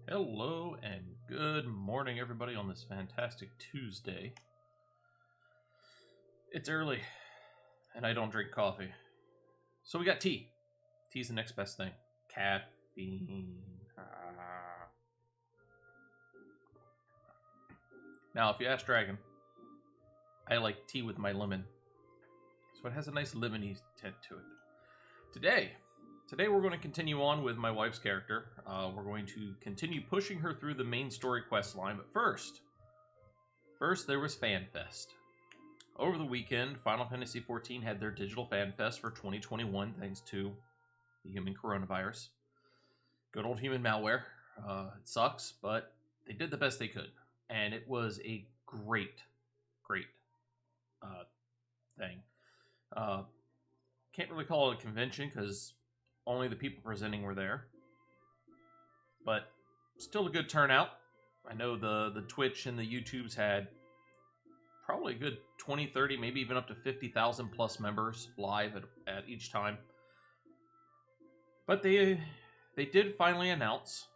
Hello and good morning, everybody, on this fantastic Tuesday. It's early, and I don't drink coffee. So we got tea. Tea's the next best thing. Caffeine. Now, if you ask Dragon, I like tea with my lemon. So it has a nice lemony tint to it. Today we're going to continue on with my wife's character. We're going to continue pushing her through the main story quest line, but first there was FanFest. Over the weekend, Final Fantasy XIV had their digital FanFest for 2021, thanks to the human coronavirus. Good old human malware. It sucks, but they did the best they could. And it was a great thing. Can't really call it a convention because only the people presenting were there. But still a good turnout. I know the Twitch and the YouTubes had probably a good 20, 30, maybe even up to 50,000 plus members live at each time. But they did finally announce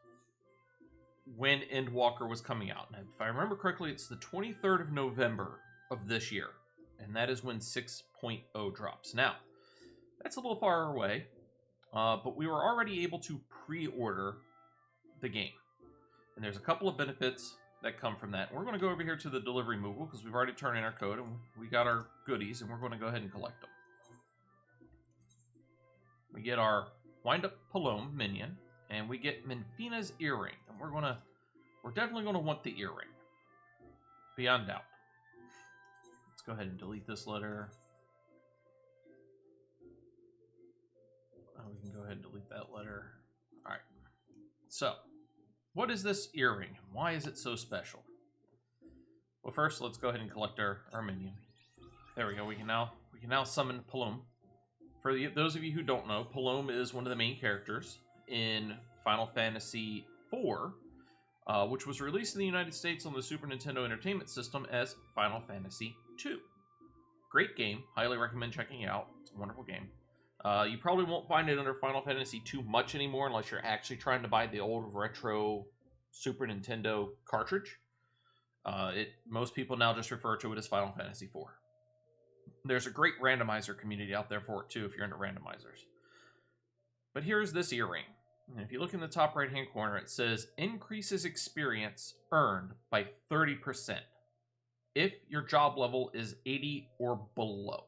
when Endwalker was coming out. And if I remember correctly, it's the 23rd of November of this year. And that is when 6.0 drops. Now, that's a little far away. But we were already able to pre-order the game. And there's a couple of benefits that come from that. We're going to go over here to the delivery Moogle because we've already turned in our code and we got our goodies and we're going to go ahead and collect them. We get our Wind-Up Palome minion and we get Minfina's earring. And we're definitely going to want the earring. Beyond doubt. Let's go ahead and delete this letter. We can go ahead and delete that letter. Alright. So, what is this earring? Why is it so special? Well, first, let's go ahead and collect our minion. There we go. We can now summon Palome. For those of you who don't know, Palome is one of the main characters in Final Fantasy IV, which was released in the United States on the Super Nintendo Entertainment System as Final Fantasy II. Great game. Highly recommend checking it out. It's a wonderful game. You probably won't find it under Final Fantasy II much anymore unless you're actually trying to buy the old retro Super Nintendo cartridge. Most people now just refer to it as Final Fantasy IV. There's a great randomizer community out there for it too if you're into randomizers. But here's this earring. And if you look in the top right hand corner, it says increases experience earned by 30% if your job level is 80 or below.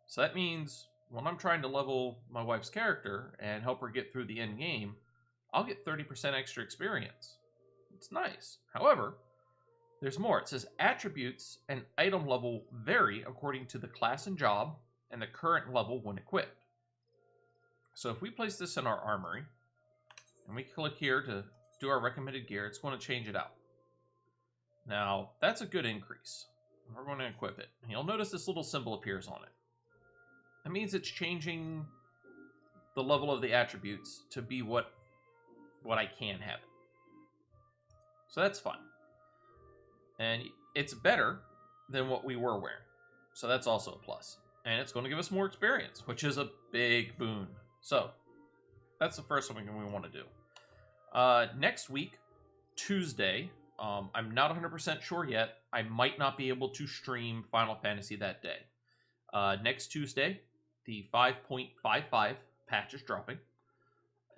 So that means when I'm trying to level my wife's character and help her get through the end game, I'll get 30% extra experience. It's nice. However, there's more. It says attributes and item level vary according to the class and job and the current level when equipped. So if we place this in our armory, and we click here to do our recommended gear, it's going to change it out. Now, that's a good increase. We're going to equip it. And you'll notice this little symbol appears on it. That means it's changing the level of the attributes to be what I can have it. So that's fun. And it's better than what we were wearing. So that's also a plus. And it's going to give us more experience, which is a big boon. So that's the first thing we want to do. Next week, Tuesday, I'm not 100% sure yet. I might not be able to stream Final Fantasy that day. Next Tuesday, the 5.55 patch is dropping.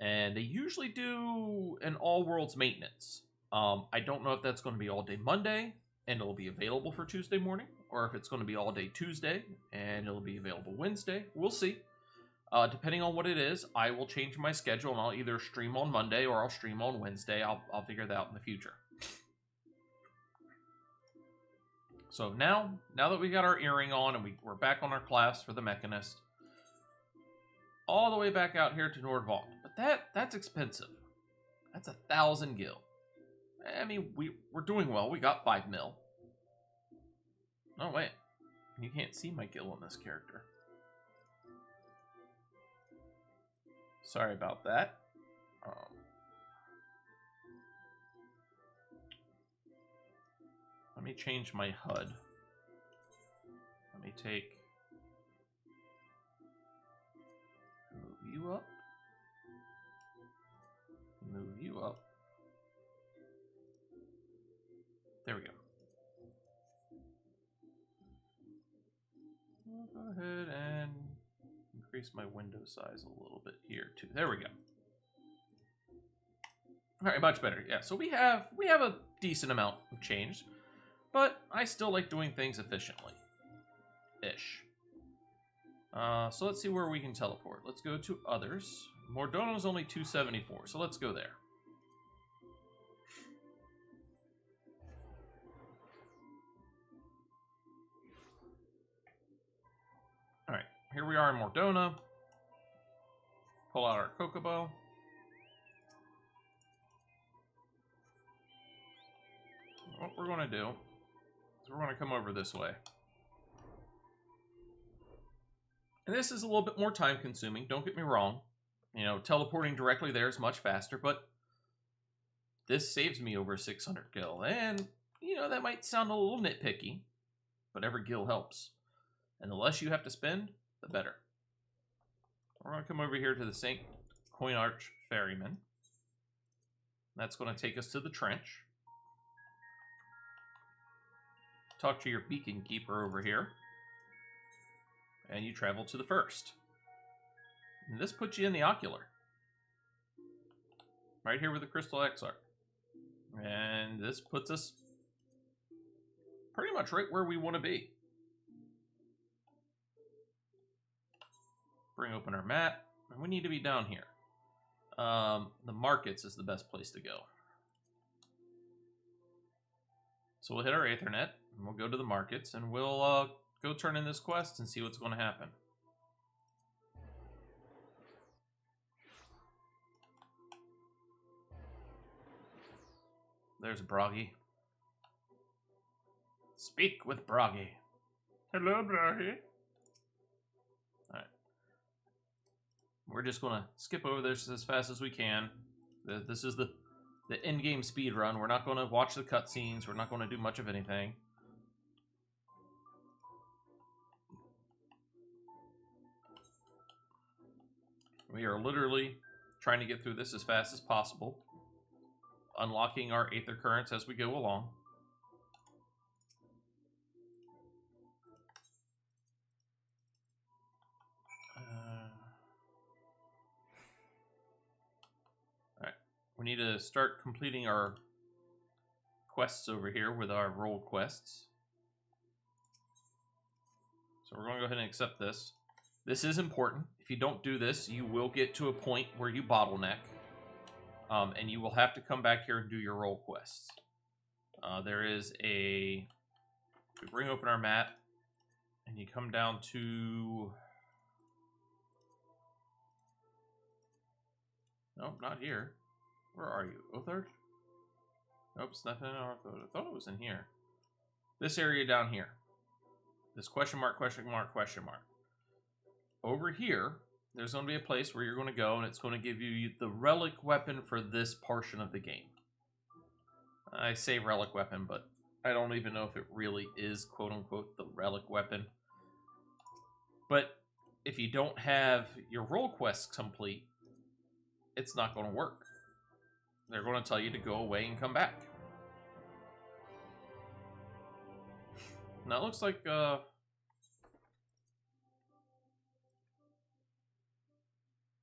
And they usually do an all-worlds maintenance. I don't know if that's going to be all day Monday, and it'll be available for Tuesday morning, or if it's going to be all day Tuesday, and it'll be available Wednesday. We'll see. Depending on what it is, I will change my schedule, and I'll either stream on Monday or I'll stream on Wednesday. I'll figure that out in the future. So now that we got our earring on and we're back on our class for the Mechanist, all the way back out here to Nordvald. But that's expensive. That's 1,000 gil. I mean, we're doing well. We got 5 mil. Oh, wait. You can't see my gil on this character. Sorry about that. Let me change my HUD. Let me move you up. Move you up. There we go. I'll go ahead and increase my window size a little bit here too. There we go. All right, much better. Yeah, so we have a decent amount of change, but I still like doing things efficiently. Ish. So let's see where we can teleport. Let's go to others. Mordona's only 274, so let's go there. Alright, here we are in Mordona. Pull out our Chocobo. What we're going to do is we're going to come over this way. And this is a little bit more time consuming, don't get me wrong. You know, teleporting directly there is much faster, but this saves me over 600 gil. And, you know, that might sound a little nitpicky, but every gil helps. And the less you have to spend, the better. We're going to come over here to the St. Coin Arch Ferryman. That's going to take us to the trench. Talk to your beacon keeper over here. And you travel to the first. And this puts you in the ocular. Right here with the Crystal Exarch. And this puts us pretty much right where we want to be. Bring open our map. And we need to be down here. The markets is the best place to go. So we'll hit our Aethernet. And we'll go to the markets. And we'll go turn in this quest and see what's going to happen. There's Broggy. Speak with Broggy. Hello, Broggy. Alright. We're just going to skip over this as fast as we can. This is the in-game speed run. We're not going to watch the cutscenes. We're not going to do much of anything. We are literally trying to get through this as fast as possible. Unlocking our Aether Currents as we go along. Alright. We need to start completing our quests over here with our role quests. So we're going to go ahead and accept this. This is important. If you don't do this, you will get to a point where you bottleneck. And you will have to come back here and do your role quests. There is a... We bring open our map, and you come down to... Nope, not here. Where are you? Othard? Nope, it's nothing in Othard. I thought it was in here. This area down here. This question mark, question mark, question mark. Over here, there's going to be a place where you're going to go, and it's going to give you the relic weapon for this portion of the game. I say relic weapon, but I don't even know if it really is, quote-unquote, the relic weapon. But if you don't have your role quests complete, it's not going to work. They're going to tell you to go away and come back. Now it looks like, that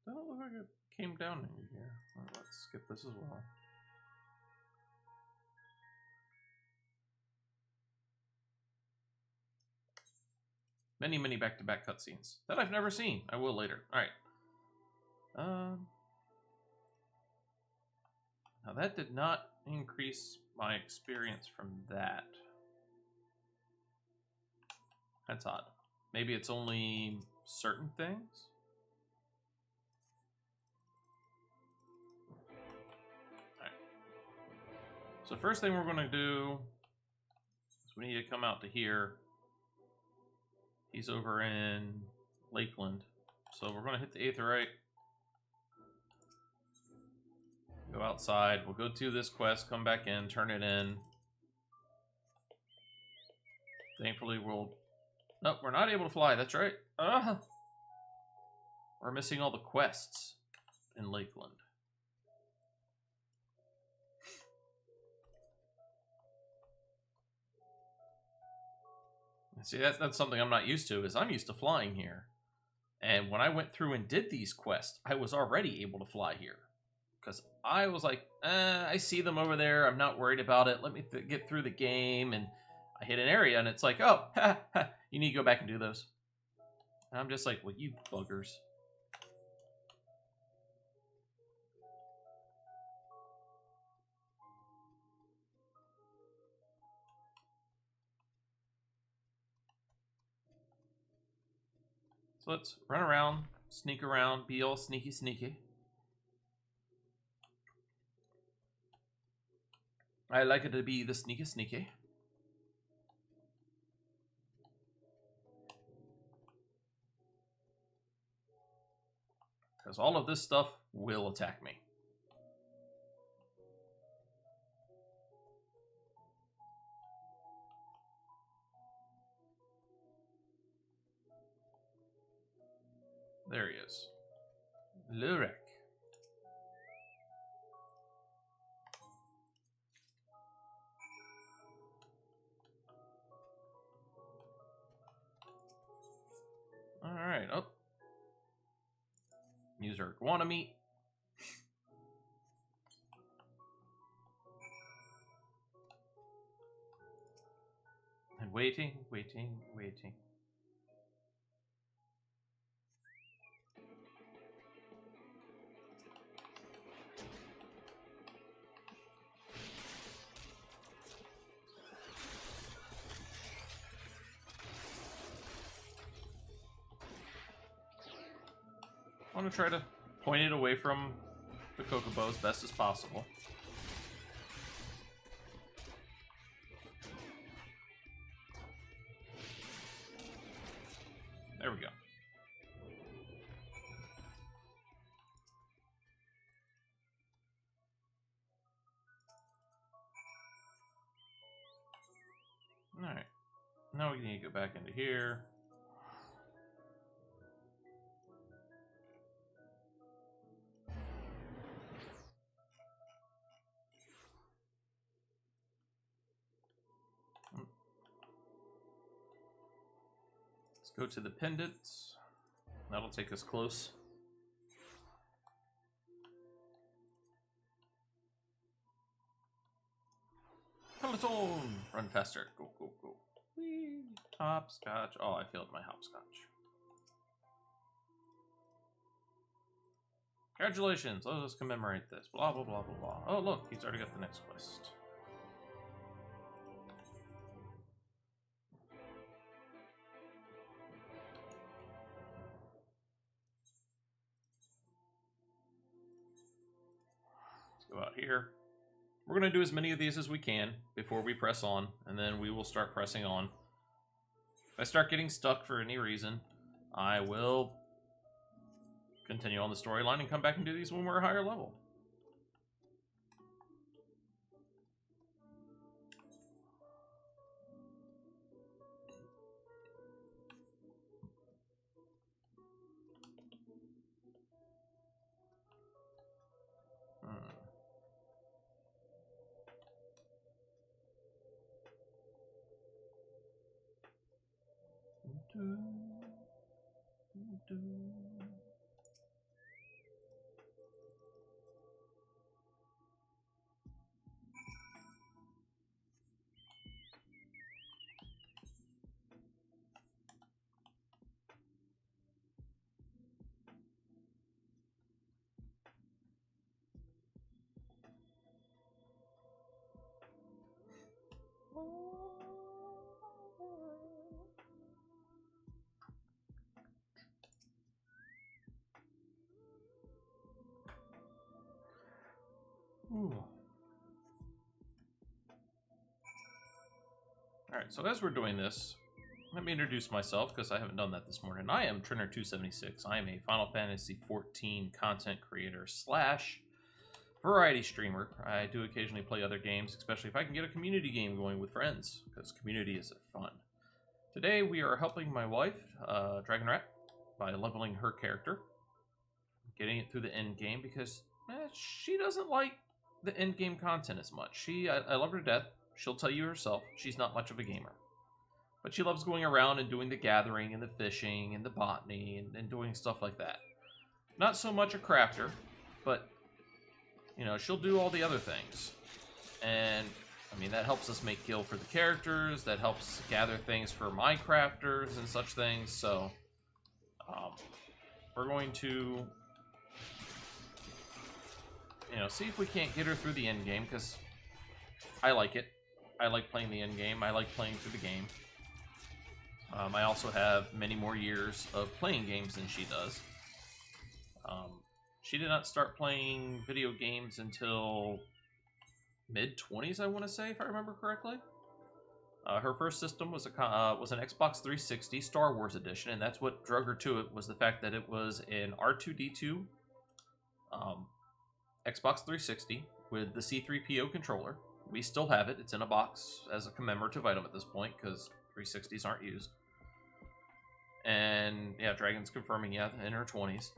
don't look like it came down in here. Well, let's skip this as well. Many, many back-to-back cutscenes that I've never seen. I will later. All right. Now that did not increase my experience from that. That's odd. Maybe it's only certain things? Alright. So first thing we're going to do is we need to come out to here. He's over in Lakeland. So we're going to hit the Aetheryte. Go outside. We'll go to this quest, come back in, turn it in. Thankfully, we'll... Nope, we're not able to fly. That's right. We're missing all the quests in Lakeland. See, that's something I'm not used to, is I'm used to flying here. And when I went through and did these quests, I was already able to fly here. Because I was like, I see them over there. I'm not worried about it. Let me get through the game. And I hit an area, and it's like, oh, you need to go back and do those. And I'm just like, well, you buggers. So let's run around, sneak around, be all sneaky sneaky. I like it to be the sneaky sneaky. Because all of this stuff will attack me. There he is. Lurek. Alright, oh. User iguana meat. And waiting, waiting, waiting. I want to try to point it away from the Chocobo as best as possible. There we go. Alright. Now we need to go back into here. Let's go to the pendants. That'll take us close. Peloton! Run faster. Go, go, go. Whee! Hopscotch. Oh, I failed my hopscotch. Congratulations. Let us commemorate this. Blah, blah, blah, blah, blah. Oh, look. He's already got the next quest. Go out here. We're going to do as many of these as we can before we press on, and then we will start pressing on. If I start getting stuck for any reason, I will continue on the storyline and come back and do these when we're a higher level. Alright, so as we're doing this, let me introduce myself, because I haven't done that this morning. I am Trinner276. I am a Final Fantasy XIV content creator / variety streamer. I do occasionally play other games, especially if I can get a community game going with friends, because community is fun. Today we are helping my wife, Dragon Rat, by leveling her character, getting it through the end game, because she doesn't like the end game content as much. I love her to death. She'll tell you herself she's not much of a gamer. But she loves going around and doing the gathering and the fishing and the botany and doing stuff like that. Not so much a crafter, but, you know, she'll do all the other things. And, I mean, that helps us make gil for the characters, that helps gather things for my crafters and such things, so we're going to, you know, see if we can't get her through the end game, because I like it. I like playing the end game. I like playing through the game. I also have many more years of playing games than she does. She did not start playing video games until mid-20s, I want to say, if I remember correctly. Her first system was an Xbox 360 Star Wars edition, and that's what drug her to it, was the fact that it was an R2-D2 Xbox 360 with the C3PO controller. We still have it. It's in a box as a commemorative item at this point, because 360s aren't used. And, yeah, Dragon's confirming, yeah, in her 20s.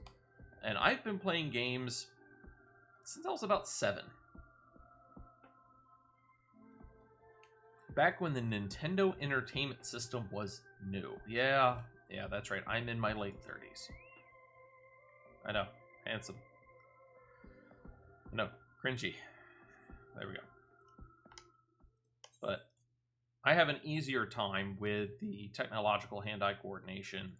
And I've been playing games since I was about 7. Back when the Nintendo Entertainment System was new. Yeah, that's right. I'm in my late 30s. I know. Handsome. No, cringy. There we go. But I have an easier time with the technological hand-eye coordination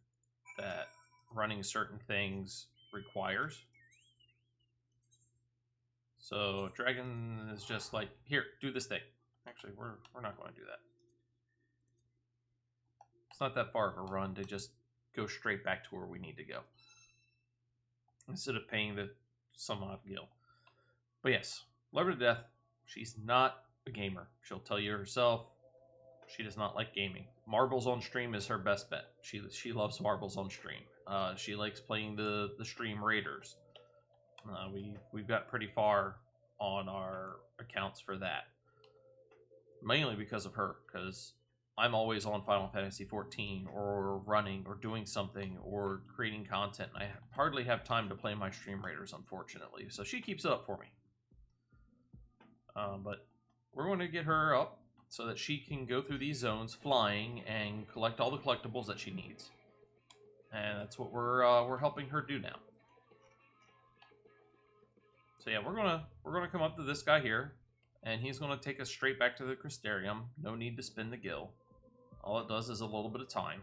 that running certain things requires. So Dragon is just like, here, do this thing. Actually, we're not going to do that. It's not that far of a run to just go straight back to where we need to go, instead of paying the some odd gil. But yes, love her to death. She's not a gamer. She'll tell you herself. She does not like gaming. Marbles on stream is her best bet. She loves marbles on stream. She likes playing the stream raiders. We've got pretty far on our accounts for that. Mainly because of her, because I'm always on Final Fantasy XIV, or running, or doing something, or creating content. I hardly have time to play my stream raiders, unfortunately. So she keeps it up for me. But we're going to get her up so that she can go through these zones flying and collect all the collectibles that she needs. And that's what we're helping her do now. So yeah, we're gonna come up to this guy here, and he's gonna take us straight back to the Crystarium. No need to spin the gil. All it does is a little bit of time.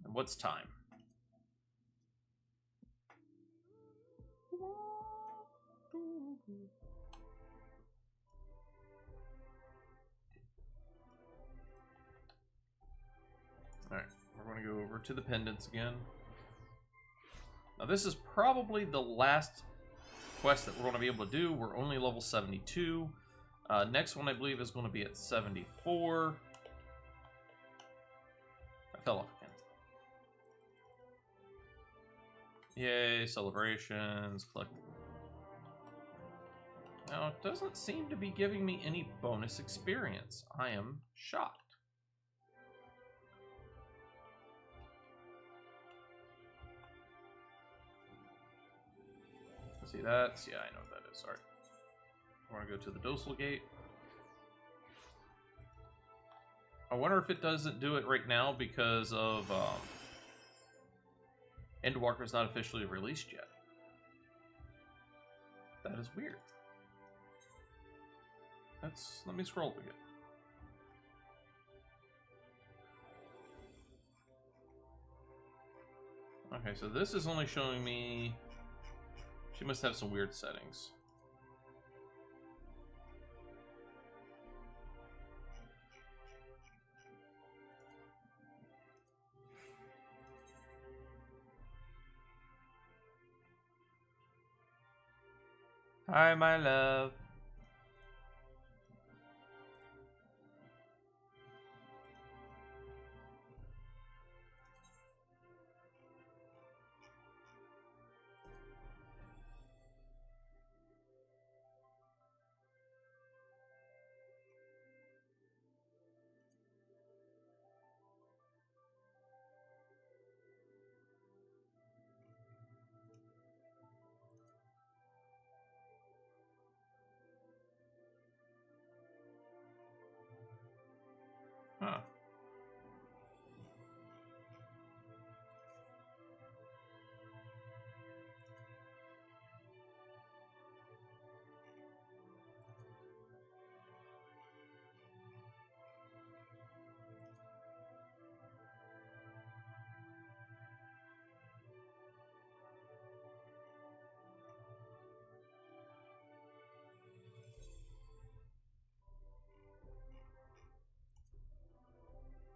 And what's time? Alright, we're going to go over to the pendants again. Now this is probably the last quest that we're going to be able to do. We're only level 72. Next one, I believe, is going to be at 74. I fell off again. Yay, celebrations. Collect. Now, it doesn't seem to be giving me any bonus experience. I am shocked. See that? Yeah, I know what that is. Alright. I want to go to the Docile Gate. I wonder if it doesn't do it right now because of Endwalker's not officially released yet. That is weird. Let me scroll again. Okay, so this is only showing me. She must have some weird settings. Hi, my love. Huh.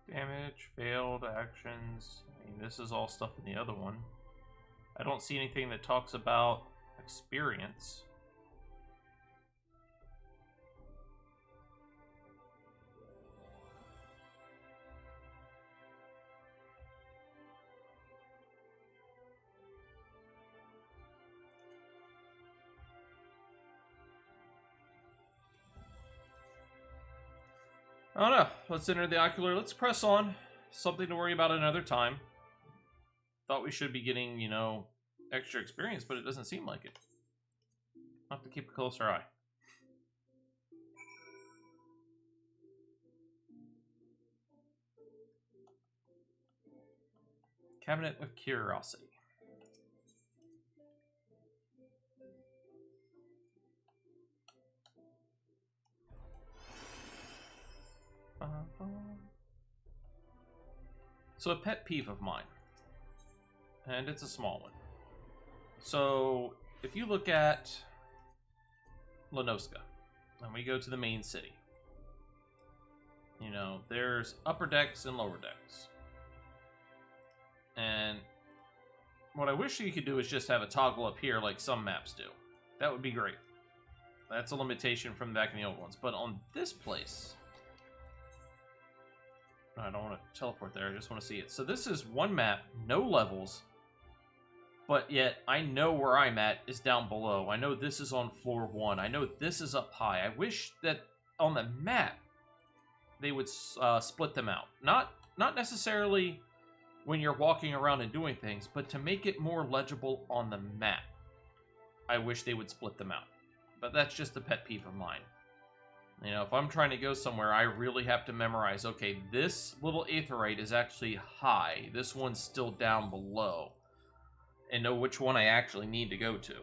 Damage, failed actions. I mean, this is all stuff in the other one. I don't see anything that talks about experience. I don't know. Let's enter the ocular. Let's press on. Something to worry about another time. Thought we should be getting, you know, extra experience, but it doesn't seem like it. I'll have to keep a closer eye. Cabinet of Curiosity. So a pet peeve of mine, and it's a small one. So if you look at Lenoska, and we go to the main city, you know, there's upper decks and lower decks. And what I wish you could do is just have a toggle up here like some maps do. That would be great. That's a limitation from back in the old ones. But on this place, I don't want to teleport there, I just want to see it. So this is one map, no levels, but yet I know where I'm at is down below. I know this is on floor 1. I know this is up high. I wish that on the map they would split them out. Not necessarily when you're walking around and doing things, but to make it more legible on the map. I wish they would split them out. But that's just a pet peeve of mine. You know, if I'm trying to go somewhere, I really have to memorize, okay, this little aetheryte is actually high. This one's still down below. And know which one I actually need to go to.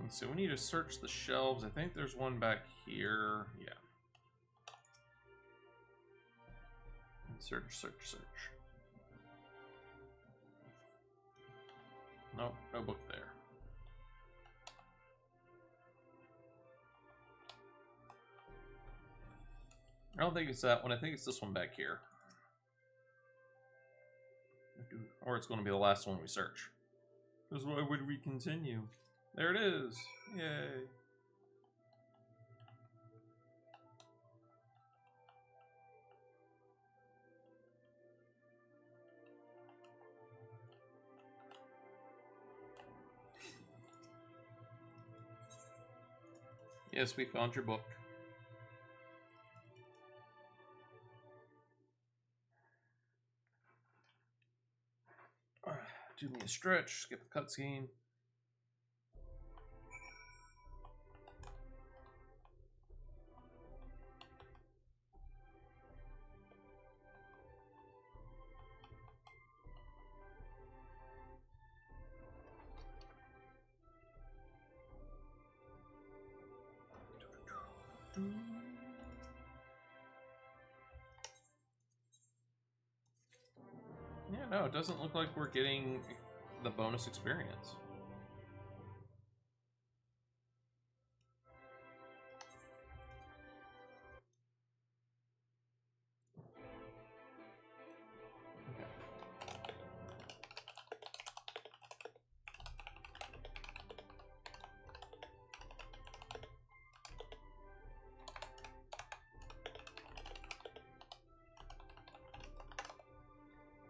And so we need to search the shelves. I think there's one back here. Yeah. Search, search, search. Nope, no book there. I don't think it's that one. I think it's this one back here. Or it's going to be the last one we search. Because why would we continue? There it is! Yay! Yes, we found your book. Do me a stretch, skip a cutscene. Yeah, no, it doesn't look like we're getting the bonus experience.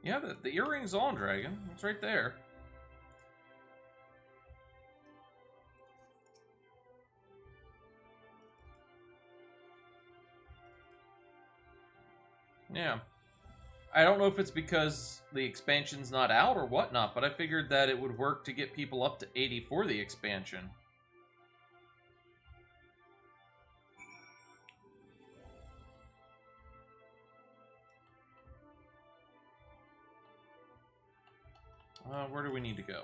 Yeah, the earring's on, Dragon. It's right there. Yeah. I don't know if it's because the expansion's not out or whatnot, but I figured that it would work to get people up to 80 for the expansion. Where do we need to go?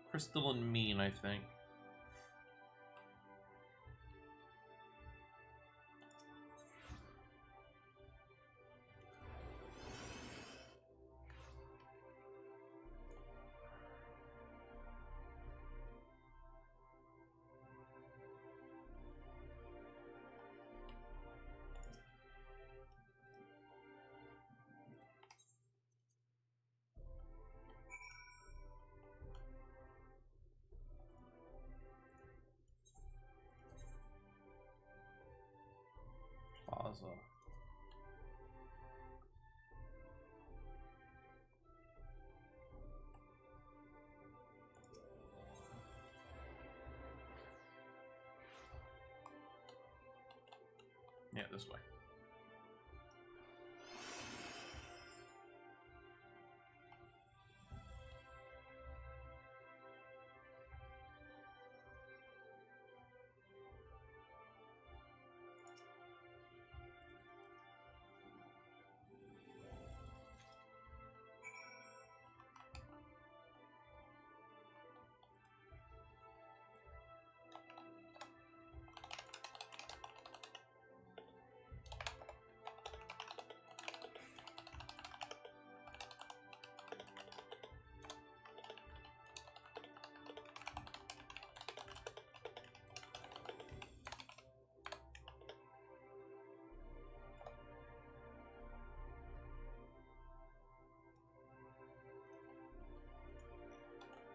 Crystalline Mean, I think. Plaza. Yeah, this way.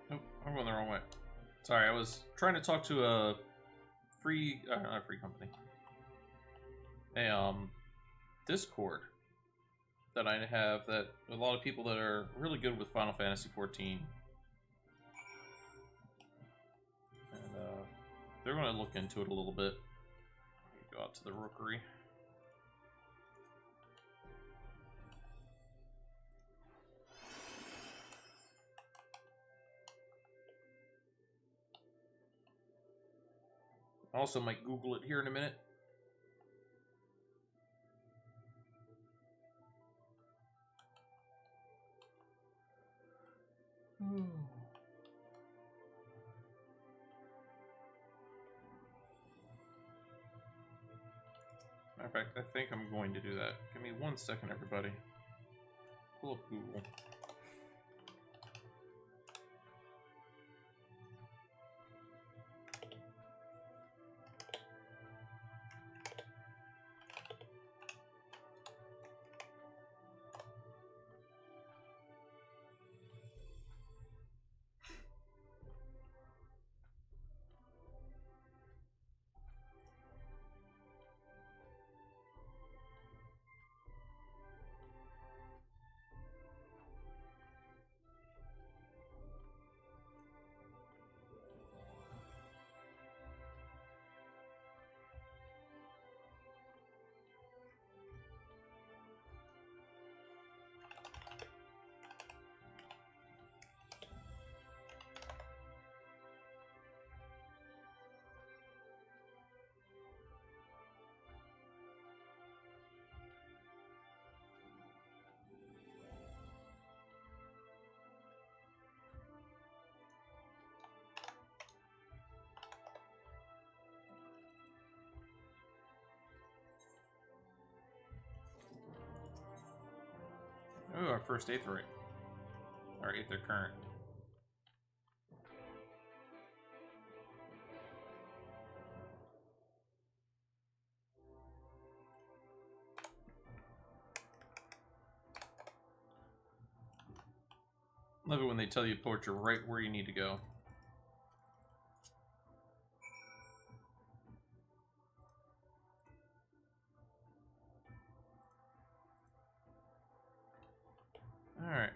Nope, I'm going the wrong way. Sorry, I was trying to talk to a free, not a free company. A, Discord that I have that a lot of people that are really good with Final Fantasy XIV. And, they're going to look into it a little bit. Go out to the rookery. I also might Google it here in a minute. Matter of fact, I think I'm going to do that. Give me 1 second, everybody. Pull up Google. our first Aetherite. Or Aether Current. Love it when they tell you port you right where you need to go. Alright.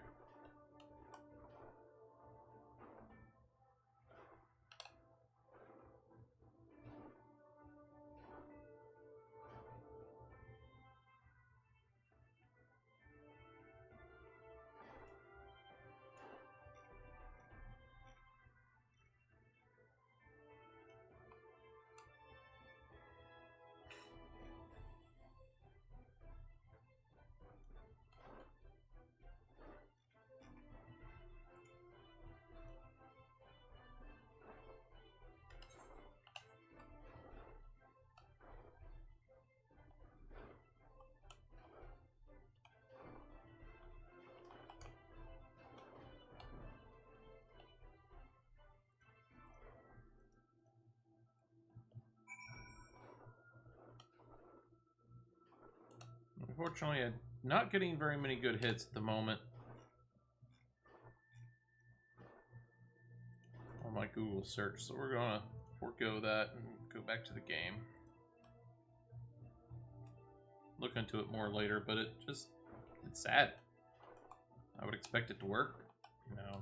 Unfortunately, I'm not getting very many good hits at the moment on my Google search, so we're gonna forego that and go back to the game. Look into it more later, but it's sad. I would expect it to work, you know.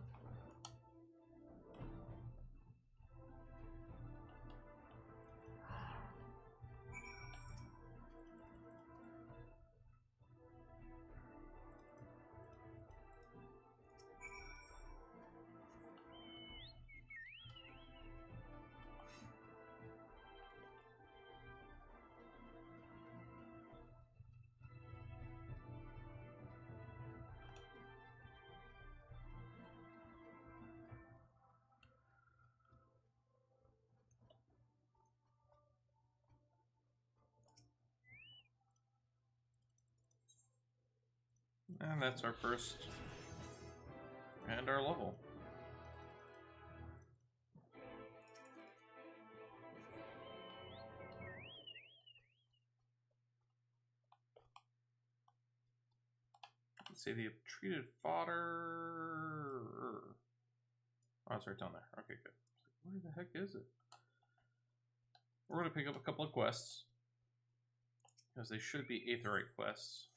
And that's our first and our level. Let's see, the treated fodder. Oh, it's right down there. Okay, good. Where the heck is it? We're going to pick up a couple of quests, because they should be Aetherite quests.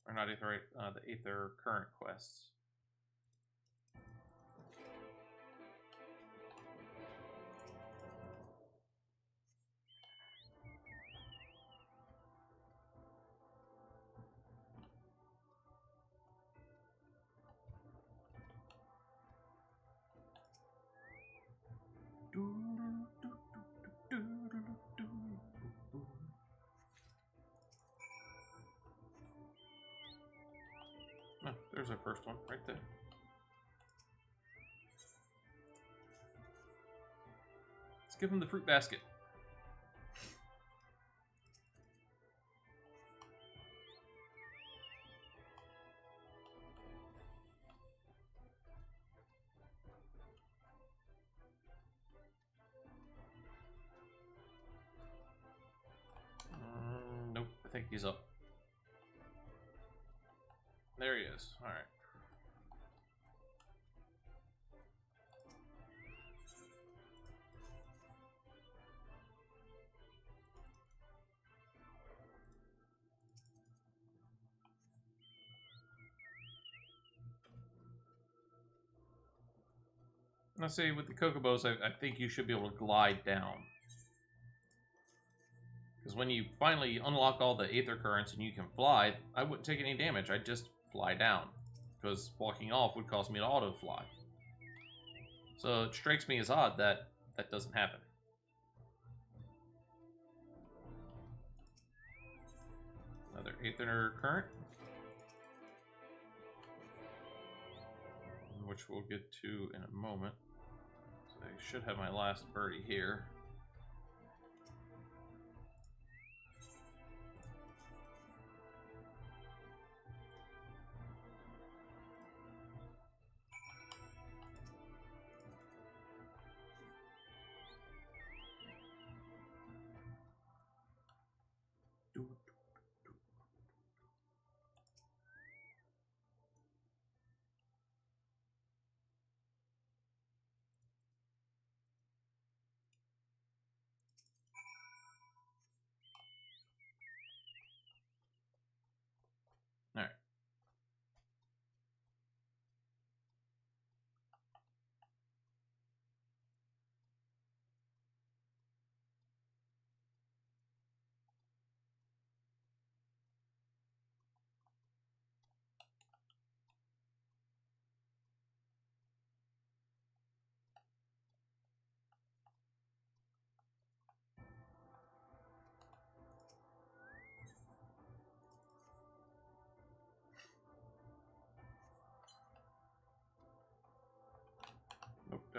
Or not Aetherite, the Aether Current quests. Oh, there's our first one, right there. Let's give him the fruit basket. Nope, I think he's up. There he is. All right. Let's say with the Chocobos, I think you should be able to glide down. Because when you finally unlock all the Aether Currents and you can fly, I wouldn't take any damage. I'd just fly down. Because walking off would cause me to auto-fly. So it strikes me as odd that that doesn't happen. Another Aether Current. Which we'll get to in a moment. So I should have my last birdie here.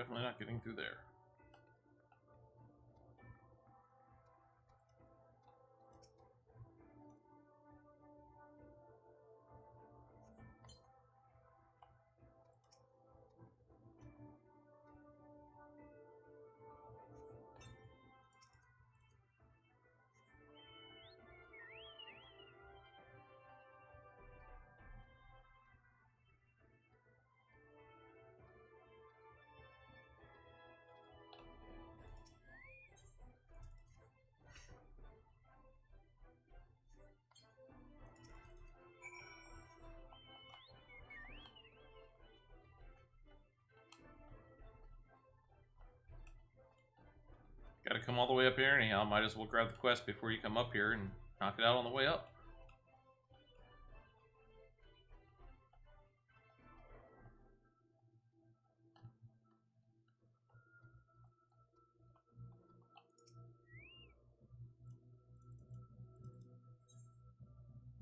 Definitely not getting through there. Gotta come all the way up here anyhow. Might as well grab the quest before you come up here and knock it out on the way up.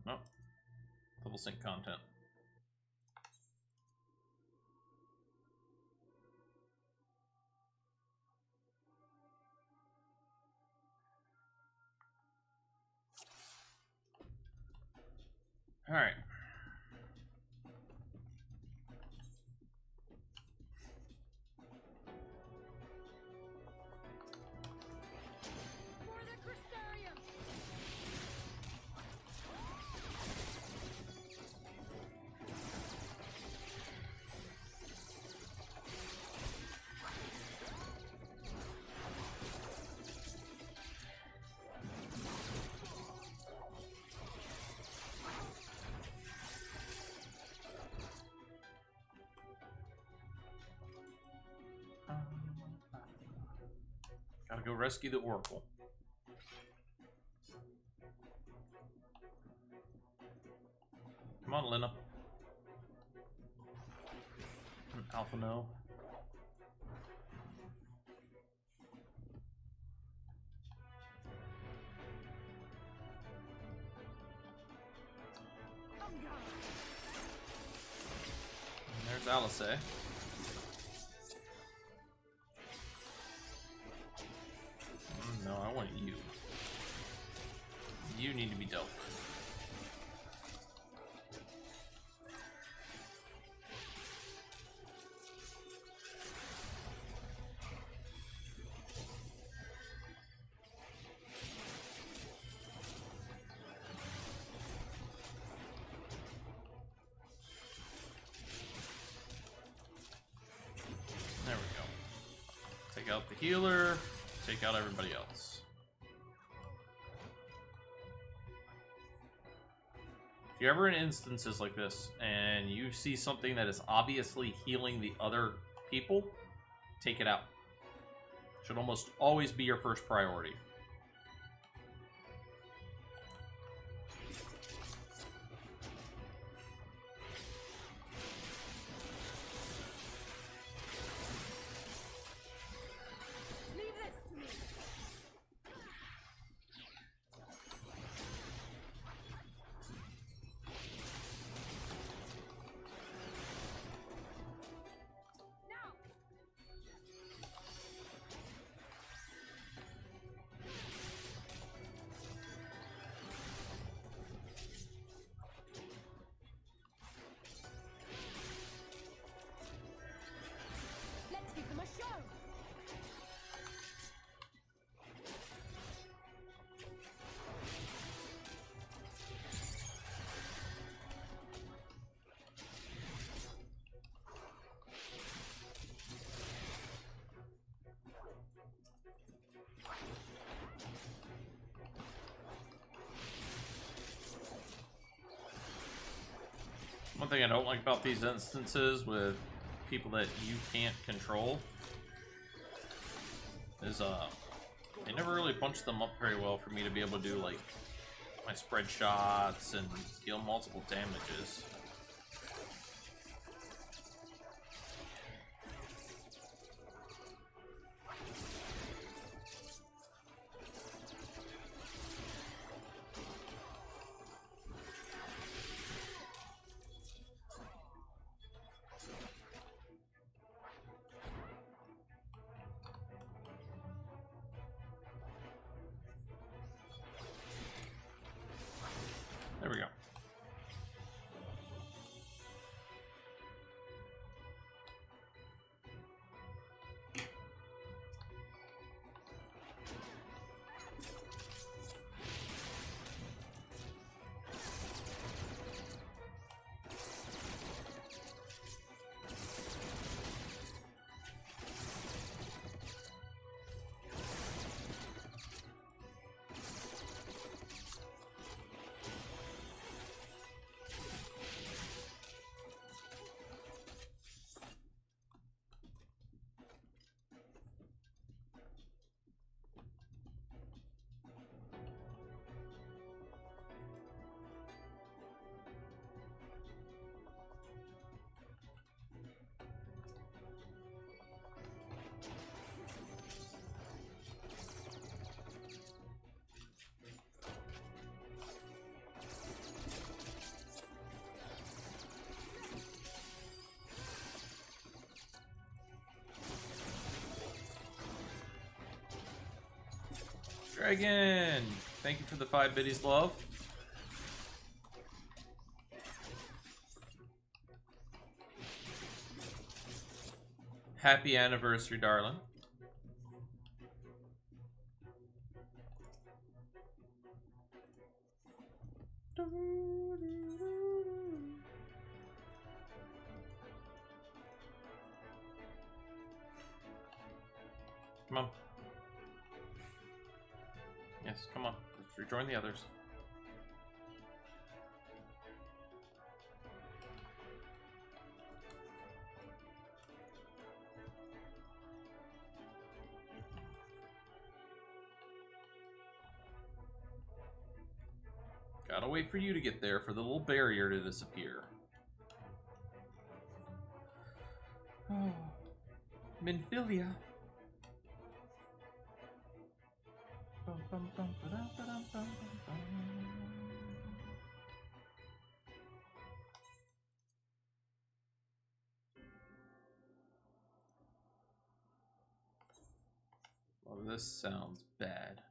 Oh, double sync content. All right. Gotta go rescue the Oracle. Come on, Lena. Alpha no. And there's Eorzea. No, I want you. You need to be dealt with. There we go. Take out the healer, take out everybody else. If you're ever in instances like this and you see something that is obviously healing the other people, take it out. Should almost always be your first priority. One thing I don't like about these instances with people that you can't control is they never really bunch them up very well for me to be able to do like my spread shots and deal multiple damages. Dragon! Thank you for the 5 biddies, love. Happy anniversary, darling. Come on. Yes, come on. Let's rejoin the others. Gotta wait for you to get there for the little barrier to disappear. Oh. Minfilia. Oh, this sounds bad.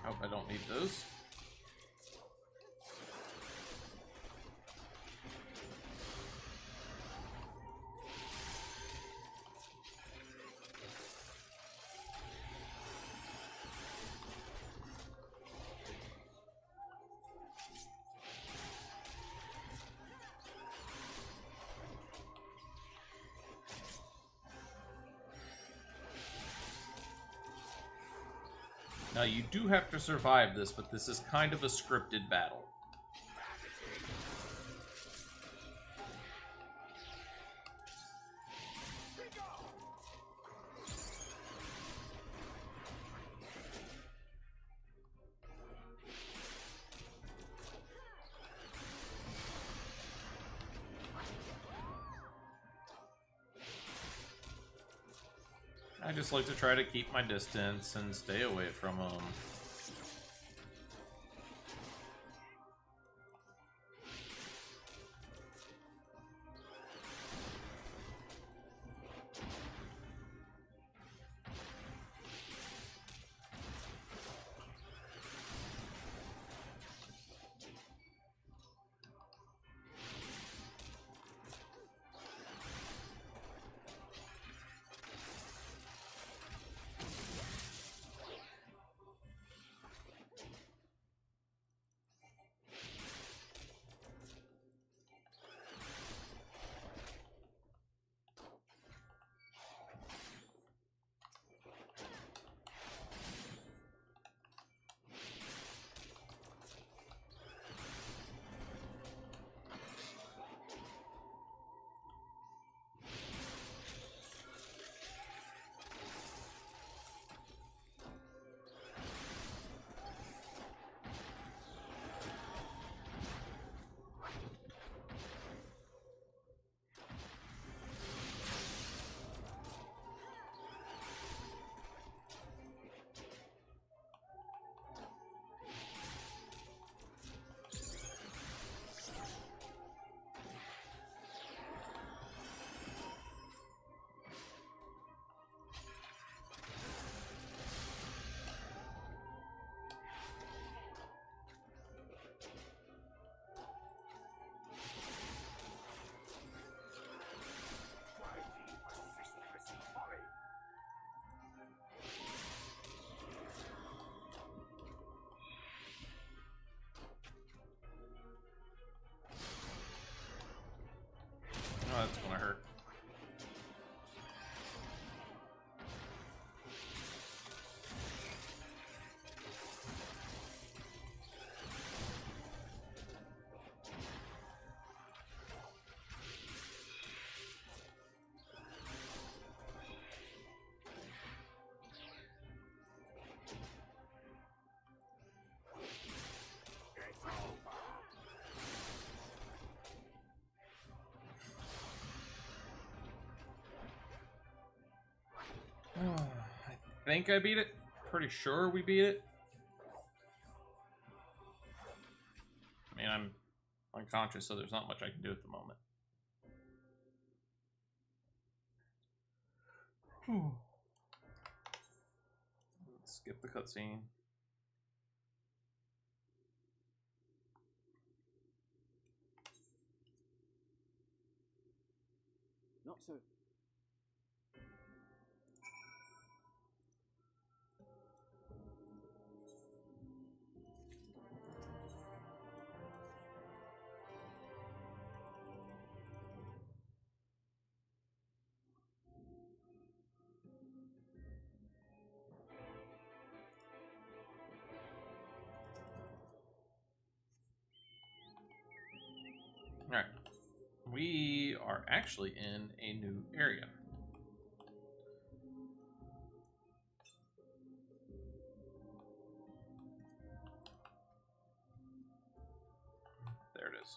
Hope I don't need those. Now, you do have to survive this, but this is kind of a scripted battle. I just like to try to keep my distance and stay away from them. think I beat it. Pretty sure we beat it. I mean, I'm unconscious, so there's not much I can do at the moment. Let's skip the cutscene. Not so. Alright. We are actually in a new area. There it is.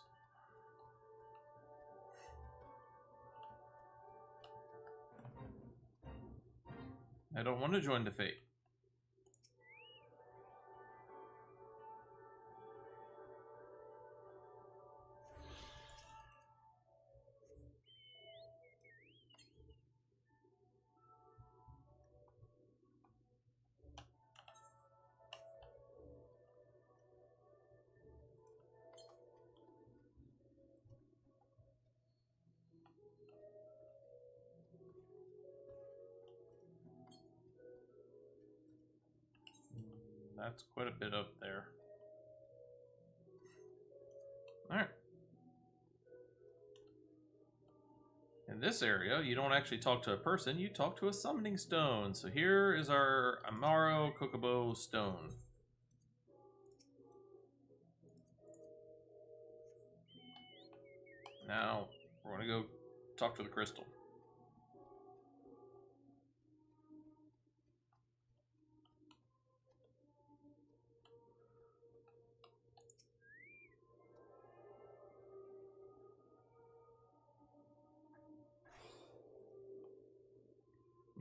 I don't want to join the fate. That's quite a bit up there. Alright. In this area, you don't actually talk to a person, you talk to a summoning stone. So here is our Amaro Kokobo stone. Now, we're going to go talk to the crystal.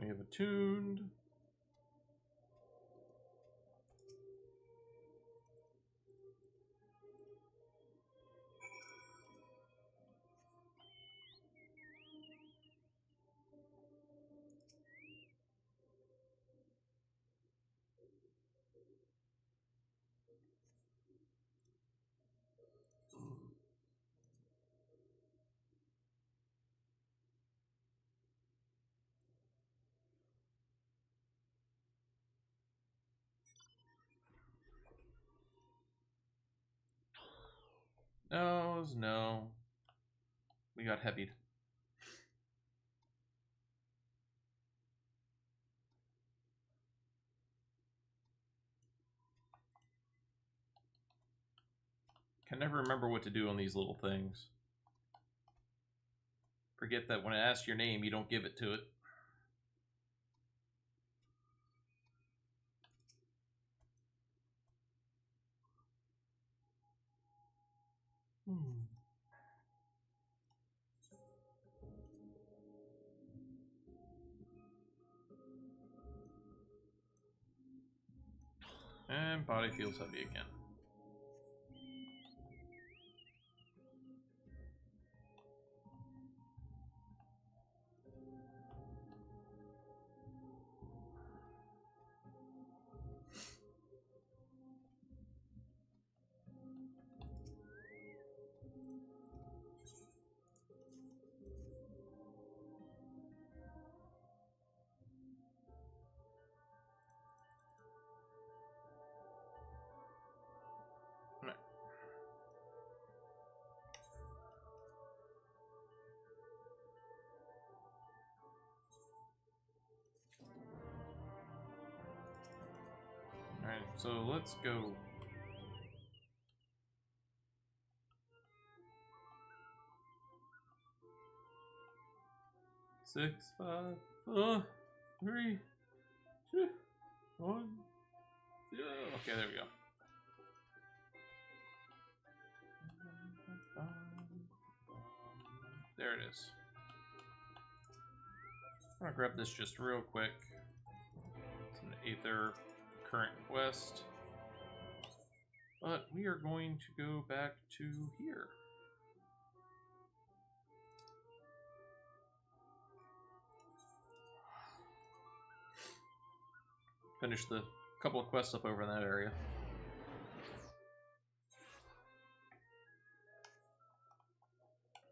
We have attuned. No. We got heavied. Can never remember what to do on these little things. Forget that when it asks your name, you don't give it to it. And body feels heavy again. Alright, so let's go. Six, 5, 4, 3, 2, 1, 0. Okay, there we go. There it is. I'm gonna grab this just real quick. It's Aether current quest. But we are going to go back to here. Finish the couple of quests up over in that area.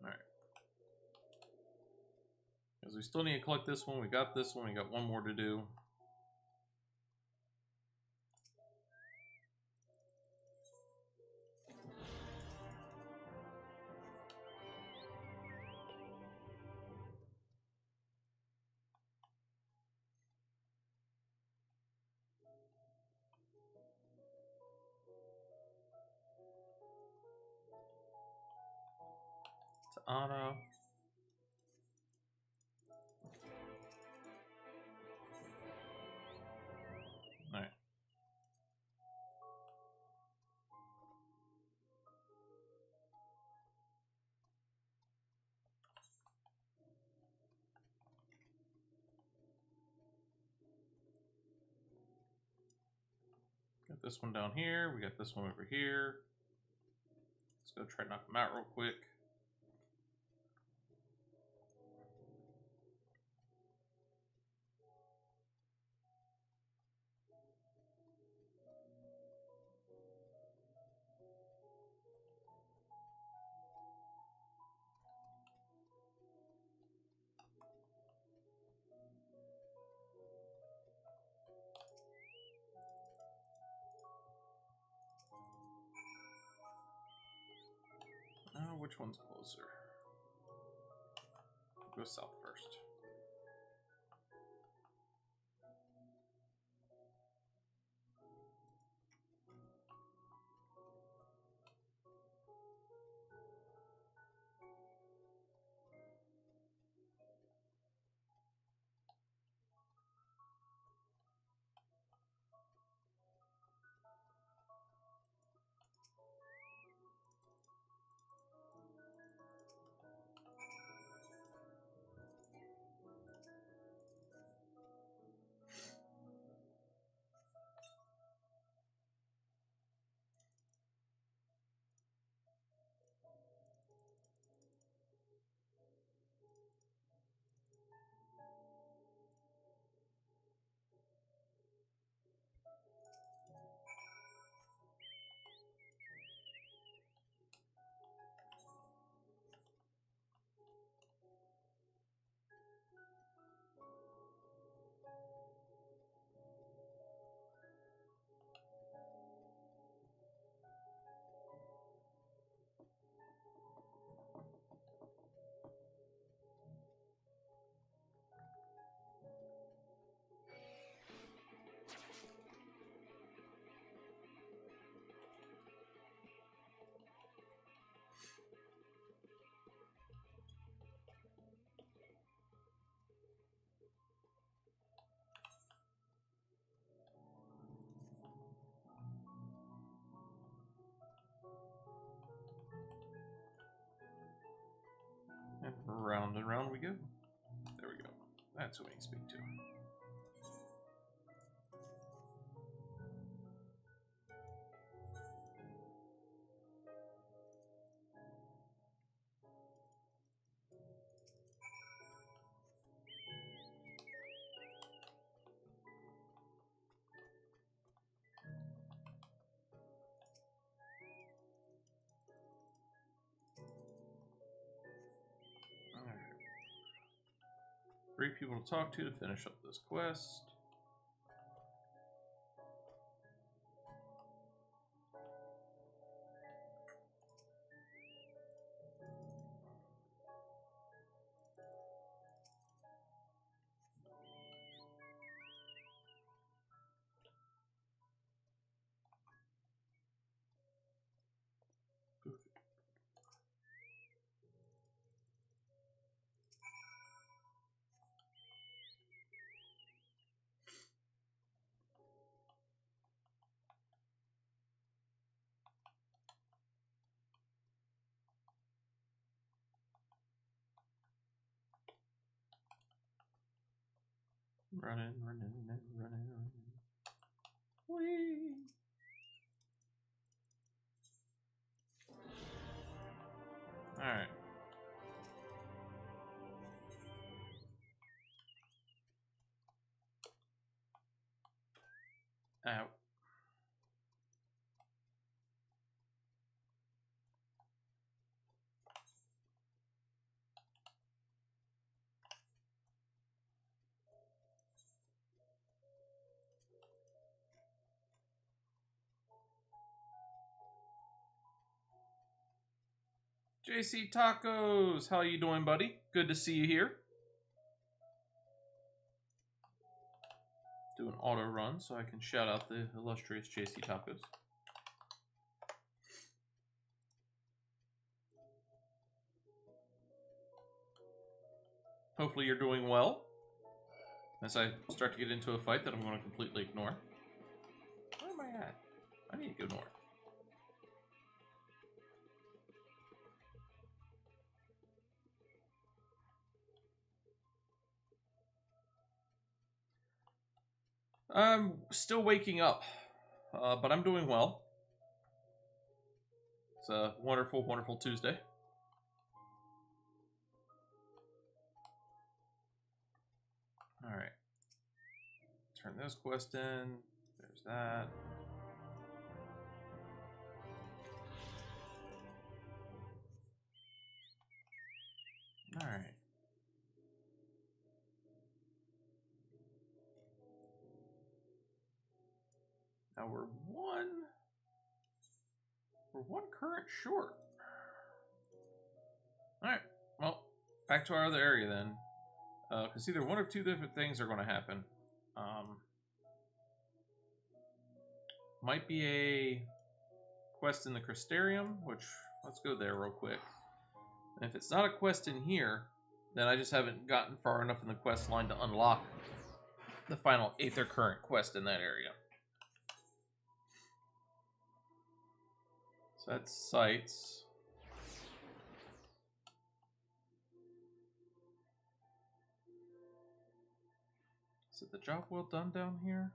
Alright. Because we still need to collect this one. We got this one. We got one more to do. To Anna. Alright. Got this one down here. We got this one over here. Let's go try to knock them out real quick. Which one's closer? Go south first. And round we go. There we go. That's who we can speak to. Alright. 3 people to talk to finish up this quest. Running. Whee! Alright. Out. JC Tacos, how you doing, buddy? Good to see you here. Do an auto run so I can shout out the illustrious JC Tacos. Hopefully you're doing well. As I start to get into a fight that I'm going to completely ignore. Where am I at? I need to go north. I'm still waking up, but I'm doing well. It's a wonderful, wonderful Tuesday. Alright. Turn this quest in. There's that. Alright. Now we're one current short. Alright, well, back to our other area then. Because either one of two different things are going to happen. Might be a quest in the Crystarium, which, let's go there real quick. And if it's not a quest in here, then I just haven't gotten far enough in the quest line to unlock the final Aether Current quest in that area. So that's sites. Is it the job well done down here?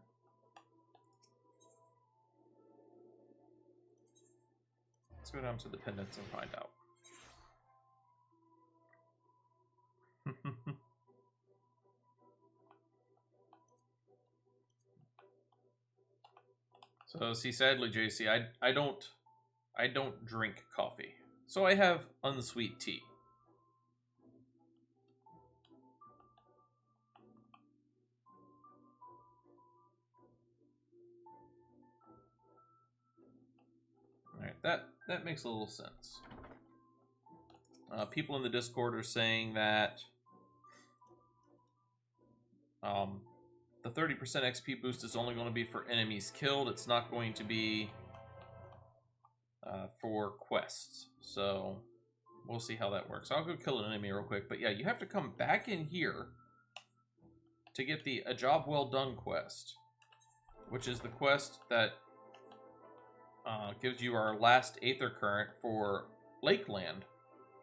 Let's go down to the pendants and find out. So see, sadly, JC, I don't drink coffee, so I have unsweet tea. All right, that makes a little sense. People in the Discord are saying that the 30% XP boost is only going to be for enemies killed. It's not going to be for quests. So we'll see how that works. I'll go kill an enemy real quick. But yeah, you have to come back in here to get the A Job Well Done quest, which is the quest that gives you our last Aether Current for Lakeland.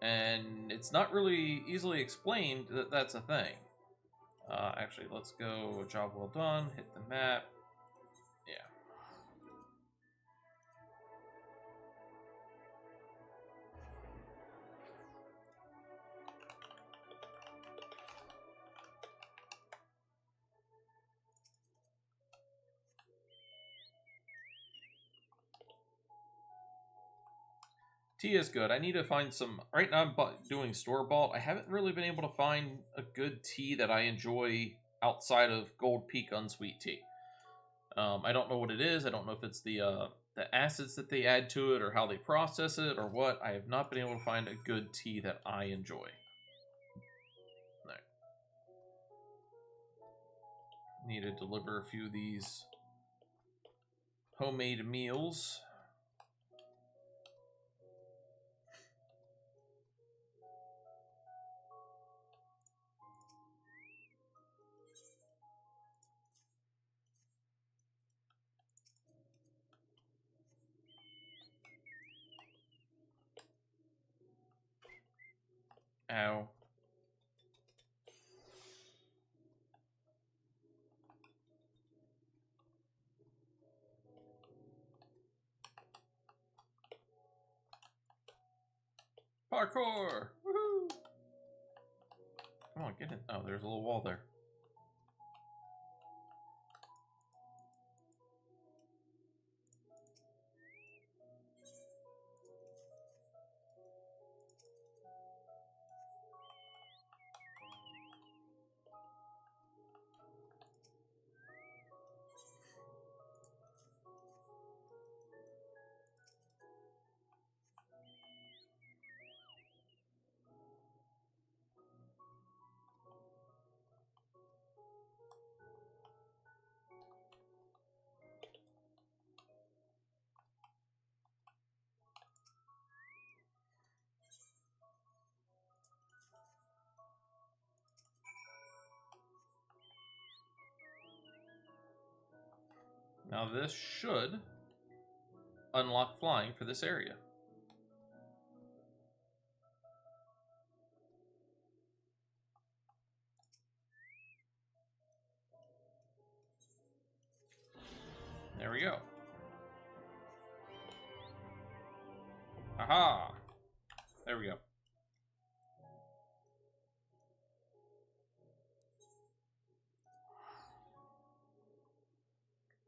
And it's not really easily explained that that's a thing. Actually, let's go A Job Well Done, hit the map. Yeah. Tea is good. I need to find some... Right now I'm doing store-bought. I haven't really been able to find a good tea that I enjoy outside of Gold Peak Unsweet Tea. I don't know what it is. I don't know if it's the acids that they add to it or how they process it or what. I have not been able to find a good tea that I enjoy. Right. Need to deliver a few of these homemade meals. Ow. Parkour! Woohoo! Come on, get in. Oh, there's a little wall there. Now this should unlock flying for this area. There we go. Aha! There we go.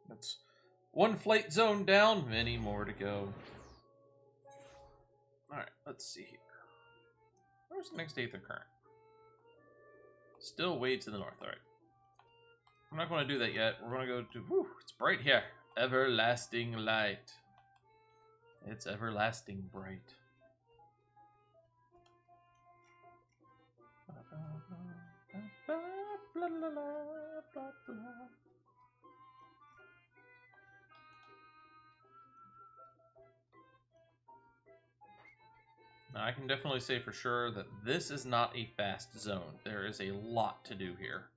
That's one flight zone down, many more to go. Alright, let's see here. Where's the next Aether Current? Still way to the north, alright. I'm not going to do that yet. We're going to go to... Whew, it's bright here. Everlasting light. It's everlasting bright. Now, I can definitely say for sure that this is not a fast zone. There is a lot to do here.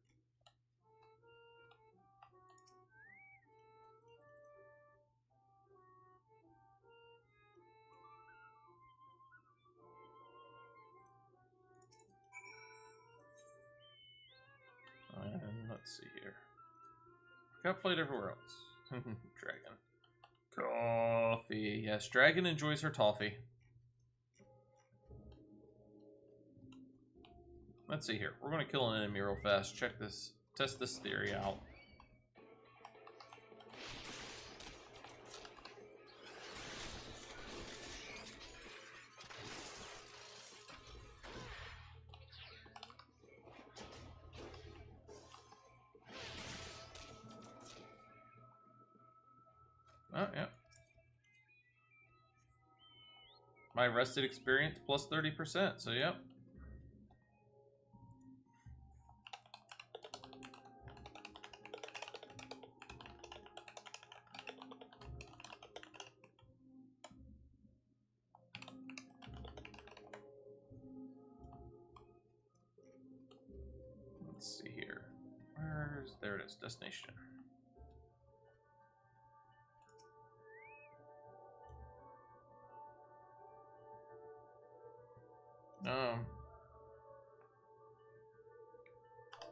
And let's see here. Got flight everywhere else. Dragon. Coffee. Yes, Dragon enjoys her toffee. Let's see here. We're going to kill an enemy real fast. Check this. Test this theory out. Oh, yeah. My rested experience plus 30%, so yep. Let's see here. There it is, destination.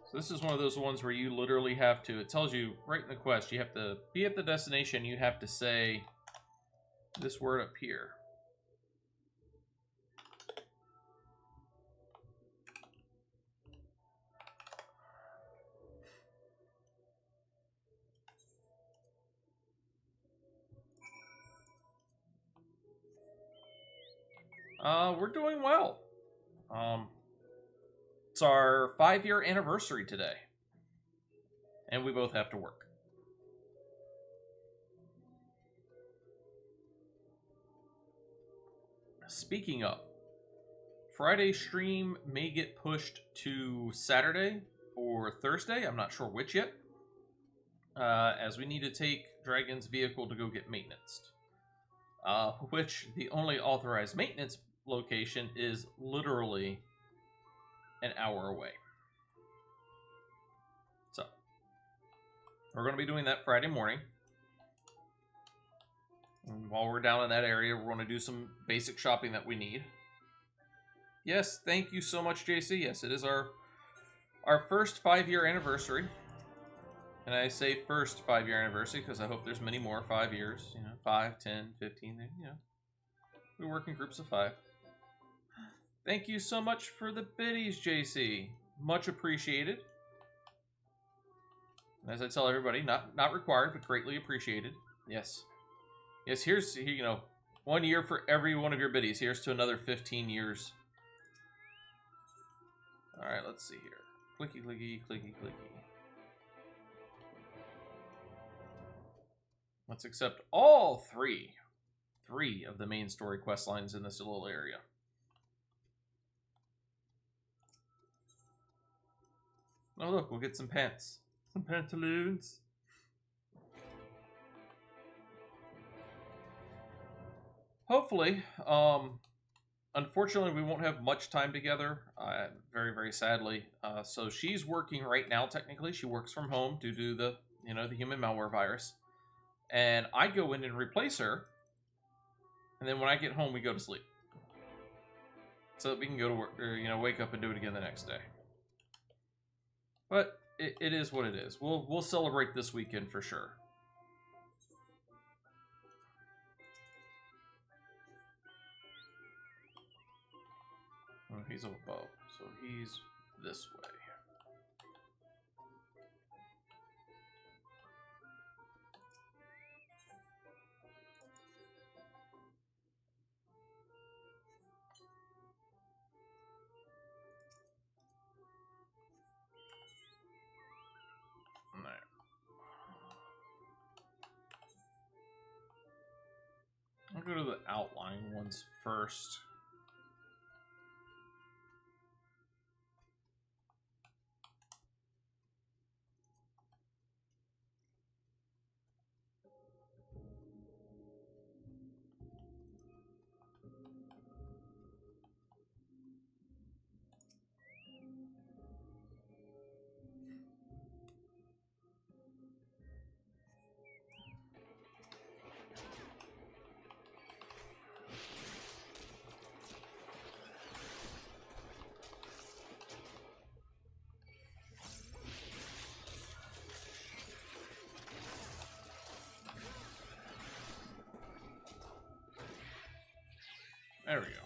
So this is one of those ones where you literally have to, it tells you right in the quest, you have to be at the destination, you have to say this word up here. We're doing well. It's our 5-year anniversary today. And we both have to work. Speaking of, Friday stream may get pushed to Saturday or Thursday. I'm not sure which yet. As we need to take Dragon's vehicle to go get maintenance. Which the only authorized maintenance location is literally an hour away. So, we're going to be doing that Friday morning. And while we're down in that area, we're going to do some basic shopping that we need. Yes, thank you so much, JC. Yes, it is our first 5-year anniversary. And I say first 5-year anniversary because I hope there's many more 5 years. 5, 10, 15, We work in groups of 5. Thank you so much for the biddies, JC. Much appreciated. As I tell everybody, not required, but greatly appreciated. Yes. Yes, here's, 1 year for every one of your biddies. Here's to another 15 years. Alright, let's see here. Clicky, clicky, clicky, clicky. Let's accept all three of the main story quest lines in this little area. Oh, look, we'll get some pants. Some pantaloons. Hopefully. Unfortunately, we won't have much time together, very, very sadly. So she's working right now, technically. She works from home due to the, the human malware virus. And I go in and replace her. And then when I get home, we go to sleep. So that we can go to work, or, wake up and do it again the next day. But it is what it is. We'll celebrate this weekend for sure. Oh, he's above, so he's this way. There. I'll go to the outlying ones first. There we go.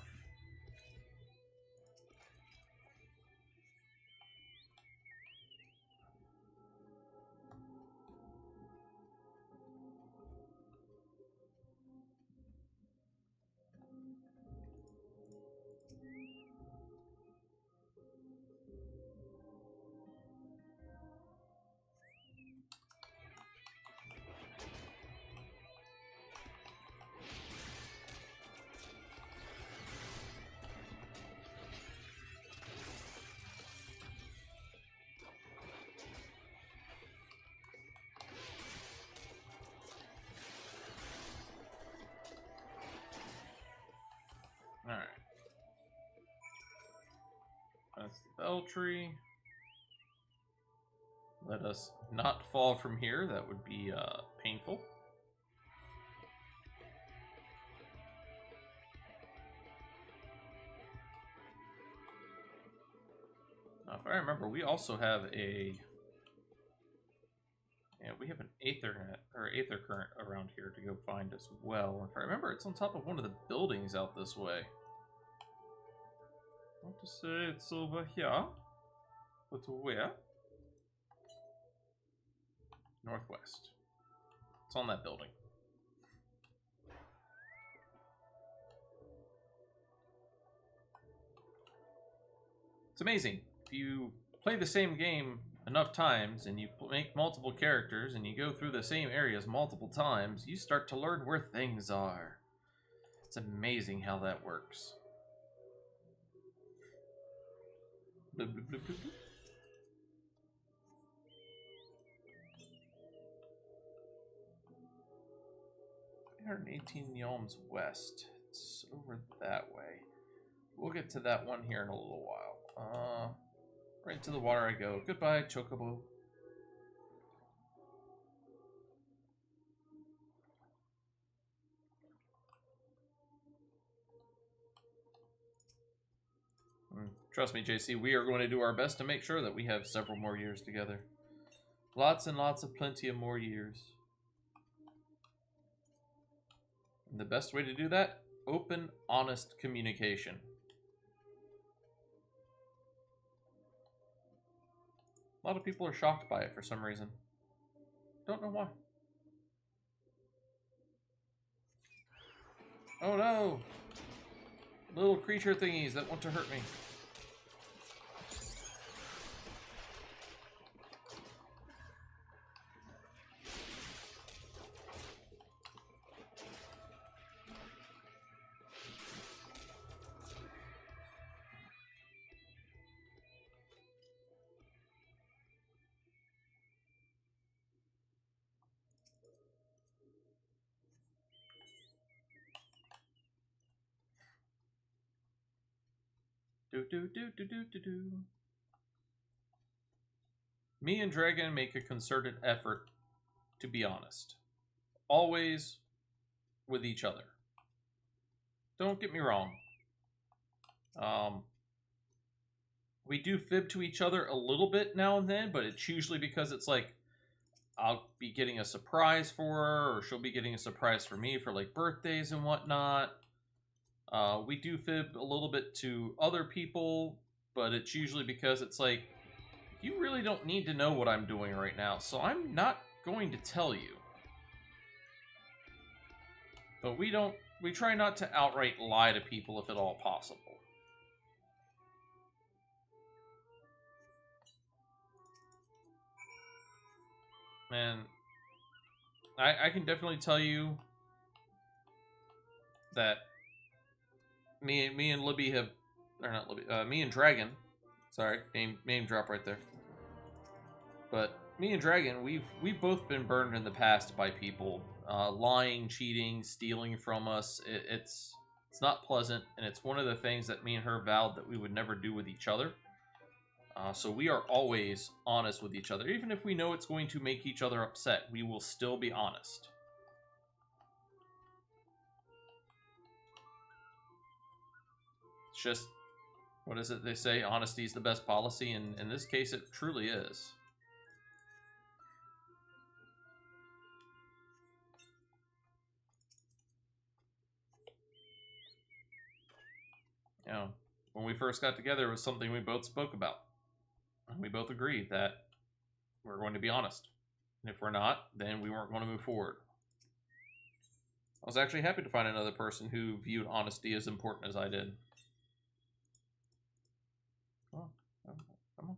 Alright. That's the bell tree. Let us not fall from here. That would be painful. Now, if I remember, we also have a... Yeah, we have an Aethernet, or Aether current around here to go find as well. If I remember, it's on top of one of the buildings out this way. I want to say it's over here. But where? Northwest. It's on that building. It's amazing. If you play the same game enough times and you make multiple characters and you go through the same areas multiple times, you start to learn where things are. It's amazing how that works. Bloop, bloop, bloop, bloop, bloop. 318 yalms west. It's over that way. We'll get to that one here in a little while. Right into the water I go. Goodbye, Chocobo. Trust me, JC, we are going to do our best to make sure that we have several more years together. Lots and lots of plenty of more years. And the best way to do that? Open, honest communication. A lot of people are shocked by it for some reason. Don't know why. Oh no! Little creature thingies that want to hurt me. Do. Me and Dragon make a concerted effort to be honest. Always with each other. Don't get me wrong. We do fib to each other a little bit now and then, but it's usually because it's like I'll be getting a surprise for her, or she'll be getting a surprise for me for like birthdays and whatnot. We do fib a little bit to other people, but it's usually because it's like, you really don't need to know what I'm doing right now, so I'm not going to tell you. But we try not to outright lie to people if at all possible. And I can definitely tell you that me and Libby have, or not Libby, me and Dragon, sorry, name drop right there. But me and Dragon, we've both been burned in the past by people lying, cheating, stealing from us. It's not pleasant, and it's one of the things that me and her vowed that we would never do with each other. So we are always honest with each other. Even if we know it's going to make each other upset, we will still be honest. It's just, what is it they say? Honesty is the best policy, and in this case, it truly is. You know, when we first got together, it was something we both spoke about. And we both agreed that we're going to be honest. And if we're not, then we weren't going to move forward. I was actually happy to find another person who viewed honesty as important as I did. Oh, come on.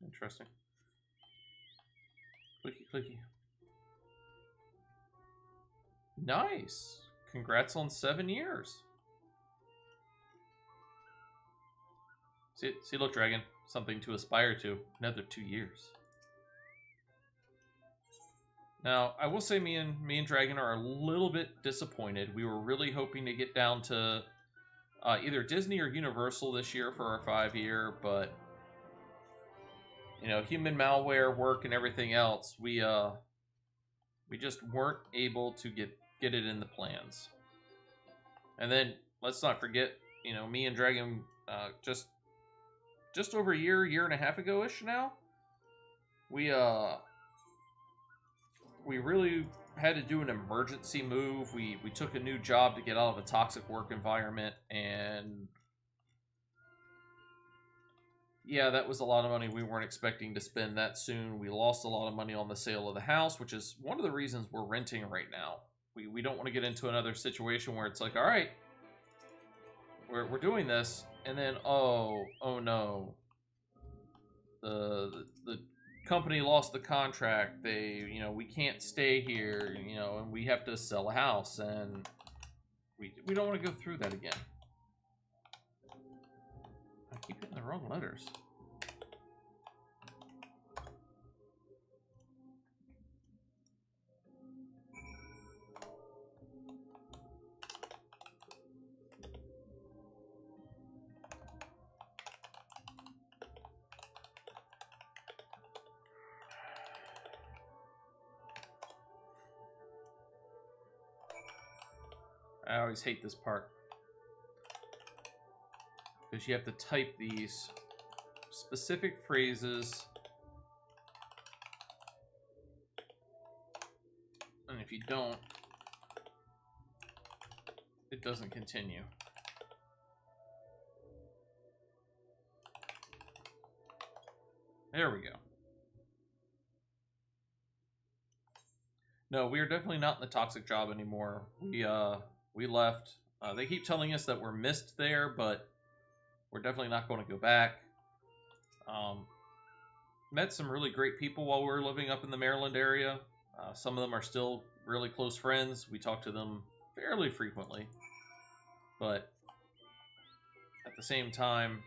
Interesting. Clicky. Nice. Congrats on 7 years. See, look, Dragon. Something to aspire to. Another 2 years. Now, I will say me and Dragon are a little bit disappointed. We were really hoping to get down to either Disney or Universal this year for our 5-year, but you know, human malware, work, and everything else, we just weren't able to get it in the plans. And then let's not forget, you know, me and Dragon just over a year and a half ago-ish now, we really had to do an emergency move. We took a new job to get out of a toxic work environment, and yeah, that was a lot of money we weren't expecting to spend that soon. We lost a lot of money on the sale of the house, which is one of the reasons we're renting right now. We don't want to get into another situation where it's like, all right, we're doing this, and then oh no, the company lost the contract. We can't stay here, and we have to sell a house, and we don't want to go through that again. I keep hitting the wrong letters. I always hate this part, because you have to type these specific phrases, and if you don't, it doesn't continue. There we go. No, we are definitely not in the toxic job anymore. We left. They keep telling us that we're missed there, but we're definitely not going to go back. Met some really great people while we were living up in the Maryland area. Some of them are still really close friends. We talk to them fairly frequently. But at the same time,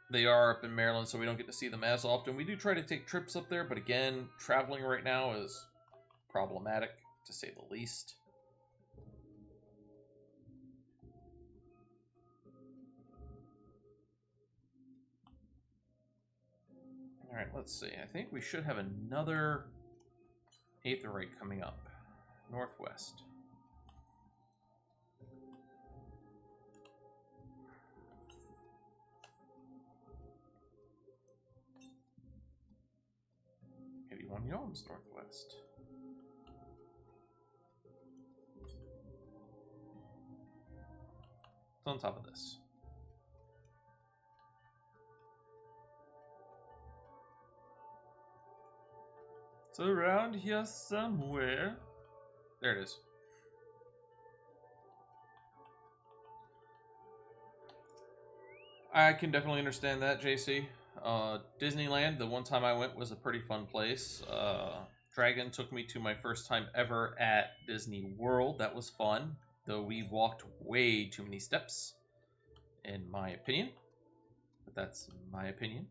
they are up in Maryland, so we don't get to see them as often. We do try to take trips up there, but again, traveling right now is problematic, to say the least. Alright, let's see. I think we should have another Aetherite coming up. Northwest. Yawns northwest. It's on top of this. It's around here somewhere. There it is. I can definitely understand that, JC. Disneyland, the one time I went, was a pretty fun place. Dragon took me to my first time ever at Disney World. That was fun, though we walked way too many steps, in my opinion. But that's my opinion.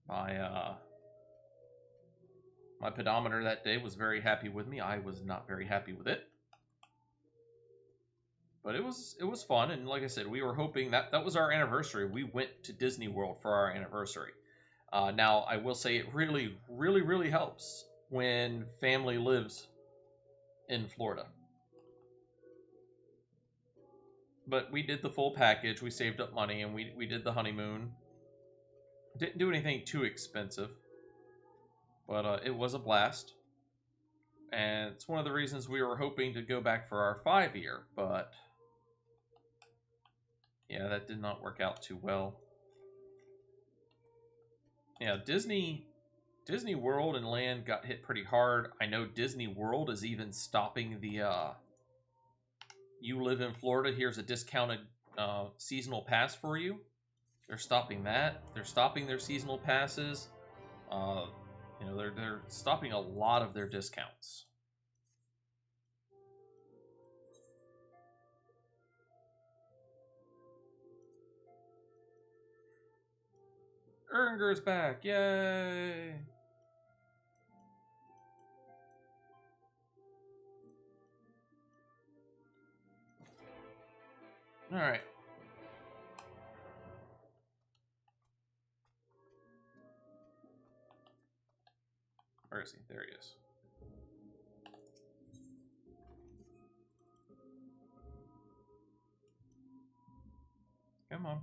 My pedometer that day was very happy with me. I was not very happy with it. But it was fun, and like I said, we were hoping that was our anniversary. We went to Disney World for our anniversary. Now, I will say it really, really, really helps when family lives in Florida. But we did the full package. We saved up money, and we did the honeymoon. Didn't do anything too expensive, but it was a blast. And it's one of the reasons we were hoping to go back for our 5-year, but yeah, that did not work out too well. Yeah, Disney World and Land got hit pretty hard. I know Disney World is even stopping the, you live in Florida, here's a discounted seasonal pass for you. They're stopping that. They're stopping their seasonal passes. You know, they're stopping a lot of their discounts. Ernger's back! Yay! Alright. Where is he? There he is. Come on.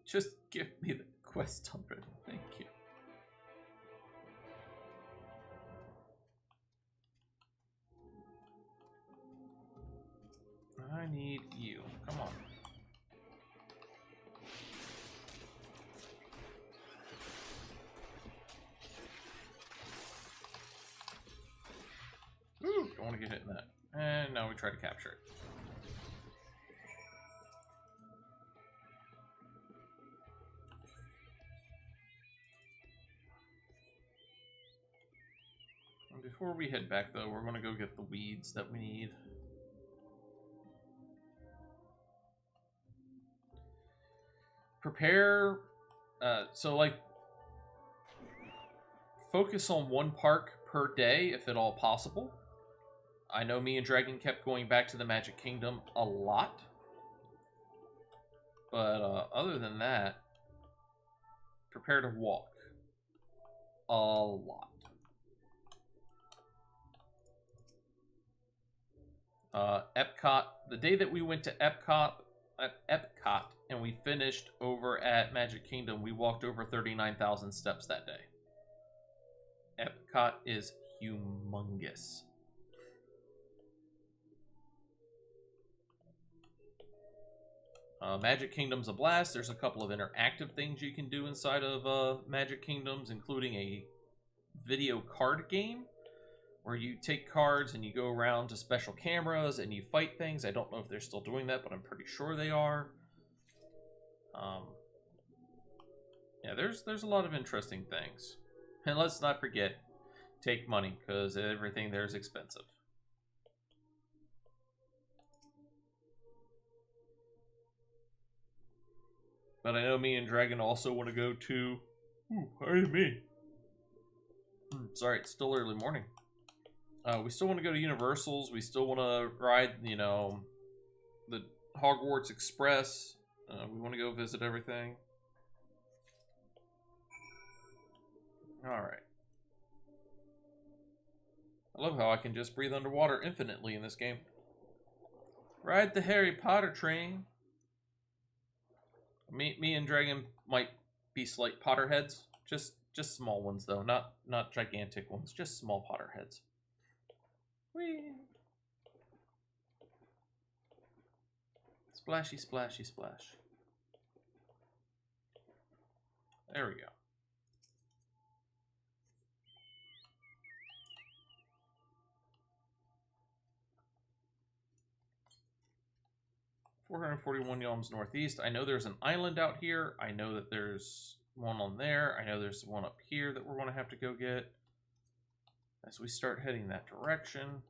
Just give me the quest already. Thank you. I need you. Come on. Ooh, don't want to get hit in that. And now we try to capture it. Before we head back, though, we're going to go get the weeds that we need. Prepare, so, like, focus on one park per day, if at all possible. I know me and Dragon kept going back to the Magic Kingdom a lot. But, other than that, prepare to walk. A lot. Epcot, the day that we went to Epcot, and we finished over at Magic Kingdom, we walked over 39,000 steps that day. Epcot is humongous. Magic Kingdom's a blast. There's a couple of interactive things you can do inside of Magic Kingdoms, including a video card game where you take cards and you go around to special cameras and you fight things. I don't know if they're still doing that, but I'm pretty sure they are. Yeah, there's a lot of interesting things. And let's not forget, take money, because everything there is expensive. But I know me and Dragon also want to go to... Ooh, pardon me. Sorry, it's still early morning. We still want to go to Universal's. We still want to ride, you know, the Hogwarts Express. We want to go visit everything. Alright. I love how I can just breathe underwater infinitely in this game. Ride the Harry Potter train. Me and Dragon might be slight Potterheads. Just small ones though, not gigantic ones, just small Potterheads. Whee! Splashy, splashy, splash. There we go. $441 yalms northeast. I know there's an island out here. I know that there's one on there. I know there's one up here that we're going to have to go get as we start heading that direction.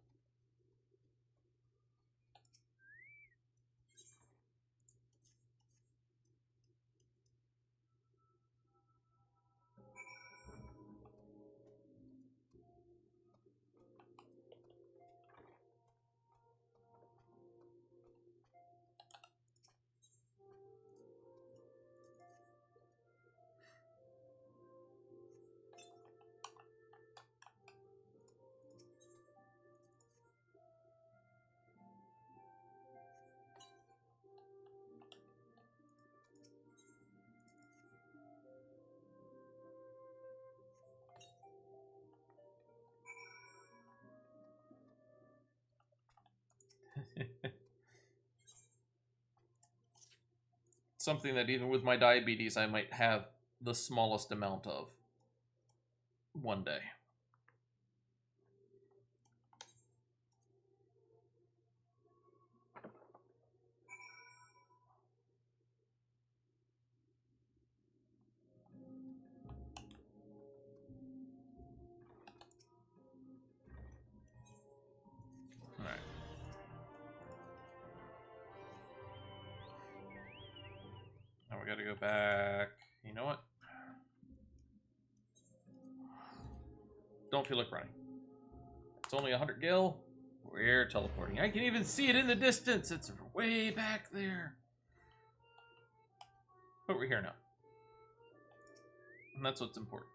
Something that even with my diabetes I might have the smallest amount of one day. Alright. Now we gotta go back. You know what? Don't feel like running. It's only 100 gil. We're teleporting. I can even see it in the distance. It's way back there. But we're here now. And that's what's important.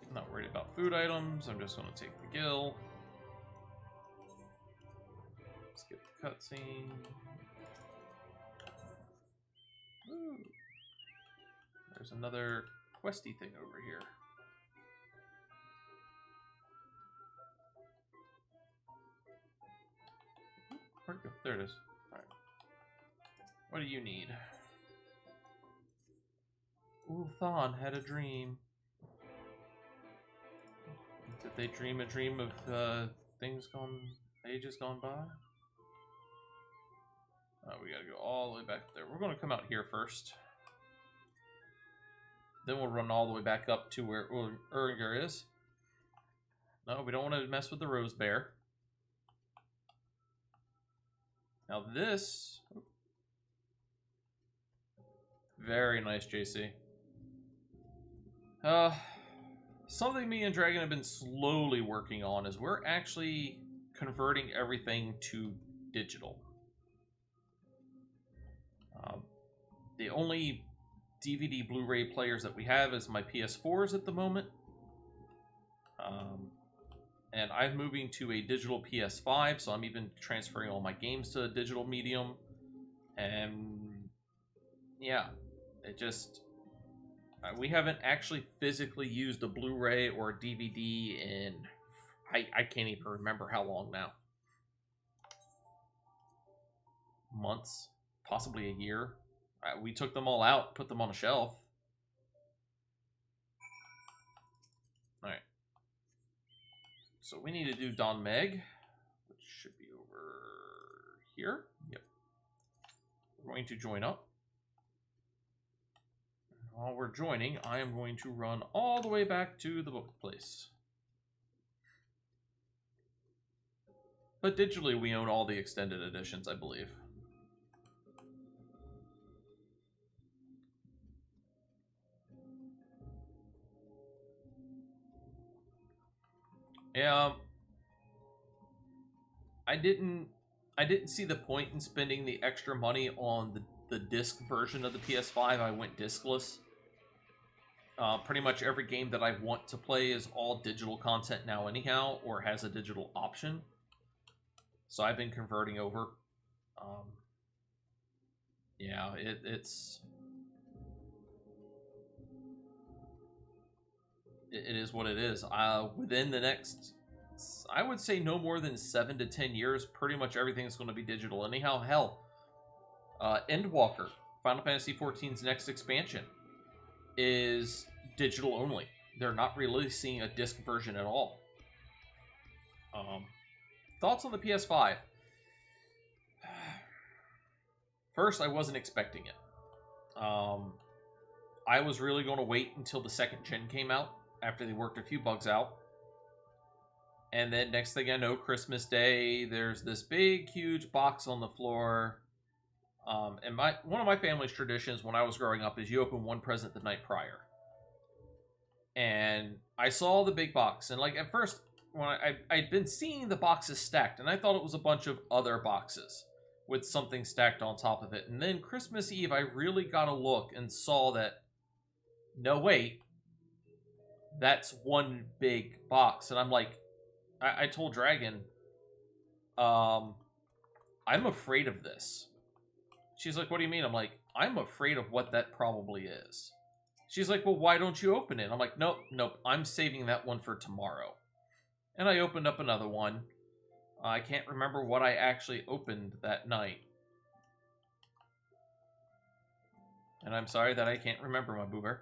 I'm not worried about food items. I'm just going to take the gil. Skip the cutscene. Ooh. There's another questy thing over here. Where'd it go? There it is. Alright. What do you need? Ulthan had a dream. Did they dream a dream of ages gone by? Oh, we gotta go all the way back there. We're gonna come out here first. Then we'll run all the way back up to where Eorzea is. No, we don't want to mess with the rose bear. Now this... Very nice, JC. Something me and Dragon have been slowly working on is we're actually converting everything to digital. The only DVD Blu-ray players that we have is my PS4s at the moment. And I'm moving to a digital PS5, so I'm even transferring all my games to a digital medium. And yeah, it just... we haven't actually physically used a Blu-ray or a DVD in... I can't even remember how long now. months, possibly a year. We took them all out, put them on a shelf. All right. So we need to do Don Meg, which should be over here. Yep. We're going to join up. While we're joining, I am going to run all the way back to the book place. But digitally, we own all the extended editions, I believe. Yeah, I didn't see the point in spending the extra money on the disc version of the PS5. I went discless. Pretty much every game that I want to play is all digital content now anyhow, or has a digital option. So I've been converting over. Yeah, it is what it is. Within the next, I would say no more than 7 to 10 years, pretty much everything's going to be digital anyhow. Hell, Endwalker, Final Fantasy XIV's next expansion, is digital only. They're not releasing a disc version at all. Thoughts on the PS5? First, I wasn't expecting it. I was really going to wait until the second gen came out, after they worked a few bugs out. And then next thing I know, Christmas Day, there's this big, huge box on the floor. And one of my family's traditions when I was growing up is you open one present the night prior. And I saw the big box, and like at first, when I'd been seeing the boxes stacked, and I thought it was a bunch of other boxes with something stacked on top of it. And then Christmas Eve, I really got a look and saw that, no, wait, that's one big box. And I'm like, I told Dragon, I'm afraid of this. She's like, what do you mean? I'm like, I'm afraid of what that probably is. She's like, well, why don't you open it? I'm like, nope, I'm saving that one for tomorrow. And I opened up another one. I can't remember what I actually opened that night. And I'm sorry that I can't remember, my boober.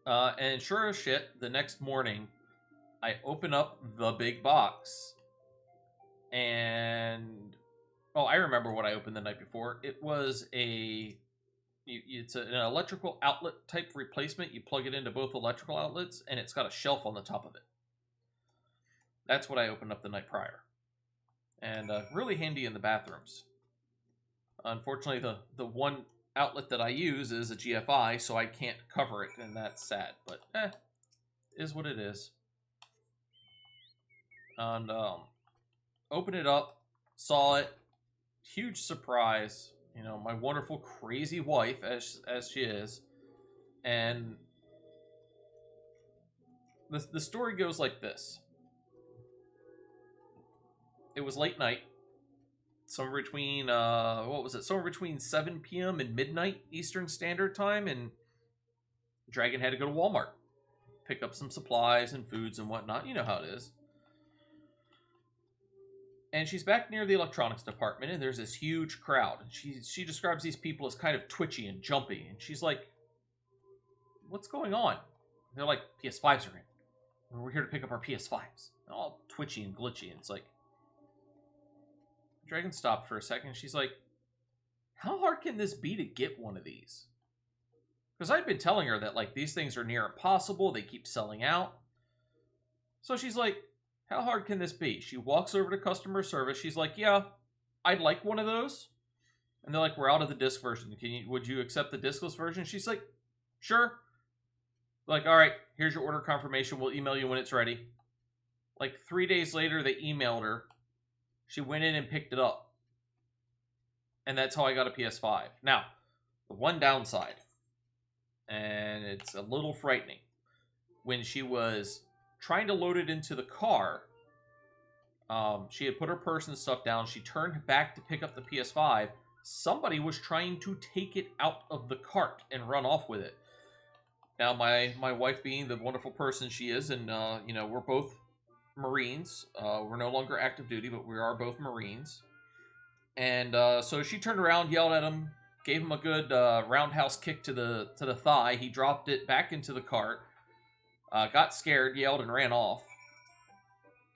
And sure as shit, the next morning, I open up the big box. And... oh, I remember what I opened the night before. It was it's an electrical outlet type replacement. You plug it into both electrical outlets, and it's got a shelf on the top of it. That's what I opened up the night prior. And really handy in the bathrooms. Unfortunately, the one outlet that I use is a GFI, so I can't cover it, and that's sad. But, is what it is. And, open it up, saw it, huge surprise. You know, my wonderful, crazy wife, as she is. And the story goes like this. It was late night. Somewhere between, somewhere between 7 p.m. and midnight Eastern Standard Time, and Dragon had to go to Walmart. Pick up some supplies and foods and whatnot. You know how it is. And she's back near the electronics department, and there's this huge crowd. And she describes these people as kind of twitchy and jumpy. And she's like, what's going on? And they're like, PS5s are in. We're here to pick up our PS5s. They're all twitchy and glitchy. And it's like, Dragon stopped for a second. She's like, how hard can this be to get one of these? Because I'd been telling her that, like, these things are near impossible. They keep selling out. So she's like, how hard can this be? She walks over to customer service. She's like, yeah, I'd like one of those. And they're like, we're out of the disc version. Would you accept the discless version? She's like, sure. Like, all right, here's your order confirmation. We'll email you when it's ready. Like 3 days later, they emailed her. She went in and picked it up. And that's how I got a PS5. Now, the one downside, and it's a little frightening, when she was trying to load it into the car, she had put her purse and stuff down. She turned back to pick up the PS5. Somebody was trying to take it out of the cart and run off with it. Now, my wife being the wonderful person she is, and, you know, we're both Marines. We're no longer active duty, but we are both Marines. And so she turned around, yelled at him, gave him a good roundhouse kick to the thigh. He dropped it back into the cart, got scared, yelled, and ran off.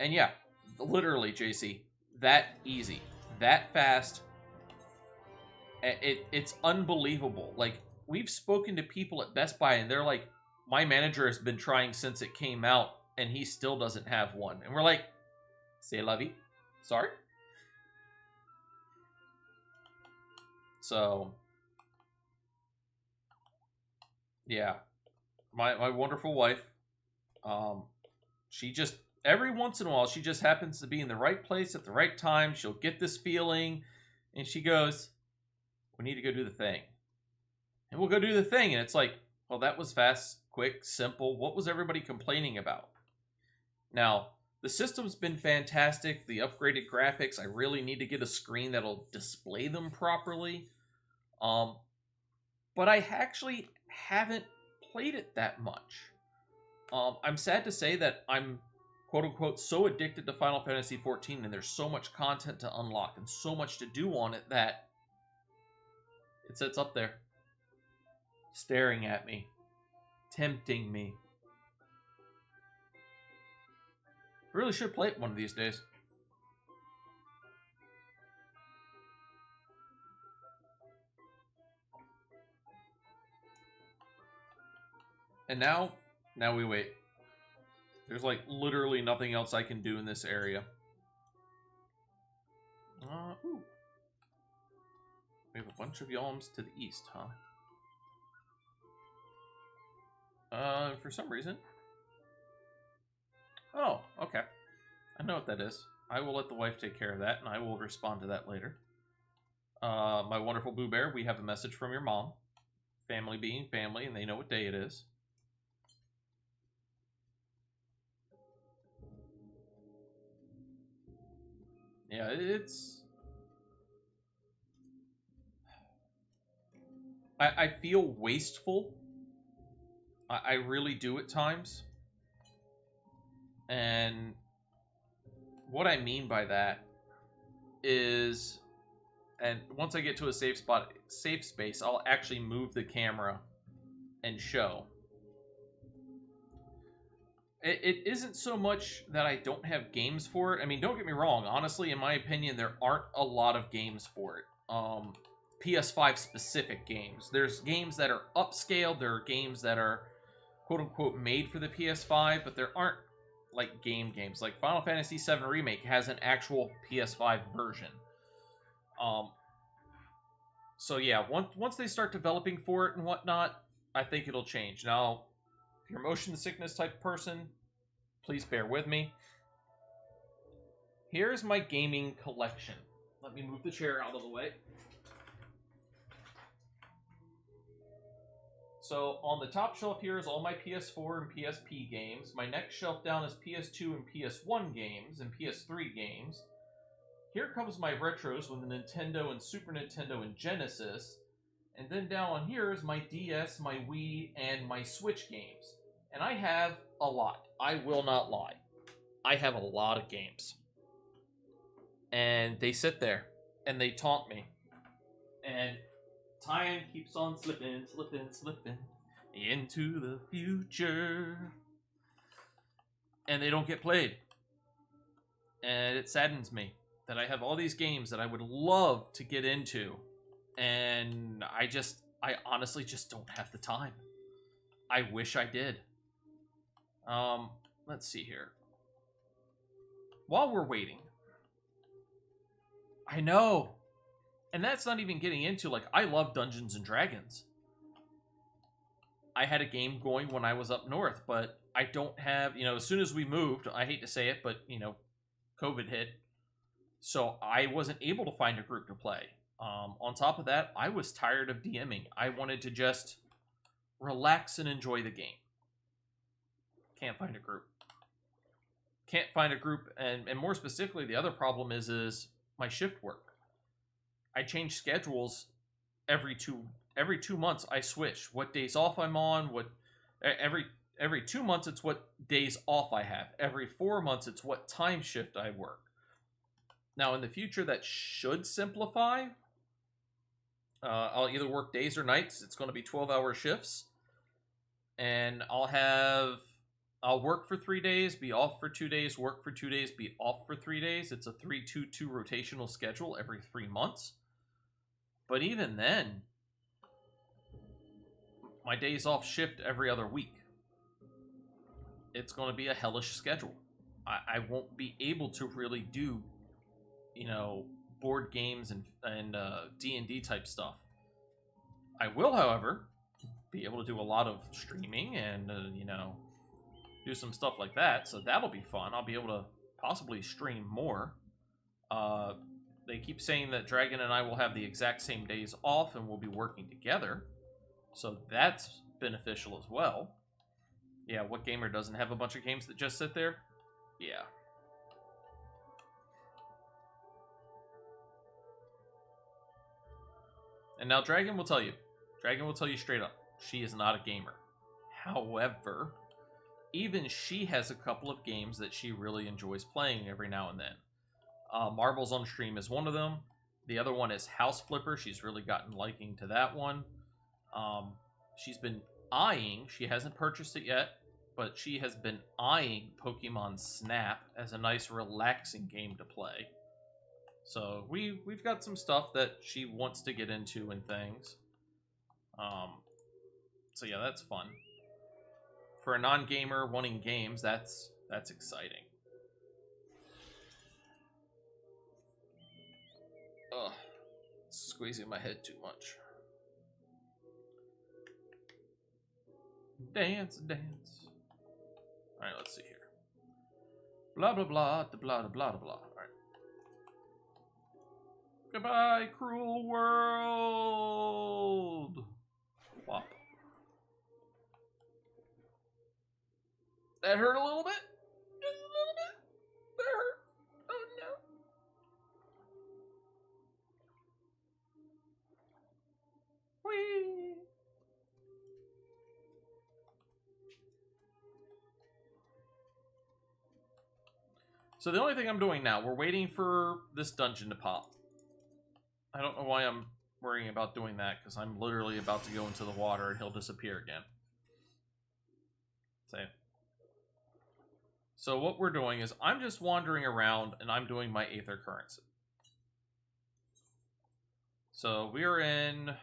And yeah, literally, JC, that easy, that fast. It's unbelievable. Like, we've spoken to people at Best Buy, and they're like, my manager has been trying since it came out, and he still doesn't have one. And we're like, c'est la vie. Sorry? So, yeah. My wonderful wife, she just, every once in a while, she just happens to be in the right place at the right time. She'll get this feeling, and she goes, we need to go do the thing. And we'll go do the thing, and it's like, well, that was fast, quick, simple. What was everybody complaining about? Now, the system's been fantastic. The upgraded graphics, I really need to get a screen that'll display them properly. But I actually haven't played it that much. I'm sad to say that I'm, quote-unquote, so addicted to Final Fantasy XIV, and there's so much content to unlock and so much to do on it that it sits up there, staring at me, tempting me. I really should play it one of these days. And now we wait. There's like literally nothing else I can do in this area. Ooh. We have a bunch of yalms to the east, huh? For some reason. Oh, okay. I know what that is. I will let the wife take care of that, and I will respond to that later. My wonderful Boo Bear, we have a message from your mom. Family being family, and they know what day it is. Yeah, it's... I feel wasteful. I really do at times. And what I mean by that is, and once I get to a safe space, I'll actually move the camera and show. It isn't so much that I don't have games for it. I mean, don't get me wrong. Honestly, in my opinion, there aren't a lot of games for it. PS5 specific games. There's games that are upscaled. There are games that are quote-unquote made for the PS5, but there aren't like games. Like Final Fantasy VII Remake has an actual PS5 version. So yeah, once they start developing for it and whatnot, I think it'll change. Now, if you're a motion sickness type person, please bear with me. Here's my gaming collection. Let me move the chair out of the way. So on the top shelf here is all my PS4 and PSP games. My next shelf down is PS2 and PS1 games and PS3 games. Here comes my retros with the Nintendo and Super Nintendo and Genesis. And then down on here is my DS, my Wii, and my Switch games. And I have a lot. I will not lie. I have a lot of games. And they sit there. And they taunt me. And time keeps on slipping into the future. And they don't get played. And it saddens me that I have all these games that I would love to get into. And I honestly just don't have the time. I wish I did. Let's see here. While we're waiting. I know. And that's not even getting into, like, I love Dungeons and Dragons. I had a game going when I was up north, but I don't have, as soon as we moved, I hate to say it, but, COVID hit. So I wasn't able to find a group to play. On top of that, I was tired of DMing. I wanted to just relax and enjoy the game. Can't find a group. Can't find a group, and more specifically, the other problem is my shift work. I change schedules every 2 months. I switch what days off I'm on. Every 2 months it's what days off I have. Every 4 months it's what time shift I work. Now, in the future, that should simplify. I'll either work days or nights. It's going to be 12-hour shifts. And I'll work for 3 days, be off for 2 days, work for 2 days, be off for 3 days. It's a 3-2-2 rotational schedule every 3 months. But even then, my days off shift every other week. It's going to be a hellish schedule. I won't be able to really do, board games and D&D type stuff. I will, however, be able to do a lot of streaming and, do some stuff like that. So that'll be fun. I'll be able to possibly stream more. They keep saying that Dragon and I will have the exact same days off and we'll be working together. So that's beneficial as well. Yeah, what gamer doesn't have a bunch of games that just sit there? Yeah. And now Dragon will tell you. Dragon will tell you straight up. She is not a gamer. However, even she has a couple of games that she really enjoys playing every now and then. Marbles on Stream is one of them. The other one is House Flipper. She's really gotten liking to that one. She's been eyeing, she hasn't purchased it yet, but she has been eyeing Pokemon Snap as a nice relaxing game to play. So we've got some stuff that she wants to get into and things. So yeah, that's fun. For a non-gamer wanting games, that's exciting. Ugh, squeezing my head too much. Dance, dance. All right, let's see here. Blah blah blah, blah blah blah blah. All right. Goodbye, cruel world. Wop. That hurt a little bit. Just a little bit. That hurt. Oh no. Whee. So the only thing I'm doing now, we're waiting for this dungeon to pop. I don't know why I'm worrying about doing that, because I'm literally about to go into the water and he'll disappear again. Same. So what we're doing is I'm just wandering around and I'm doing my Aether Currency. So we're in... Are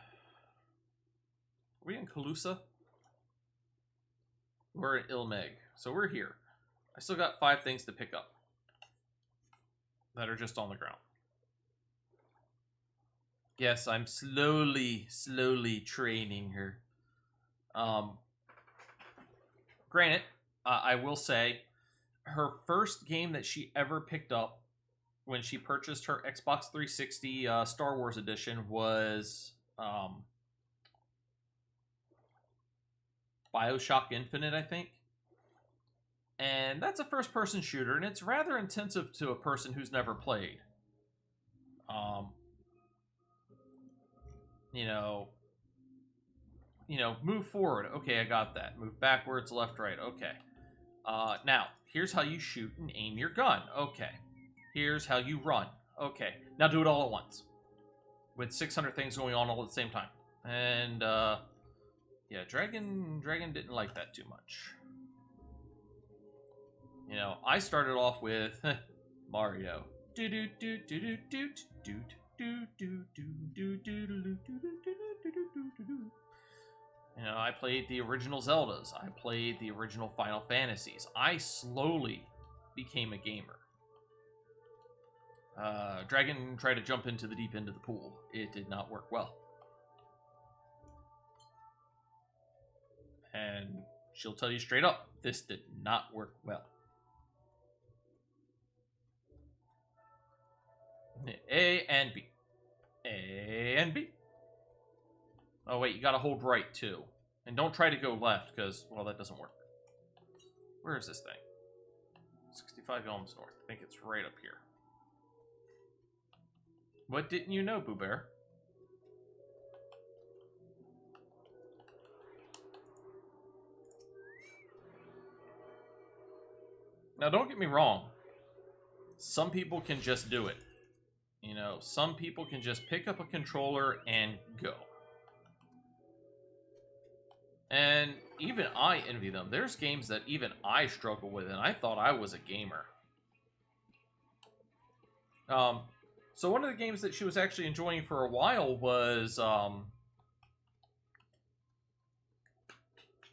we in Calusa? We're in Ilmeg. So we're here. I still got 5 things to pick up that are just on the ground. Yes, I'm slowly training her. Granted, I will say, her first game that she ever picked up when she purchased her Xbox 360 Star Wars edition was BioShock Infinite, I think. And that's a first-person shooter, and it's rather intensive to a person who's never played. Move forward. Okay, I got that. Move backwards, left, right. Okay. Now, here's how you shoot and aim your gun. Okay. Here's how you run. Okay. Now do it all at once. With 600 things going on all at the same time. And, yeah, Dragon didn't like that too much. I started off with Mario. I played the original Zeldas. I played the original Final Fantasies. I slowly became a gamer. Dragon tried to jump into the deep end of the pool. It did not work well. And she'll tell you straight up, this did not work well. A and B. A and B. Oh, wait, you gotta hold right, too. And don't try to go left, because, well, that doesn't work. Where is this thing? 65 Elms North. I think it's right up here. What didn't you know, Boo Bear? Now, don't get me wrong. Some people can just do it. You know, some people can just pick up a controller and go. And even I envy them. There's games that even I struggle with, and I thought I was a gamer. So one of the games that she was actually enjoying for a while was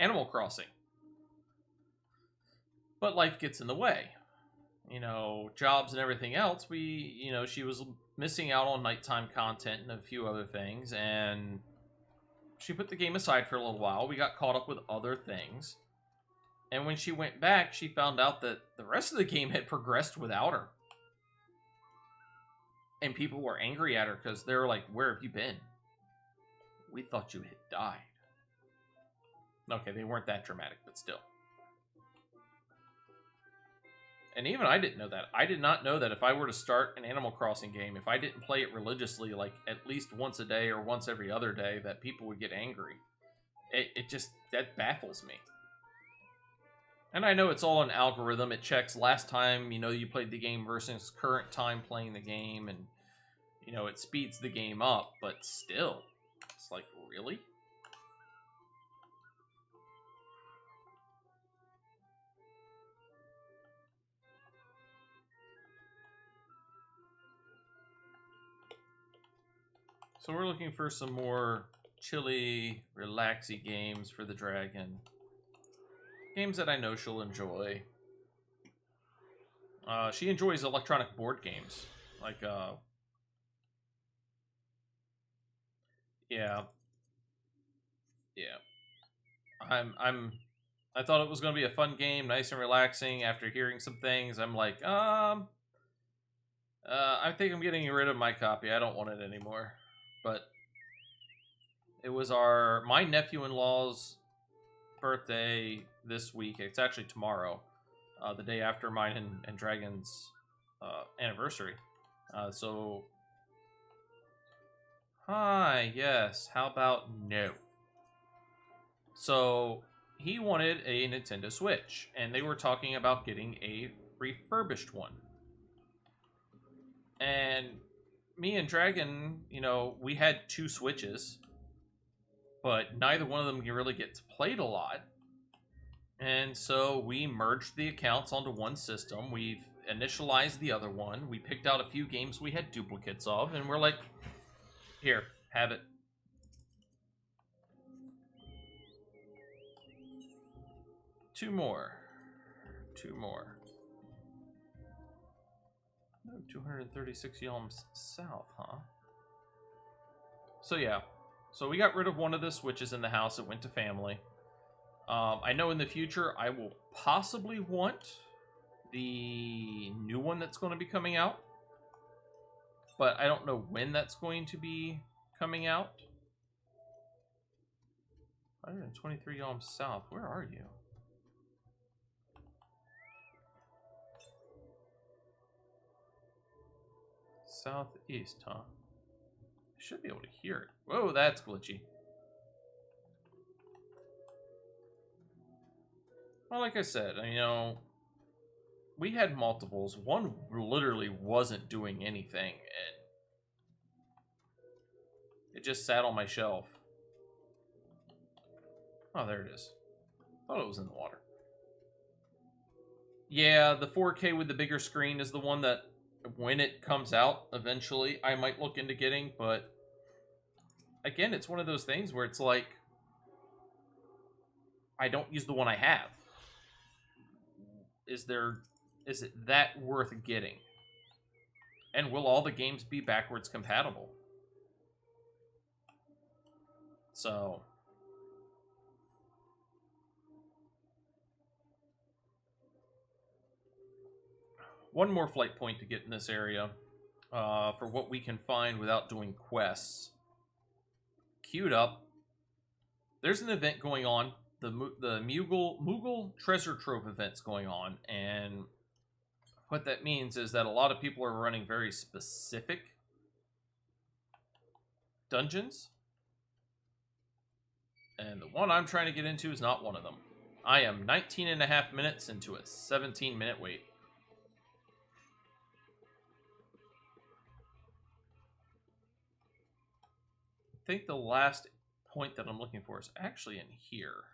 Animal Crossing. But life gets in the way. You know, jobs and everything else, she was missing out on nighttime content and a few other things, and she put the game aside for a little while. We got caught up with other things. And when she went back, she found out that the rest of the game had progressed without her. And people were angry at her because they were like, where have you been? We thought you had died. Okay, they weren't that dramatic, but still. And even I didn't know that. I did not know that if I were to start an Animal Crossing game, if I didn't play it religiously, like at least once a day or once every other day, that people would get angry. It just, that baffles me. And I know it's all an algorithm. It checks last time, you played the game versus current time playing the game, and, it speeds the game up, but still, it's like, really? So we're looking for some more chilly, relaxy games for the dragon. Games that I know she'll enjoy. She enjoys electronic board games. Like, yeah. I thought it was going to be a fun game, nice and relaxing. After hearing some things, I'm like, I think I'm getting rid of my copy. I don't want it anymore. But it was my nephew-in-law's birthday this week. It's actually tomorrow, the day after mine and Dragon's anniversary. So, hi, yes, how about no? So, he wanted a Nintendo Switch, and they were talking about getting a refurbished one. And me and Dragon, we had 2 Switches, but neither one of them really gets played a lot. And so we merged the accounts onto one system. We've initialized the other one. We picked out a few games we had duplicates of, and we're like, here, have it. Two more. No, 236 Yalms South, huh? So yeah. So we got rid of one of the Switches in the house. It went to family. I know in the future I will possibly want the new one that's going to be coming out. But I don't know when that's going to be coming out. 123 Yalms South. Where are you? Southeast, huh? I should be able to hear it. Whoa, that's glitchy. Well, like I said, we had multiples. One literally wasn't doing anything, and it just sat on my shelf. Oh, there it is. Thought it was in the water. Yeah, the 4K with the bigger screen is the one that, when it comes out, eventually, I might look into getting, but again, it's one of those things where it's like, I don't use the one I have. Is it that worth getting? And will all the games be backwards compatible? So, one more flight point to get in this area for what we can find without doing quests. Queued up. There's an event going on. The Moogle Treasure Trove event's going on, and what that means is that a lot of people are running very specific dungeons, and the one I'm trying to get into is not one of them. I am 19 and a half minutes into a 17-minute wait. think the last point that I'm looking for is actually in here.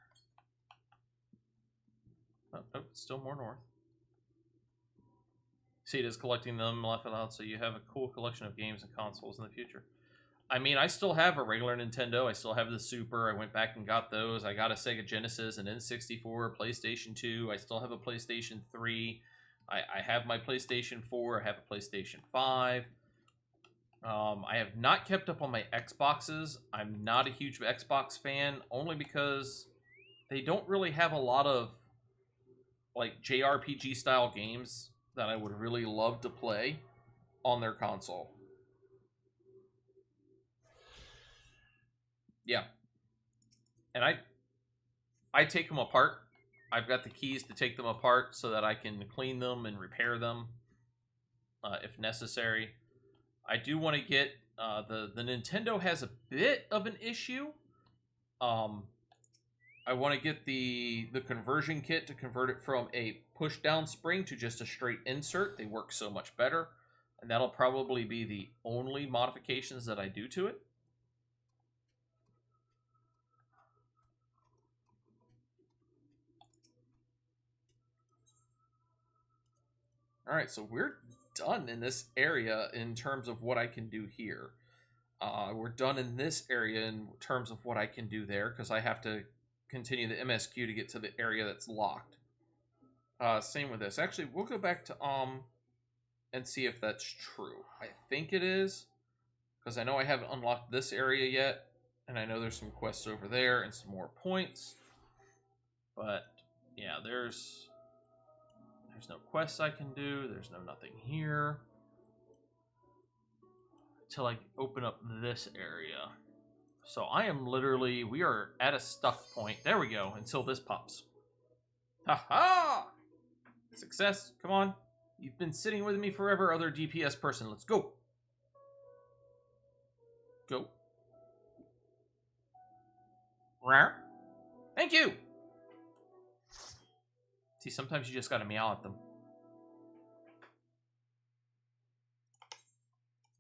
Oh, nope, still more north. See, it is collecting them left and out, so you have a cool collection of games and consoles in the future. I mean, I still have a regular Nintendo. I still have the Super. I went back and got those. I got a Sega Genesis, an N64, a PlayStation 2. I still have a PlayStation 3. I have my PlayStation 4. I have a PlayStation 5. I have not kept up on my Xboxes. I'm not a huge Xbox fan, only because they don't really have a lot of like JRPG style games that I would really love to play on their console. Yeah. And I take them apart. I've got the keys to take them apart so that I can clean them and repair them if necessary. I do want to get the Nintendo has a bit of an issue. I want to get the conversion kit to convert it from a push down spring to just a straight insert. They work so much better, and that'll probably be the only modifications that I do to it. All right, so we're done in this area in terms of what I can do here. We're done in this area in terms of what I can do there, because I have to continue the MSQ to get to the area that's locked. Same with this. Actually, we'll go back to and see if that's true. I think it is, because I know I haven't unlocked this area yet, and I know there's some quests over there and some more points. But yeah, there's no quests I can do. There's nothing here until I open up this area. So I am literally, we are at a stuck point. There we go, until this pops. Ha-ha! Success, come on. You've been sitting with me forever, other DPS person. Let's go. Go. Rawr. Thank you! See, sometimes you just gotta meow at them.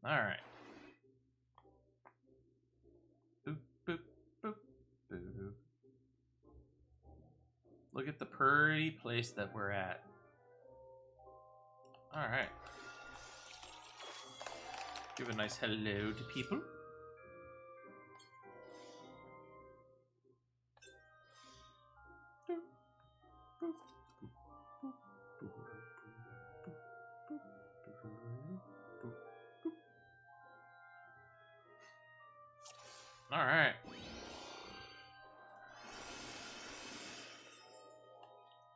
Alright. Boop, boop, boop, boop. Look at the pretty place that we're at. Alright. Give a nice hello to people. Alright.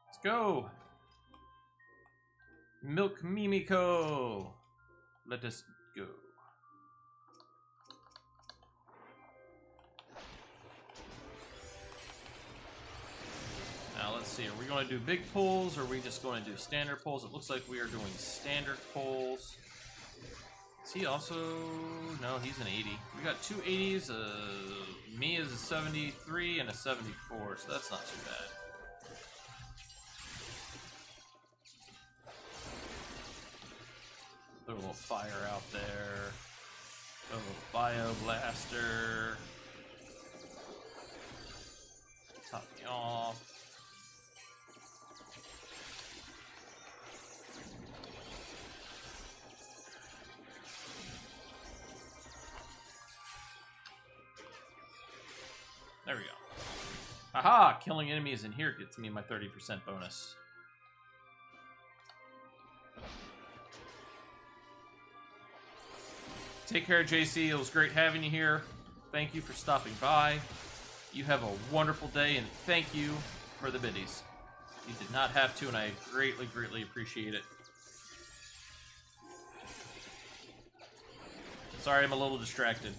Let's go. Milk Mimiko. Let us go. Now let's see, are we going to do big pulls or are we just going to do standard pulls? It looks like we are doing standard pulls. Is he also... No, he's an 80. We got two 80s. Me is a 73 and a 74, so that's not too bad. Throw a little fire out there. Throw a little bio blaster. Top me off. There we go. Aha! Killing enemies in here gets me my 30% bonus. Take care, JC. It was great having you here. Thank you for stopping by. You have a wonderful day, and thank you for the biddies. You did not have to, and I greatly, greatly appreciate it. Sorry, I'm a little distracted.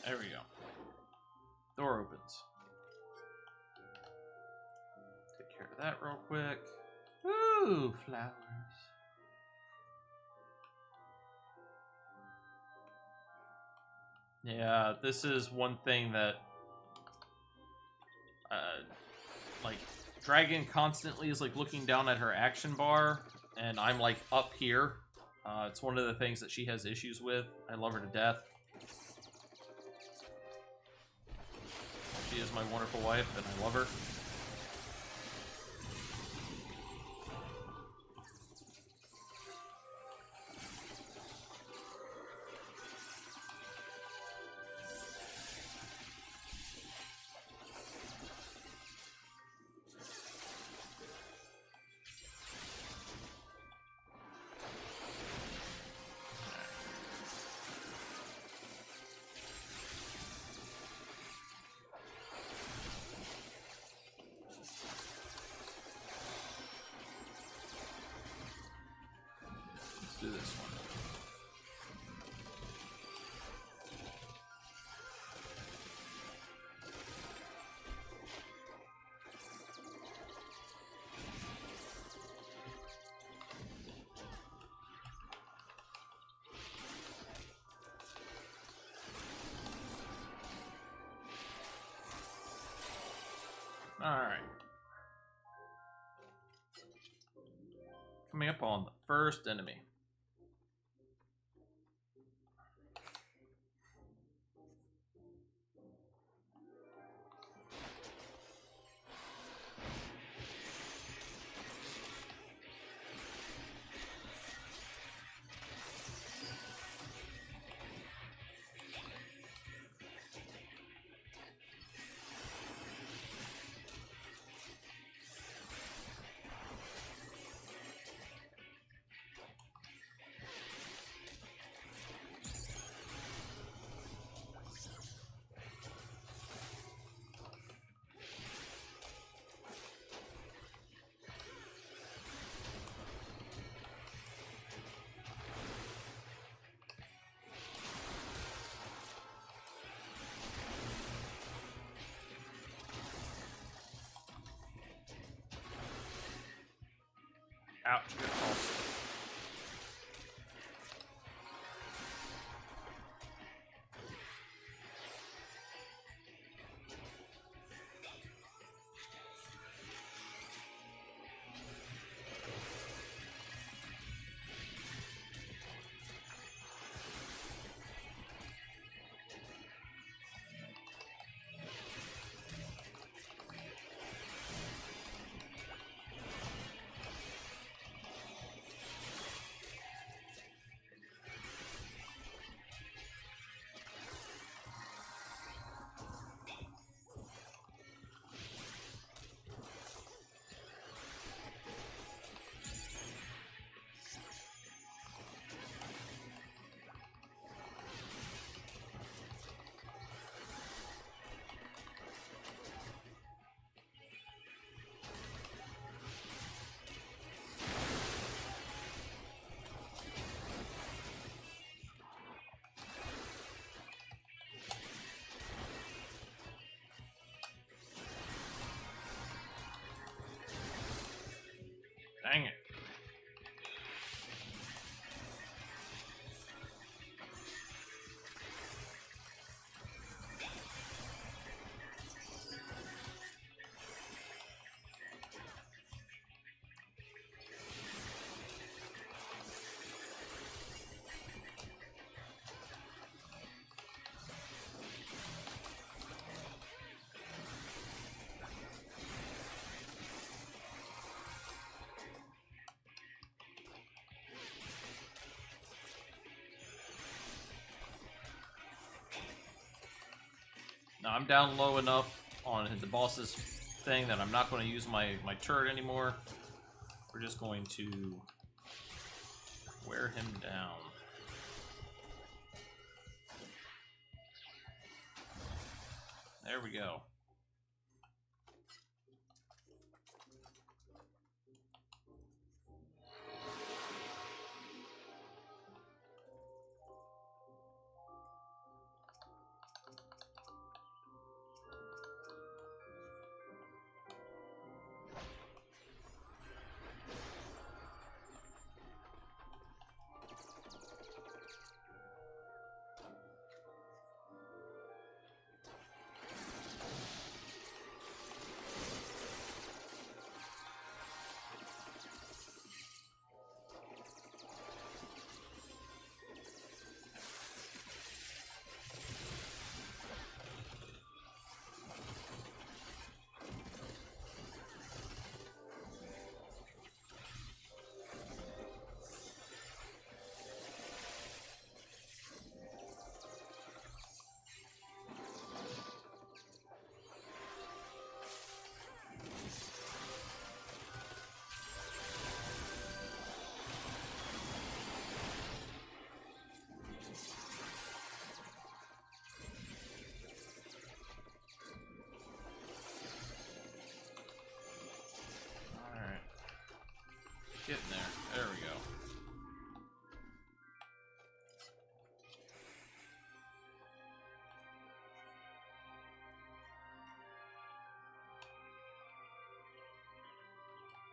There we go. Door opens. Take care of that real quick. Woo! Flowers. Yeah, this is one thing that, like, Dragon constantly is, like, looking down at her action bar, and I'm, like, up here. It's one of the things that she has issues with. I love her to death. She is my wonderful wife, and I love her. Let's do this one. Alright. Coming up on the first enemy. Ouch, good pulse. Dang it. Now I'm down low enough on the boss's thing that I'm not going to use my turret anymore. We're just going to wear him down. There we go.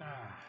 Ah.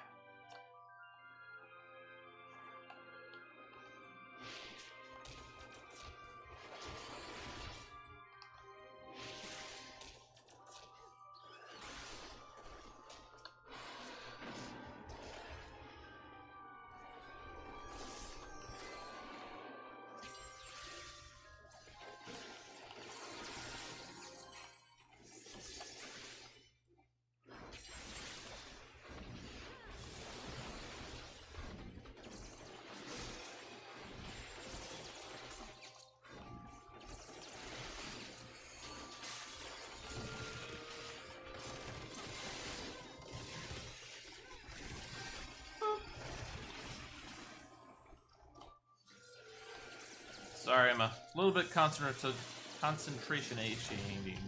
Sorry, I'm a little bit concentration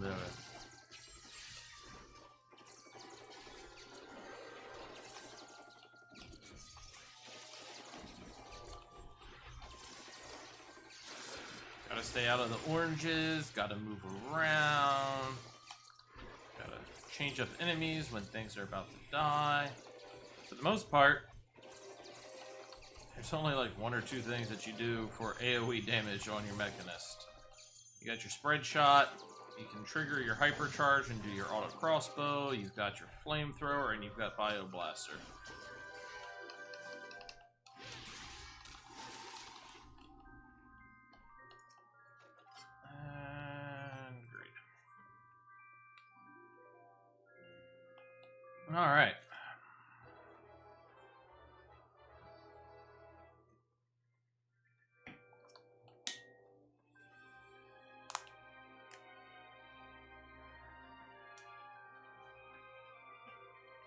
there. Gotta stay out of the oranges, gotta move around, gotta change up enemies when things are about to die. For the most part, there's only like one or two things that you do for AoE damage on your Mechanist. You got your spread shot, you can trigger your hypercharge and do your auto crossbow, you've got your flamethrower, and you've got bioblaster. And great. Alright.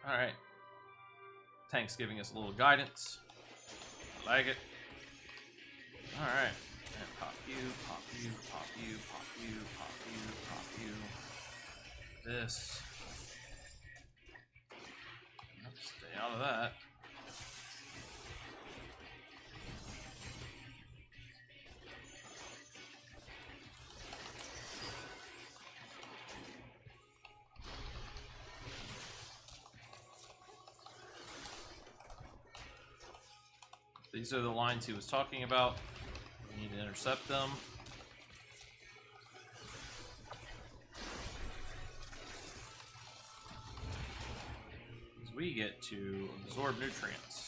Alright. Tank's giving us a little guidance. I like it. Alright. And pop you, pop you, pop you, pop you, pop you, pop you. This. Let's stay out of that. These are the lines he was talking about. We need to intercept them. As we get to absorb nutrients.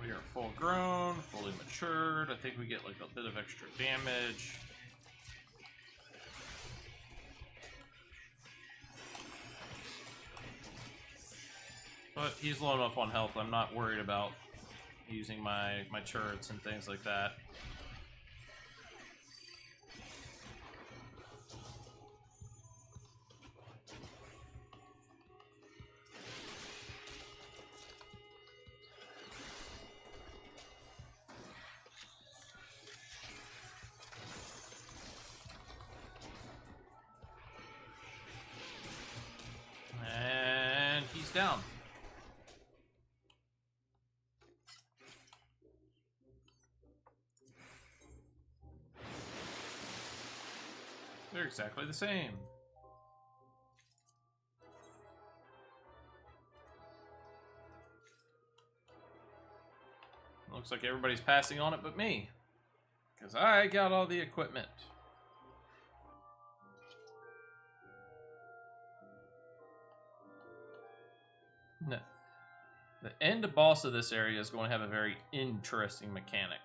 We are full grown, fully matured. I think we get like a bit of extra damage. But he's low enough on health, I'm not worried about using my turrets and things like that. down. They're exactly the same. Looks like everybody's passing on it but me. Because I got all the equipment. No. The end boss of this area is going to have a very interesting mechanic.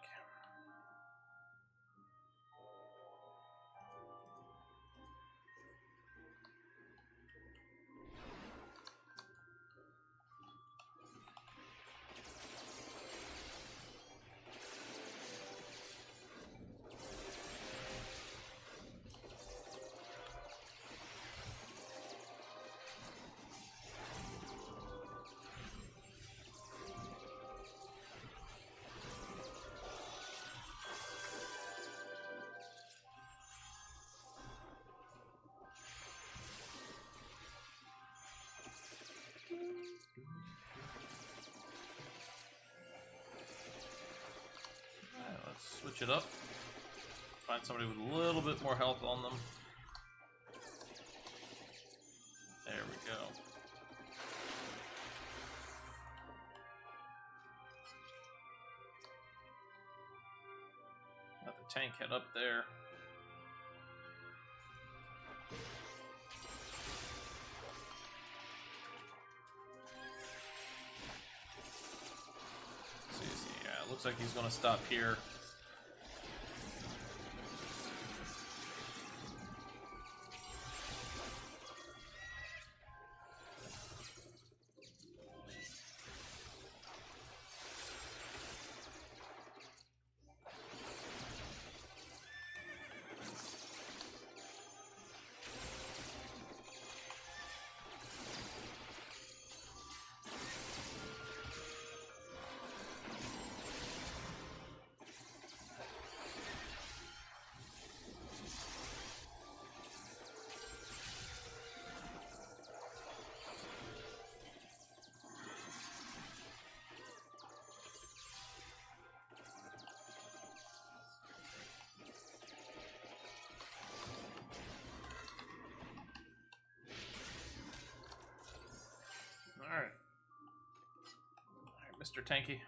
Alright, let's switch it up. Find somebody with a little bit more health on them. There we go. Got the tank head up there. Yeah, looks like he's going to stop here. Alright. Alright, Mr. Tanky.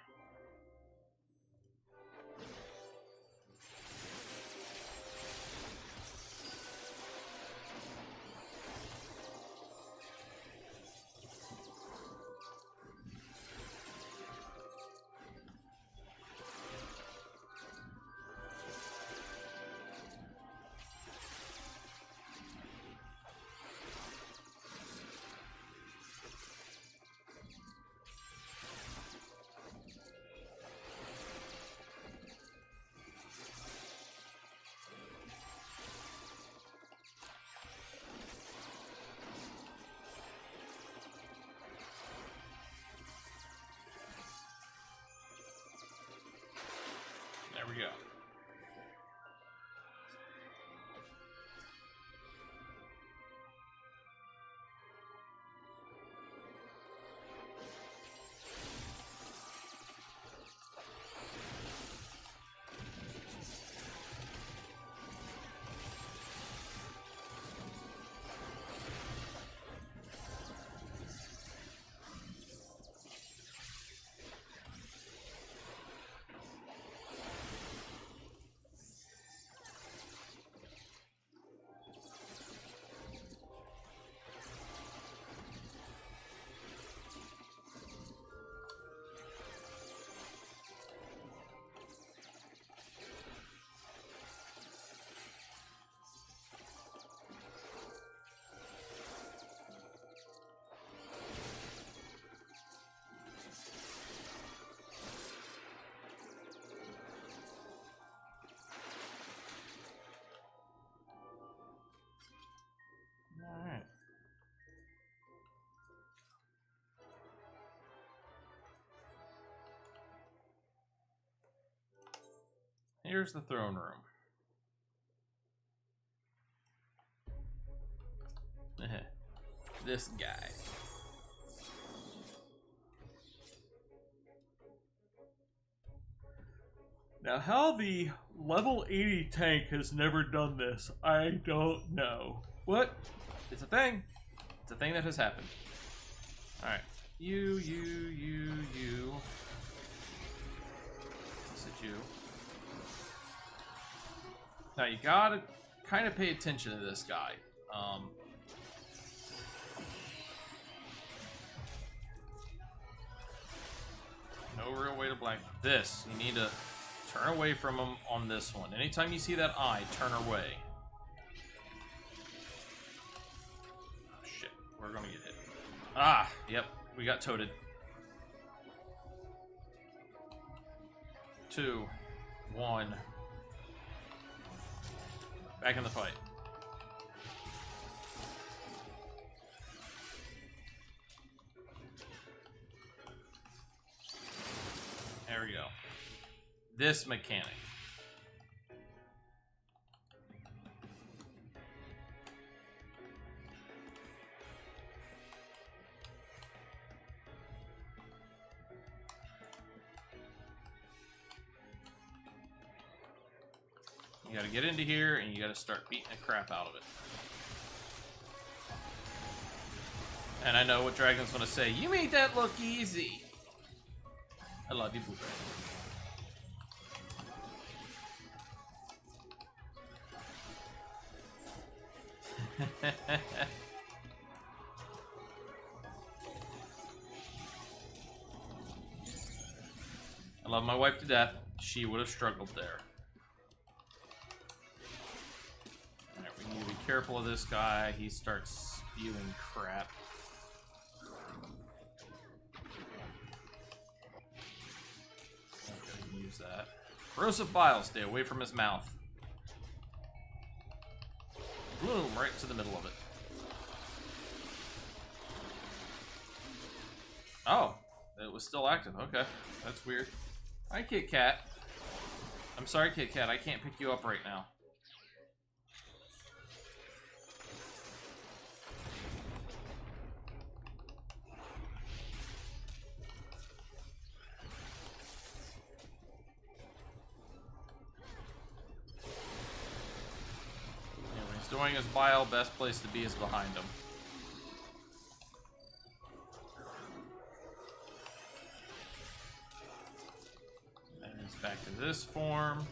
There we go. Alright. Here's the throne room. This guy. Now, how the level 80 tank has never done this, I don't know. What? It's a thing. It's a thing that has happened. Alright. You. Is it you? Now, you gotta kind of pay attention to this guy. No real way to blank this. You need to turn away from him on this one. Anytime you see that eye, turn away. Oh, shit. We're gonna get hit. Ah, yep. We got toted. 2, 1. Back in the fight. There we go. This mechanic. You gotta get into here and you gotta start beating the crap out of it. And I know what Dragon's gonna say. You made that look easy. I love you, Blue Dragon. I love my wife to death. She would have struggled there. Alright, we need to be careful of this guy. He starts spewing crap. Okay, use that. Corrosive bile, stay away from his mouth. Boom, right to the middle of it. Oh, it was still active. Okay, that's weird. Hi, Kit Kat. I'm sorry, Kit Kat. I can't pick you up right now. Yeah, when he's doing his bile, best place to be is behind him. Back to this form.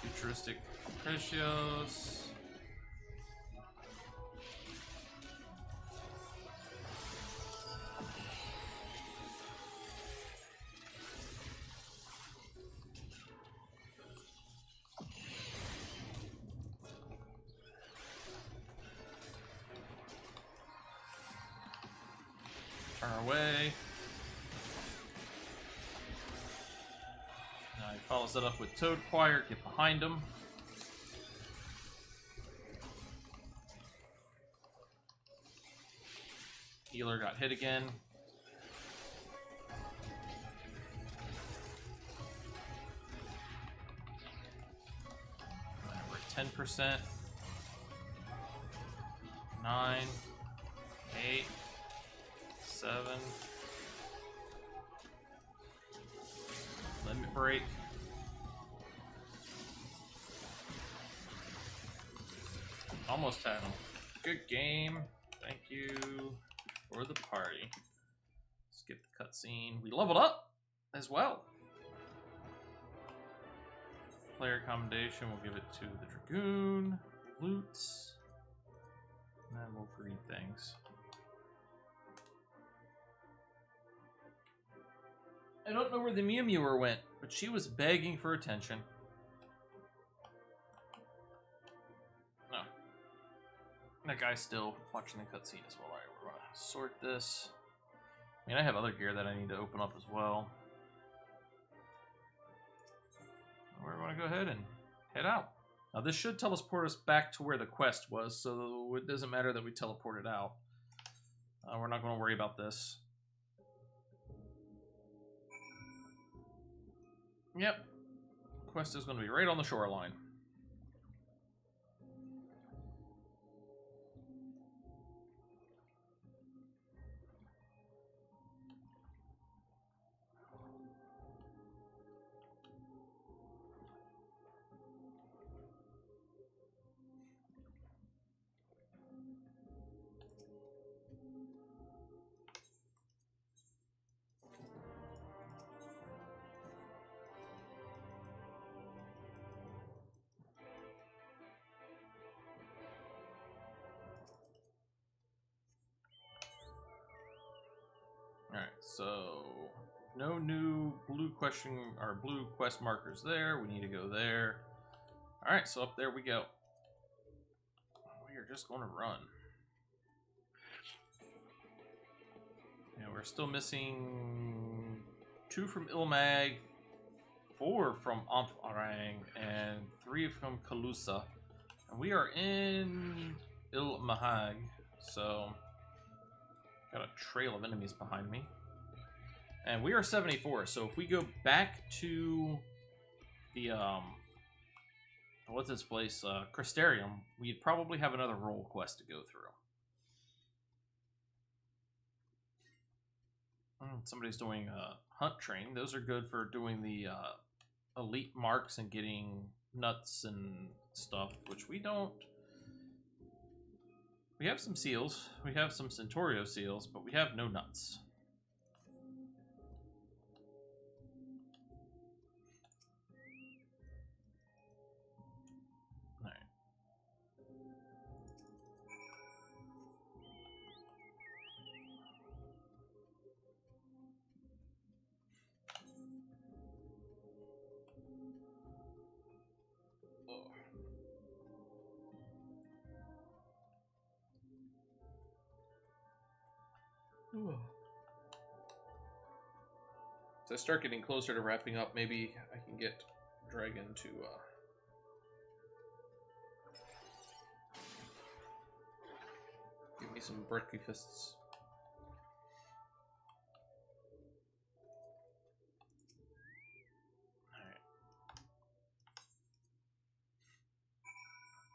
Futuristic Precious. Turn away. Now he follows it up with Toad Choir. Get behind him. Healer got hit again. We're at 10%. 9, 8, 7. Limit break. Almost had him. Good game. Thank you for the party. Skip the cutscene. We leveled up as well. Player commendation. We'll give it to the Dragoon. Loots. And then we'll breed things. I don't know where the Mew Mewer went, but she was begging for attention. No. That guy's still watching the cutscene as well. Alright, we're gonna sort this. I mean, I have other gear that I need to open up as well. We're gonna go ahead and head out. Now, this should teleport us back to where the quest was, so it doesn't matter that we teleported out. We're not going to worry about this. Yep. Quest is going to be right on the shoreline. Alright, so no new blue question or blue quest markers there. We need to go there. Alright, so up there we go. We are just going to run. And we're still missing 2 from Ilmag, 4 from Ampharang, and 3 from Kalusa. And we are in Ilmahag, so got a trail of enemies behind me. And we are 74, so if we go back to the, what's this place, Crystarium, we'd probably have another roll quest to go through. Somebody's doing a hunt train. Those are good for doing the elite marks and getting nuts and stuff, which we don't. We have some seals. We have some Centaurio seals, but we have no nuts. Alright. As I start getting closer to wrapping up, maybe I can get Dragon to give me some breakfasts. Alright.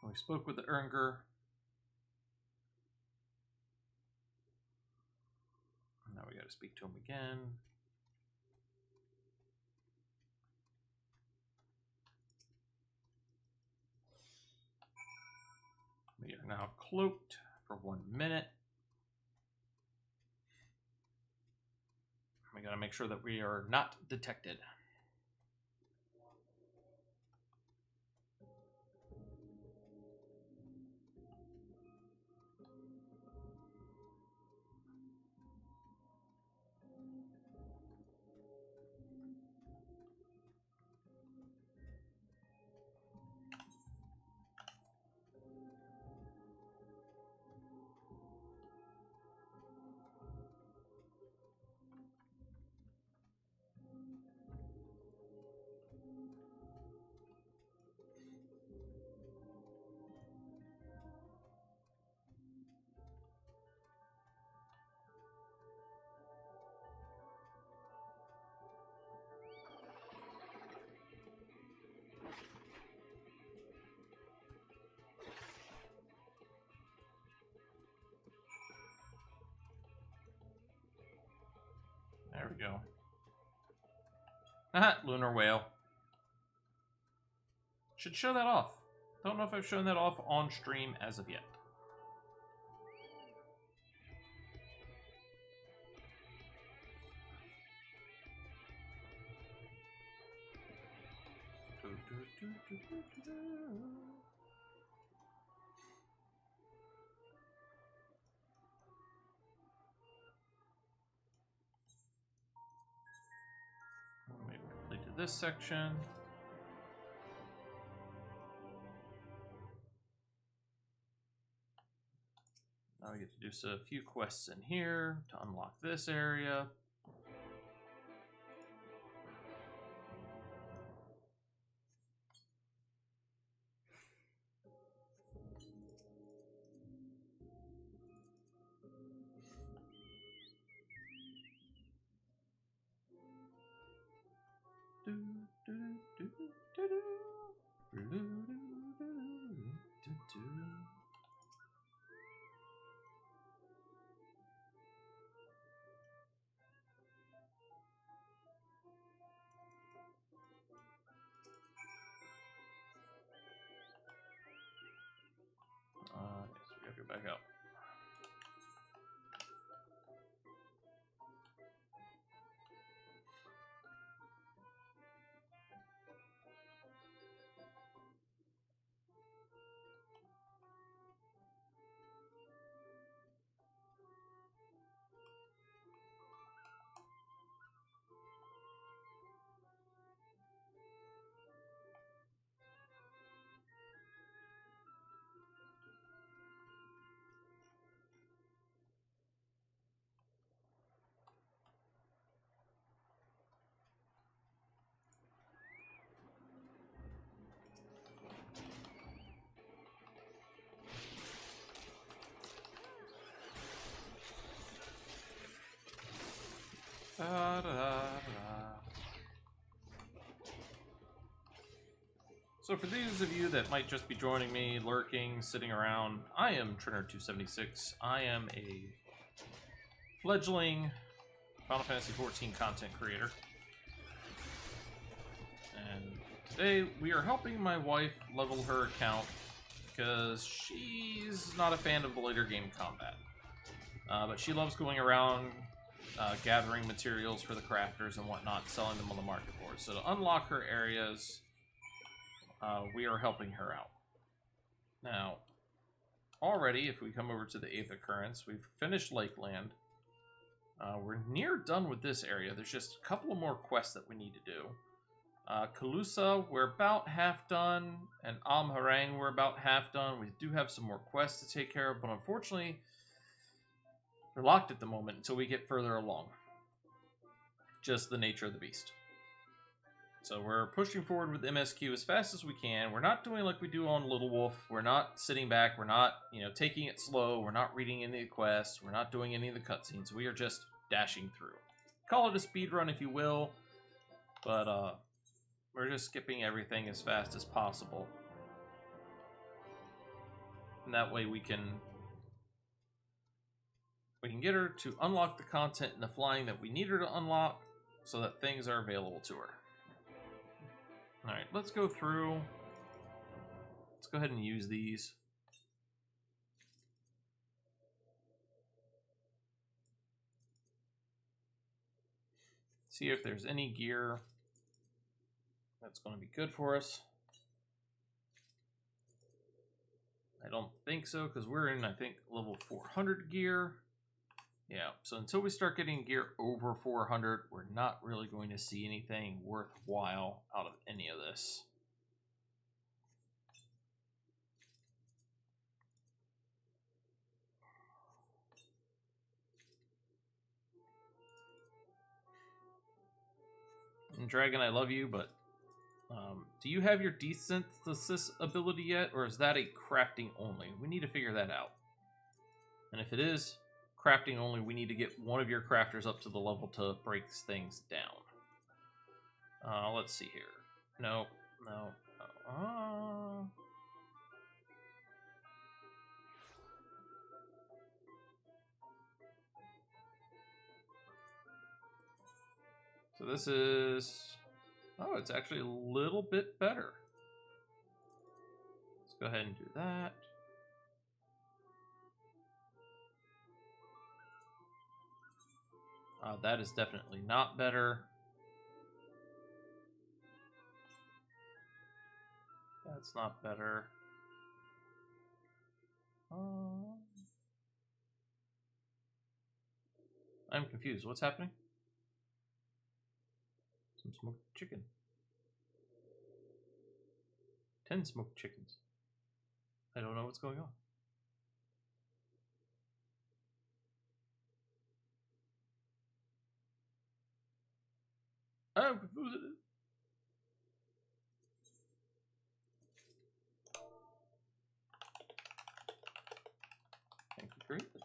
We spoke with the Ernger. Now we gotta speak to him again. We are now cloaked for 1 minute. We gotta make sure that we are not detected. There we go. Aha, lunar whale. Should show that off. Don't know if I've shown that off on stream as of yet. Maybe completed this section. Now we get to do a few quests in here to unlock this area. Yes, we gotta go back up. Da, da, da. So for those of you that might just be joining me, lurking, sitting around, I am Trinner276. I am a fledgling Final Fantasy XIV content creator. And today we are helping my wife level her account because she's not a fan of the later game combat. But she loves going around gathering materials for the crafters and whatnot, selling them on the market board. So to unlock her areas, we are helping her out. Now, already, if we come over to the 8th occurrence, we've finished Lakeland. We're near done with this area. There's just a couple of more quests that we need to do. Kalusa, we're about half done, and Amharang, we're about half done. We do have some more quests to take care of, but unfortunately, they're locked at the moment until we get further along. Just the nature of the beast. So we're pushing forward with MSQ as fast as we can. We're not doing like we do on Little Wolf. We're not sitting back. We're not, taking it slow. We're not reading any of the quests. We're not doing any of the cutscenes. We are just dashing through. Call it a speed run if you will, but we're just skipping everything as fast as possible. And that way we can get her to unlock the content and the flying that we need her to unlock so that things are available to her. Alright, let's go through. Let's go ahead and use these. See if there's any gear that's going to be good for us. I don't think so, because we're in, I think, level 400 gear. Yeah, so until we start getting gear over 400, we're not really going to see anything worthwhile out of any of this. And Dragon, I love you, but do you have your desynthesis ability yet, or is that a crafting only? We need to figure that out. And if it is crafting only, we need to get one of your crafters up to the level to break things down. Let's see here. No. So this is... Oh, it's actually a little bit better. Let's go ahead and do that. That is definitely not better. That's not better. I'm confused. What's happening? Some smoked chicken. 10 smoked chickens. I don't know what's going on. I'm confused. Thank you greatly.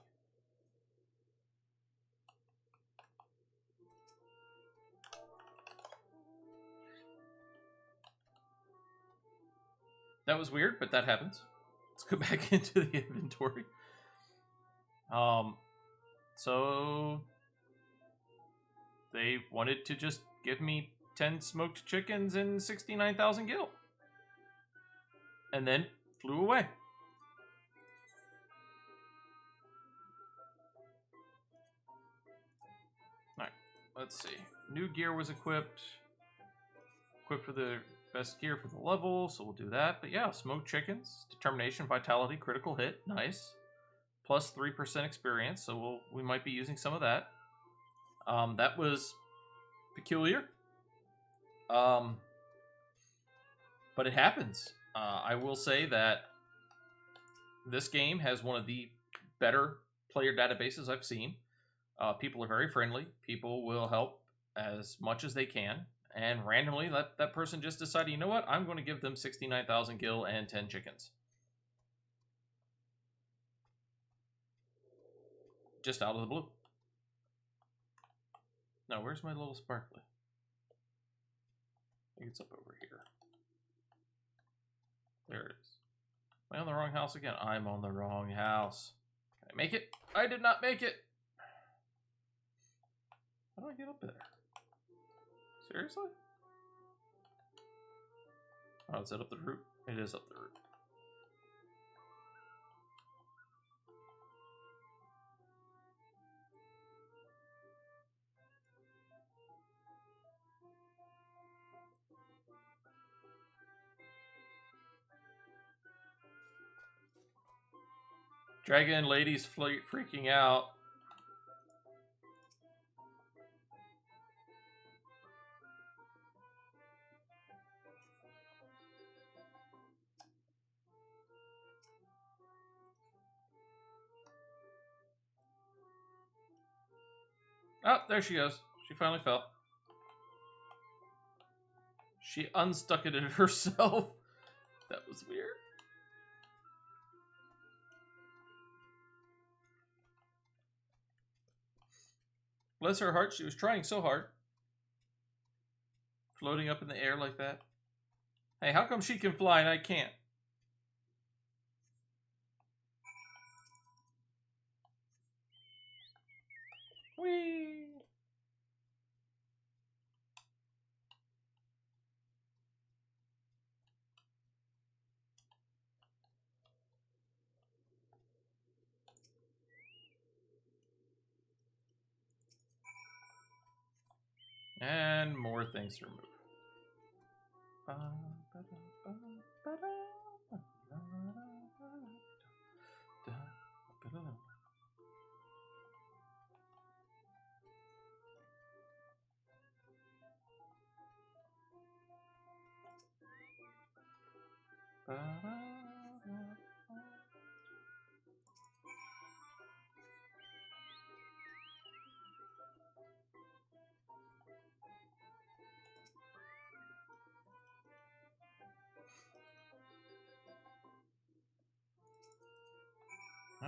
That was weird, but that happens. Let's go back into the inventory. So they wanted to just give me 10 smoked chickens and 69,000 gil. And then flew away. Alright, let's see. New gear was equipped. Equipped for the best gear for the level, so we'll do that. But yeah, smoked chickens, determination, vitality, critical hit, nice. Plus 3% experience, so we might be using some of that. That was peculiar. But it happens. I will say that this game has one of the better player databases I've seen. People are very friendly. People will help as much as they can. And randomly, that person just decided, you know what? I'm going to give them 69,000 gil and 10 chickens. Just out of the blue. Now, where's my little sparkly? I think it's up over here. There it is. Am I on the wrong house again? I'm on the wrong house. Can I make it? I did not make it! How do I get up there? Seriously? Oh, is that up the root? It is up the root. Dragon lady's freaking out. Oh, there she goes. She finally fell. She unstuck it herself. That was weird. Bless her heart, she was trying so hard. Floating up in the air like that. Hey, how come she can fly and I can't? Whee! And more things to remove.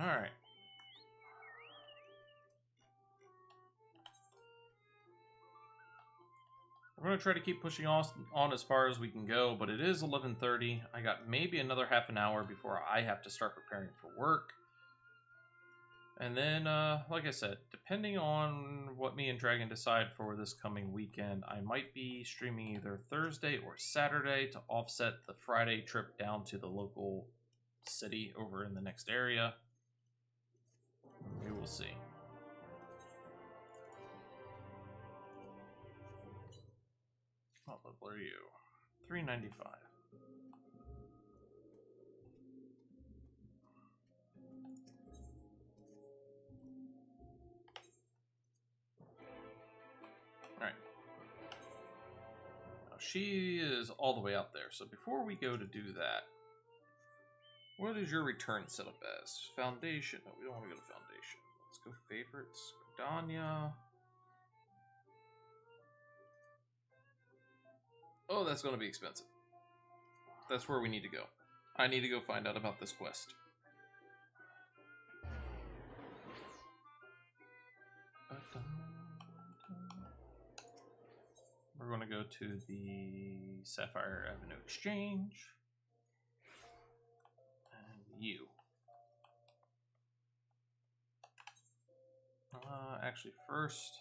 All right. We're going to try to keep pushing on as far as we can go, but it is 11:30. I got maybe another half an hour before I have to start preparing for work. And then, like I said, depending on what me and Dragon decide for this coming weekend, I might be streaming either Thursday or Saturday to offset the Friday trip down to the local city over in the next area. We will see. What level are you? 395. Alright. Now she is all the way out there, so before we go to do that, what is your return set up as? Foundation. No, we don't want to go to Foundation. Let's go favorites. Danya. Oh, that's going to be expensive. That's where we need to go. I need to go find out about this quest. We're going to go to the Sapphire Avenue Exchange. you. Actually, first...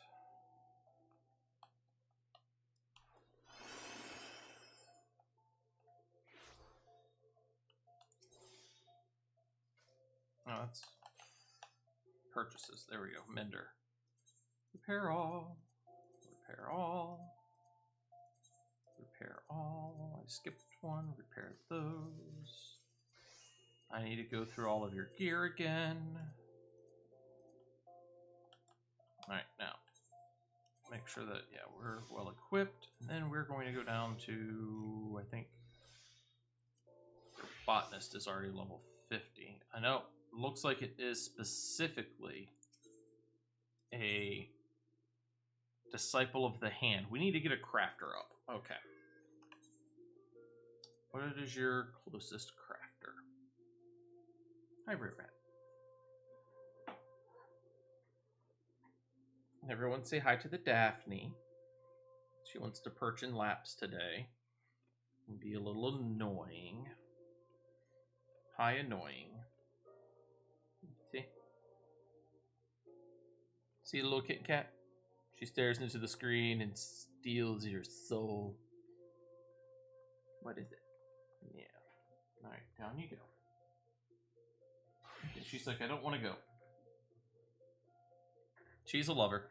Oh, that's purchases. There we go. Mender. Repair all. Repair all. Repair all. I skipped one. Repair those. I need to go through all of your gear again. Alright, now. Make sure that, yeah, we're well equipped. And then we're going to go down to, I think, botanist is already level 50. I know. Looks like it is specifically a disciple of the hand. We need to get a crafter up. Okay. What is your closest crafter? Hi, Rat. Everyone say hi to the Daphne. She wants to perch in laps today and be a little annoying. Hi, annoying. See the little kit kat? She stares into the screen and steals your soul. What is it? Yeah. Alright, down you go. Okay, she's like, I don't want to go. She's a lover.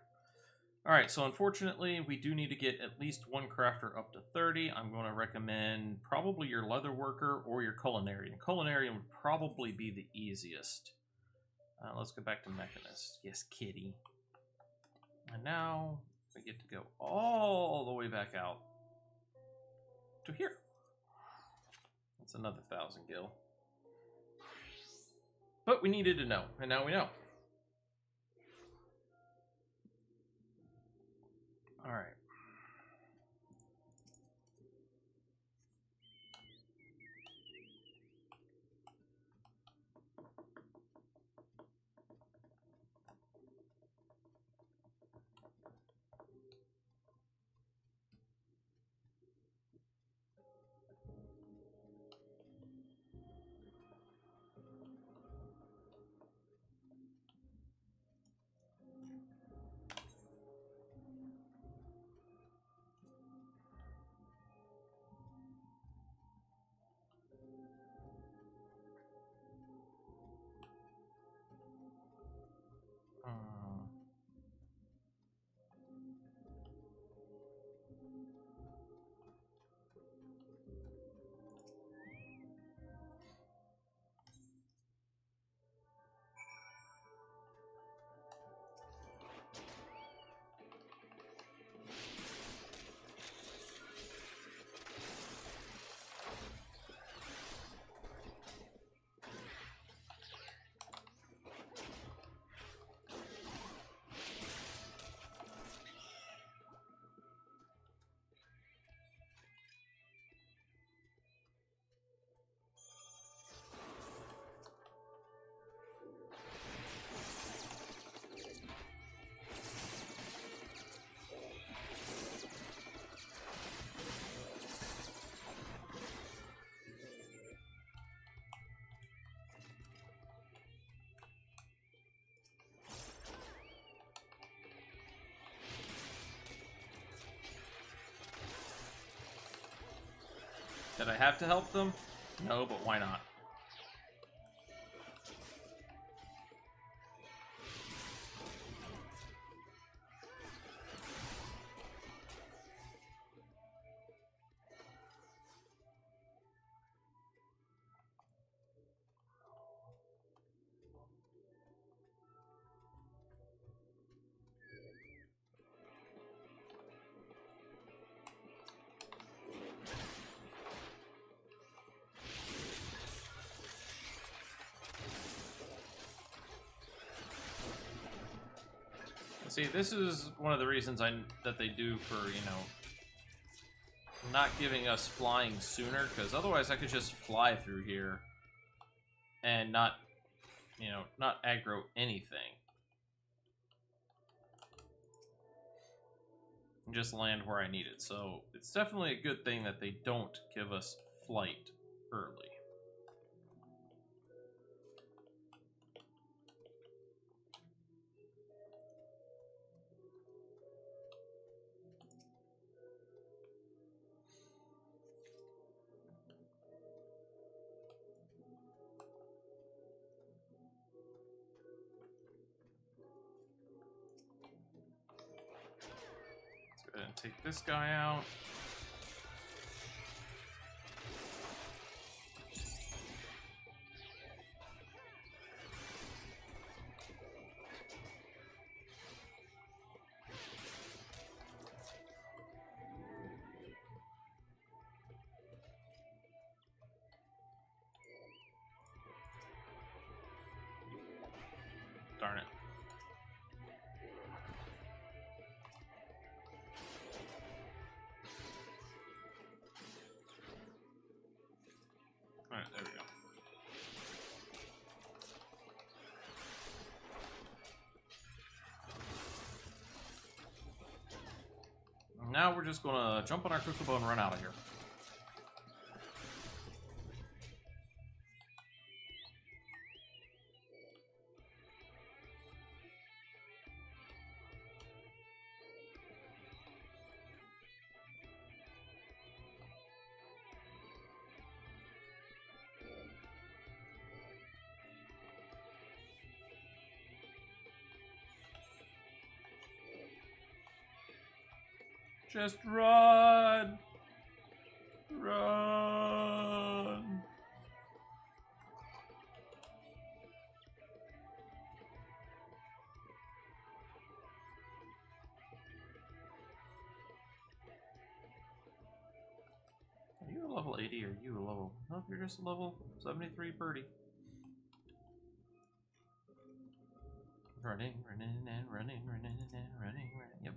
Alright, so unfortunately, we do need to get at least one crafter up to 30. I'm going to recommend probably your leather worker or your culinarian. Culinarian would probably be the easiest. Let's go back to mechanist. Yes, kitty. And now we get to go all the way back out to here. That's another 1,000 gil. But we needed to know, and now we know. All right. Did I have to help them? No, but why not? See, this is one of the reasons that they do for, you know, not giving us flying sooner, because otherwise I could just fly through here and not, you know, not aggro anything. And just land where I need it. So it's definitely a good thing that they don't give us flight early. Go ahead and take this guy out. Darn it. Alright, there we go. Now we're just gonna jump on our Kokobo and run out of here. Just run! Run! Are you a level 80 or are you a level... Nope, you're just a level 73 birdie. Running, running, and running, running, and running, running. Yep.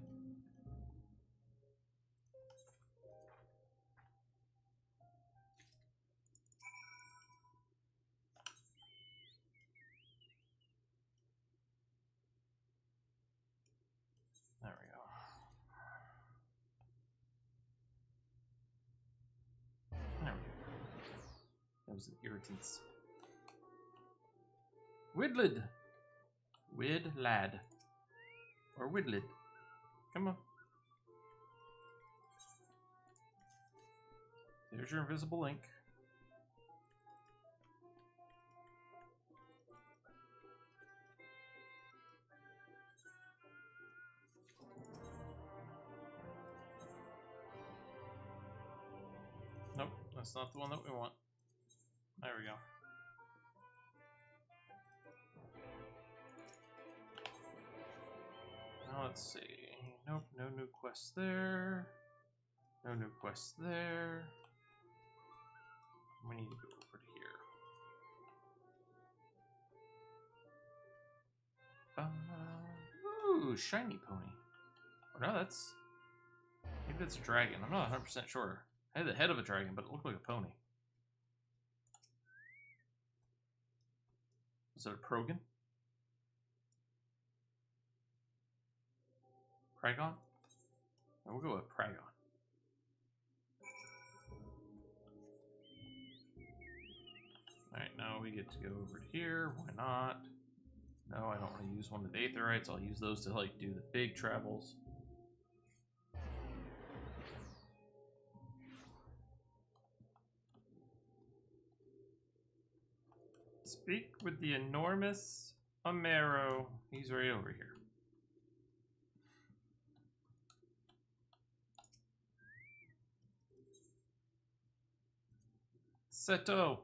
There we go. There we go. Those are the irritants. Widlid! Wid lad. Or Widlid. Come on. There's your invisible ink. Nope, that's not the one that we want. There we go. Now let's see. Nope, no new quests there. No new quests there. We need to go over to here. Ooh, shiny pony. Or no, that's... Maybe that's a dragon. I'm not 100% sure. I had the head of a dragon, but it looked like a pony. Is it a Progan? Pragon? No, we'll go with Pragon. Alright, now we get to go over here. Why not? No, I don't want to use one of the Aetherites. I'll use those to like do the big travels. Speak with the enormous Amaro. He's right over here. Seto.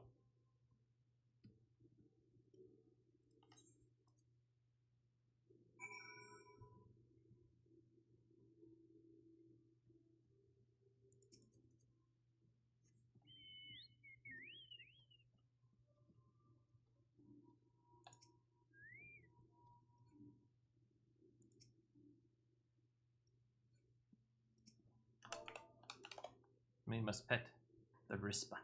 We must pet the Rispa.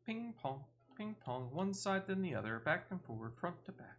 Ping pong, one side then the other, back and forward, front to back.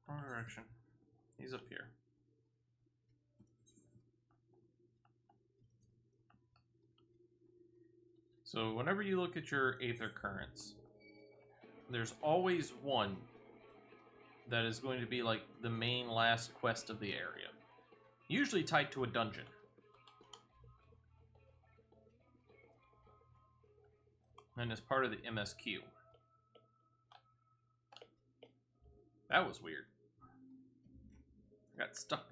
Wrong direction. He's up here. So whenever you look at your Aether Currents, there's always one that is going to be like the main last quest of the area. Usually tied to a dungeon. And as part of the MSQ. That was weird. I got stuck.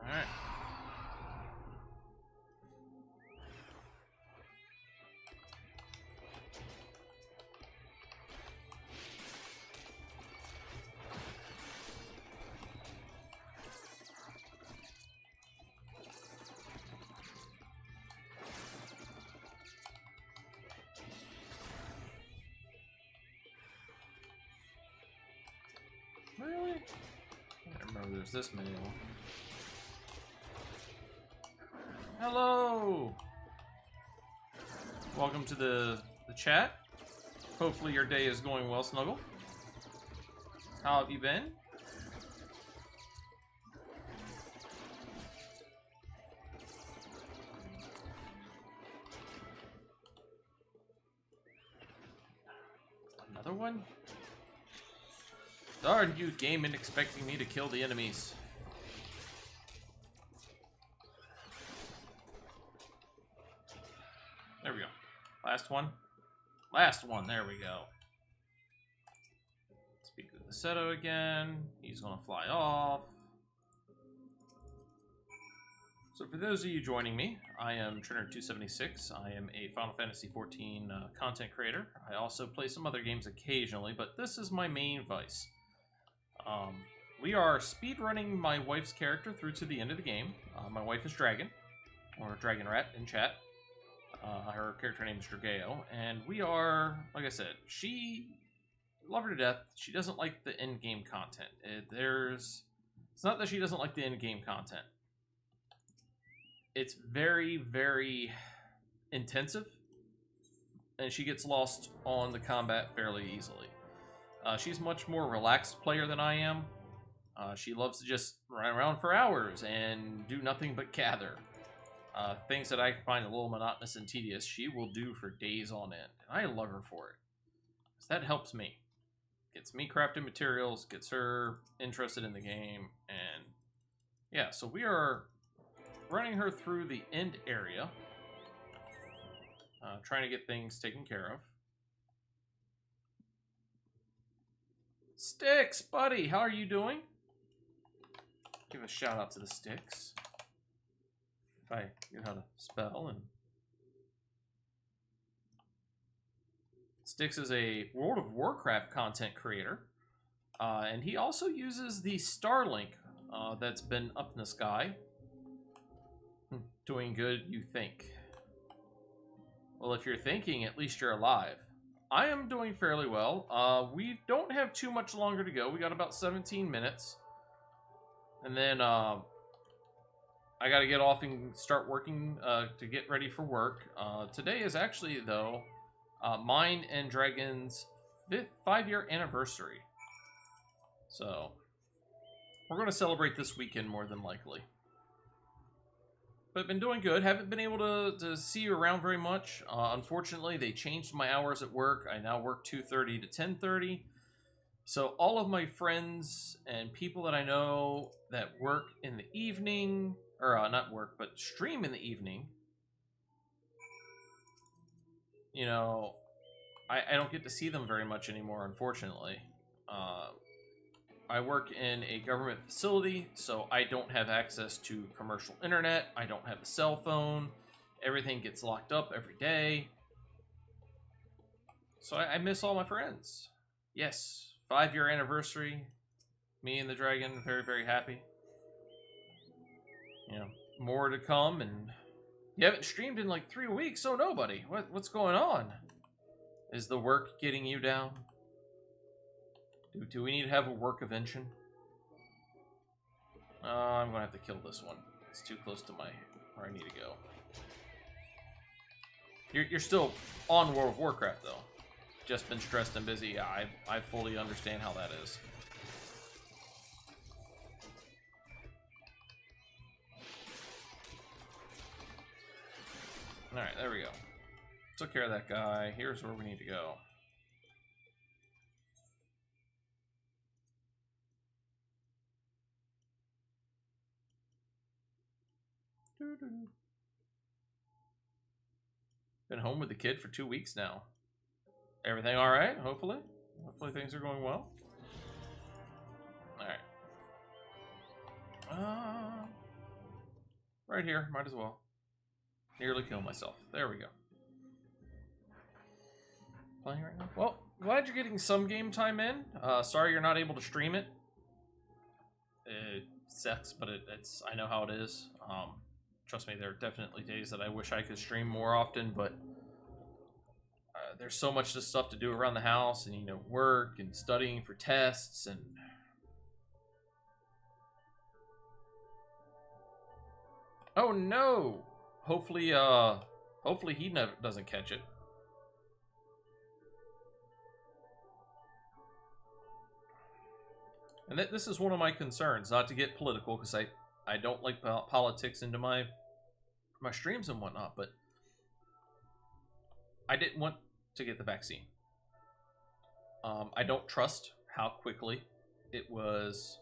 Alright. Really? I don't remember there's this many of them. Hello! Welcome to the chat. Hopefully your day is going well, Snuggle. How have you been? Another one? Darn you, game, and expecting me to kill the enemies. There we go. Last one. Last one. There we go. Speak with the Seto again. He's gonna fly off. So for those of you joining me, I am Trinner276. I am a Final Fantasy XIV content creator. I also play some other games occasionally, but this is my main vice. We are speedrunning my wife's character through to the end of the game. My wife is Dragon, or Dragon Rat in chat. Her character name is Drageo, and we are, like I said, love her to death. She doesn't like the in-game content. It's not that she doesn't like the in-game content. It's very, very intensive, and she gets lost on the combat fairly easily. She's much more relaxed player than I am. She loves to just run around for hours and do nothing but gather. Things that I find a little monotonous and tedious, she will do for days on end. And I love her for it. 'Cause that helps me. Gets me crafting materials, gets her interested in the game, and yeah, so we are running her through the end area. Trying to get things taken care of. Sticks, buddy, how are you doing? Give a shout out to the Sticks. If I knew how to spell. And Sticks is a World of Warcraft content creator, and he also uses the Starlink that's been up in the sky. Doing good, you think? Well, if you're thinking, at least you're alive. I am doing fairly well. We don't have too much longer to go. We got about 17 minutes. And then I got to get off and start working to get ready for work. Today is actually, though, mine and Dragon's 5-year anniversary. So we're going to celebrate this weekend more than likely. But been doing good. Haven't been able to see you around very much. Unfortunately, they changed my hours at work. I now work 2:30 to 10:30. So all of my friends and people that I know that work in the evening, or not work, but stream in the evening, you know, I don't get to see them very much anymore, unfortunately. I work in a government facility, so I don't have access to commercial internet. I don't have a cell phone. Everything gets locked up every day. So I miss all my friends. Yes, 5-year anniversary. Me and the dragon, very, very happy. You know, more to come, and you haven't streamed in like 3 weeks, so nobody. What's going on? Is the work getting you down? Do we need to have a work invention? I'm gonna have to kill this one. It's too close to where I need to go. You're still on World of Warcraft though. Just been stressed and busy. Yeah, I fully understand how that is. Alright, there we go. Took care of that guy. Here's where we need to go. Been home with the kid for 2 weeks now. Everything alright, hopefully? Hopefully things are going well. Alright. Right here, might as well. Nearly killed myself. There we go. Playing right now? Well, glad you're getting some game time in. Sorry you're not able to stream it. It sucks, but it's I know how it is. Trust me, there are definitely days that I wish I could stream more often, but there's so much stuff to do around the house, and work and studying for tests, and oh no! Hopefully he doesn't catch it. And this is one of my concerns, not to get political, because I don't like politics into my streams and whatnot, but I didn't want to get the vaccine. I don't trust how quickly it was,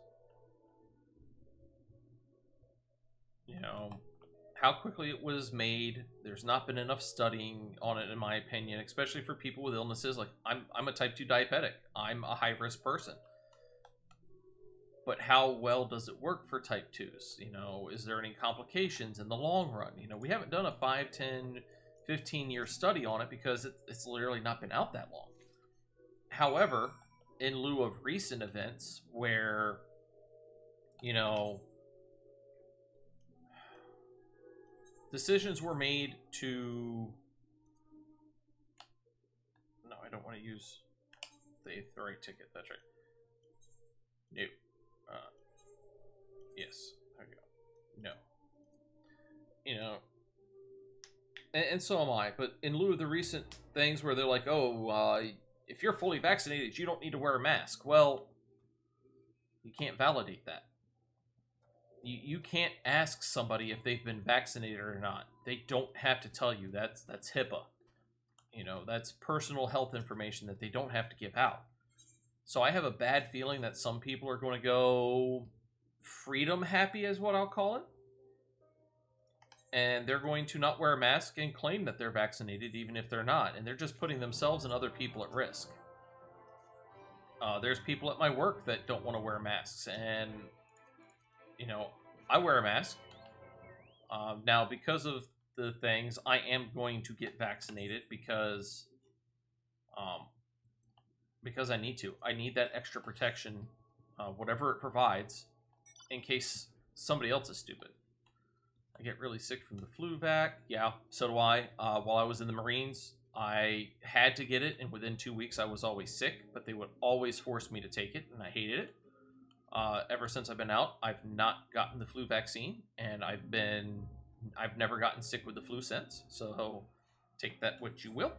how quickly it was made. There's not been enough studying on it, in my opinion, especially for people with illnesses. Like, I'm a type 2 diabetic. I'm a high-risk person. But how well does it work for type 2s? Is there any complications in the long run? We haven't done a 5, 10, 15-year study on it because it's literally not been out that long. However, in lieu of recent events where, decisions were made to... No, I don't want to use the right ticket. That's right. Nope. Yes, there you go. No. And so am I, but in lieu of the recent things where they're like, oh, if you're fully vaccinated, you don't need to wear a mask. Well, you can't validate that. You can't ask somebody if they've been vaccinated or not. They don't have to tell you. That's HIPAA. That's personal health information that they don't have to give out. So I have a bad feeling that some people are going to go freedom happy, is what I'll call it. And they're going to not wear a mask and claim that they're vaccinated even if they're not. And they're just putting themselves and other people at risk. There's people at my work that don't want to wear masks. And, I wear a mask. Now, because of the things, I am going to get vaccinated because I need to. I need that extra protection, whatever it provides, in case somebody else is stupid. I get really sick from the flu vac. Yeah, so do I. While I was in the Marines, I had to get it, and within 2 weeks I was always sick, but they would always force me to take it, and I hated it. Ever since I've been out, I've not gotten the flu vaccine, and I've never gotten sick with the flu since, so take that what you will.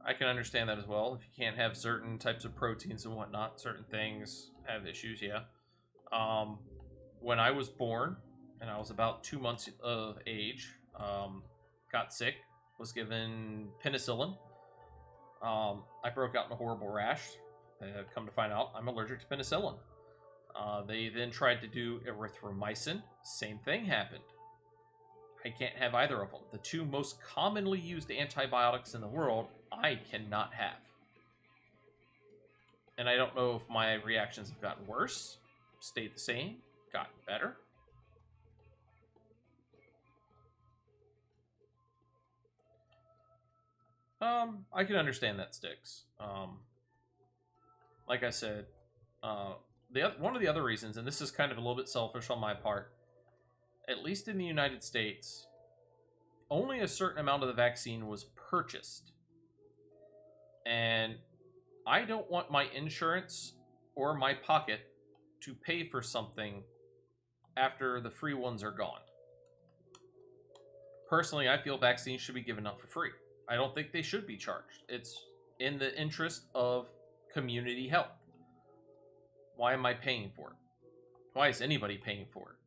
I can understand that as well. If you can't have certain types of proteins and whatnot, certain things have issues, yeah. When I was born, and I was about 2 months of age, got sick, was given penicillin. I broke out in a horrible rash. Come to find out, I'm allergic to penicillin. They then tried to do erythromycin. Same thing happened. I can't have either of them. The two most commonly used antibiotics in the world, I cannot have. And I don't know if my reactions have gotten worse, stayed the same, gotten better. I can understand that sticks. Like I said, one of the other reasons, and this is kind of a little bit selfish on my part, at least in the United States, only a certain amount of the vaccine was purchased. And I don't want my insurance or my pocket to pay for something after the free ones are gone. Personally, I feel vaccines should be given out for free. I don't think they should be charged. It's in the interest of community health. Why am I paying for it? Why is anybody paying for it?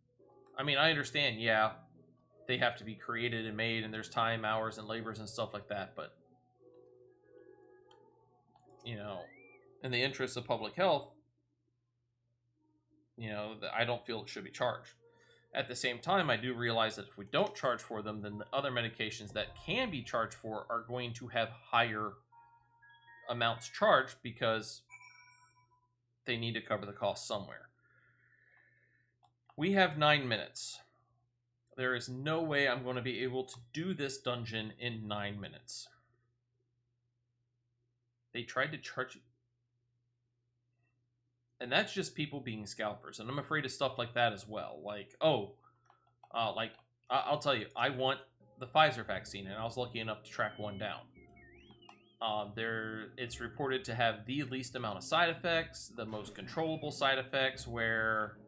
I mean, I understand, yeah, they have to be created and made, and there's time, hours, and labors and stuff like that, but, you know, in the interest of public health, you know, I don't feel it should be charged. At the same time, I do realize that if we don't charge for them, then the other medications that can be charged for are going to have higher amounts charged because they need to cover the cost somewhere. We have 9 minutes. There is no way I'm going to be able to do this dungeon in 9 minutes. They tried to charge you. And that's just people being scalpers. And I'm afraid of stuff like that as well. Like, I'll tell you, I want the Pfizer vaccine, and I was lucky enough to track one down. It's reported to have the least amount of side effects, the most controllable side effects, where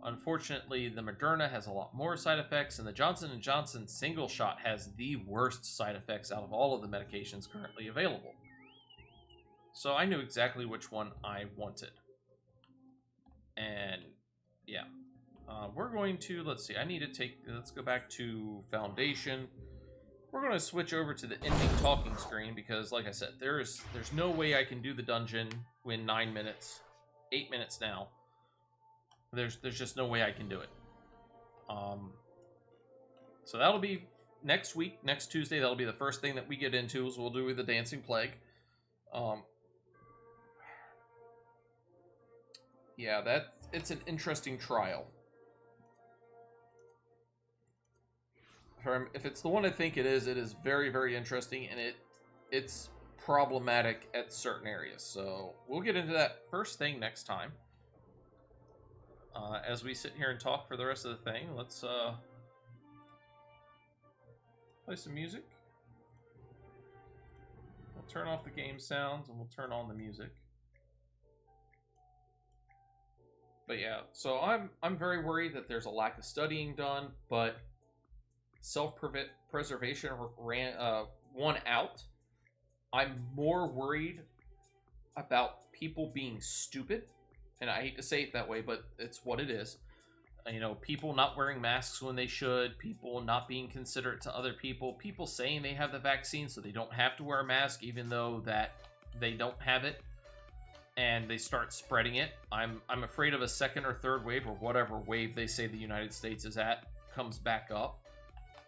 unfortunately the Moderna has a lot more side effects, and the Johnson & Johnson single shot has the worst side effects out of all of the medications currently available. So I knew exactly which one I wanted. And yeah, we're going to, let's see, let's go back to Foundation. We're going to switch over to the ending talking screen because, like I said, there's no way I can do the dungeon in 9 minutes, 8 minutes now. There's just no way I can do it. So that'll be next week, next Tuesday. That'll be the first thing that we get into is we'll do the Dancing Plague. Yeah, it's an interesting trial. If it's the one I think it is very, very interesting, and it's problematic at certain areas. So we'll get into that first thing next time. As we sit here and talk for the rest of the thing, let's play some music. We'll turn off the game sounds and we'll turn on the music. But yeah, so I'm very worried that there's a lack of studying done, but self-preservation won out. I'm more worried about people being stupid, and I hate to say it that way, but it's what it is. You know, people not wearing masks when they should, people not being considerate to other people, people saying they have the vaccine so they don't have to wear a mask even though that they don't have it, and they start spreading it. I'm afraid of a second or third wave, or whatever wave they say the United States is at comes back up.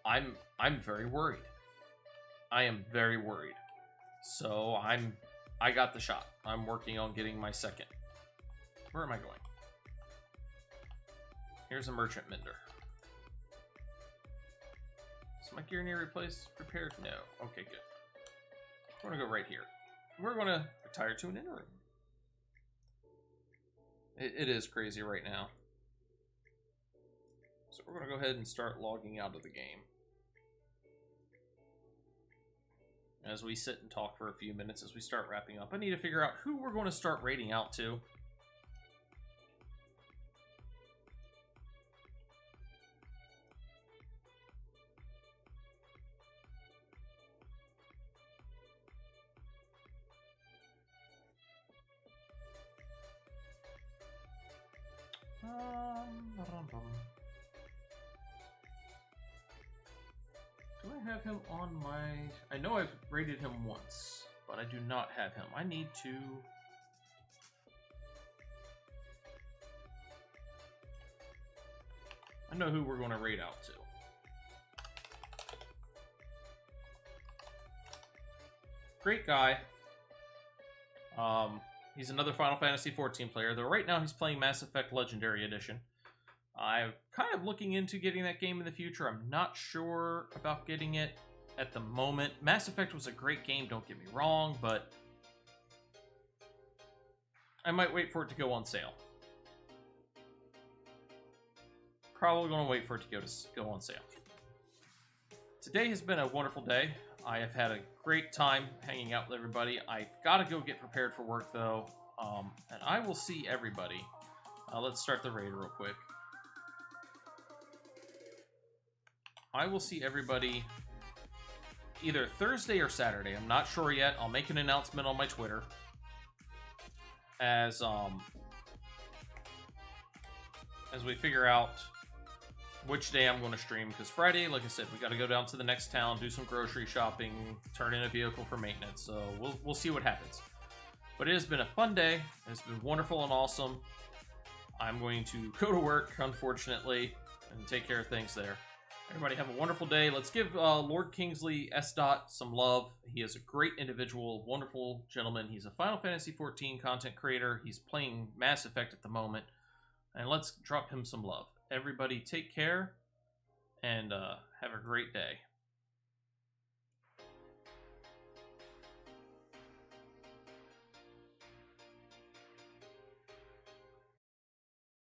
I'm very worried. I am very worried. So I got the shot. I'm working on getting my second. Where am I going? Here's a merchant mender. Is my gear near prepared? No. Okay, good. We're gonna go right here. We're gonna retire to an inner room. It is crazy right now. So we're gonna go ahead and start logging out of the game. As we sit and talk for a few minutes as we start wrapping up, I need to figure out who we're going to start raiding out to. I have him on my... I know I've rated him once, but I do not have him. I need to... I know who we're going to raid out to. Great guy. He's another Final Fantasy XIV player, though right now he's playing Mass Effect Legendary Edition. I'm kind of looking into getting that game in the future. I'm not sure about getting it at the moment. Mass Effect was a great game, don't get me wrong, but I might wait for it to go on sale. Probably going to wait for it to go on sale. Today has been a wonderful day. I have had a great time hanging out with everybody. I've got to go get prepared for work, though, and I will see everybody. Let's start the raid real quick. I will see everybody either Thursday or Saturday. I'm not sure yet. I'll make an announcement on my Twitter as we figure out which day I'm going to stream, because Friday, like I said, we got to go down to the next town, do some grocery shopping, turn in a vehicle for maintenance, so we'll see what happens. But it has been a fun day. It's been wonderful and awesome. I'm going to go to work, unfortunately, and take care of things there. Everybody have a wonderful day. Let's give Lord Kingsley S. some love. He is a great individual, wonderful gentleman. He's a Final Fantasy XIV content creator. He's playing Mass Effect at the moment. And let's drop him some love. Everybody take care and have a great day.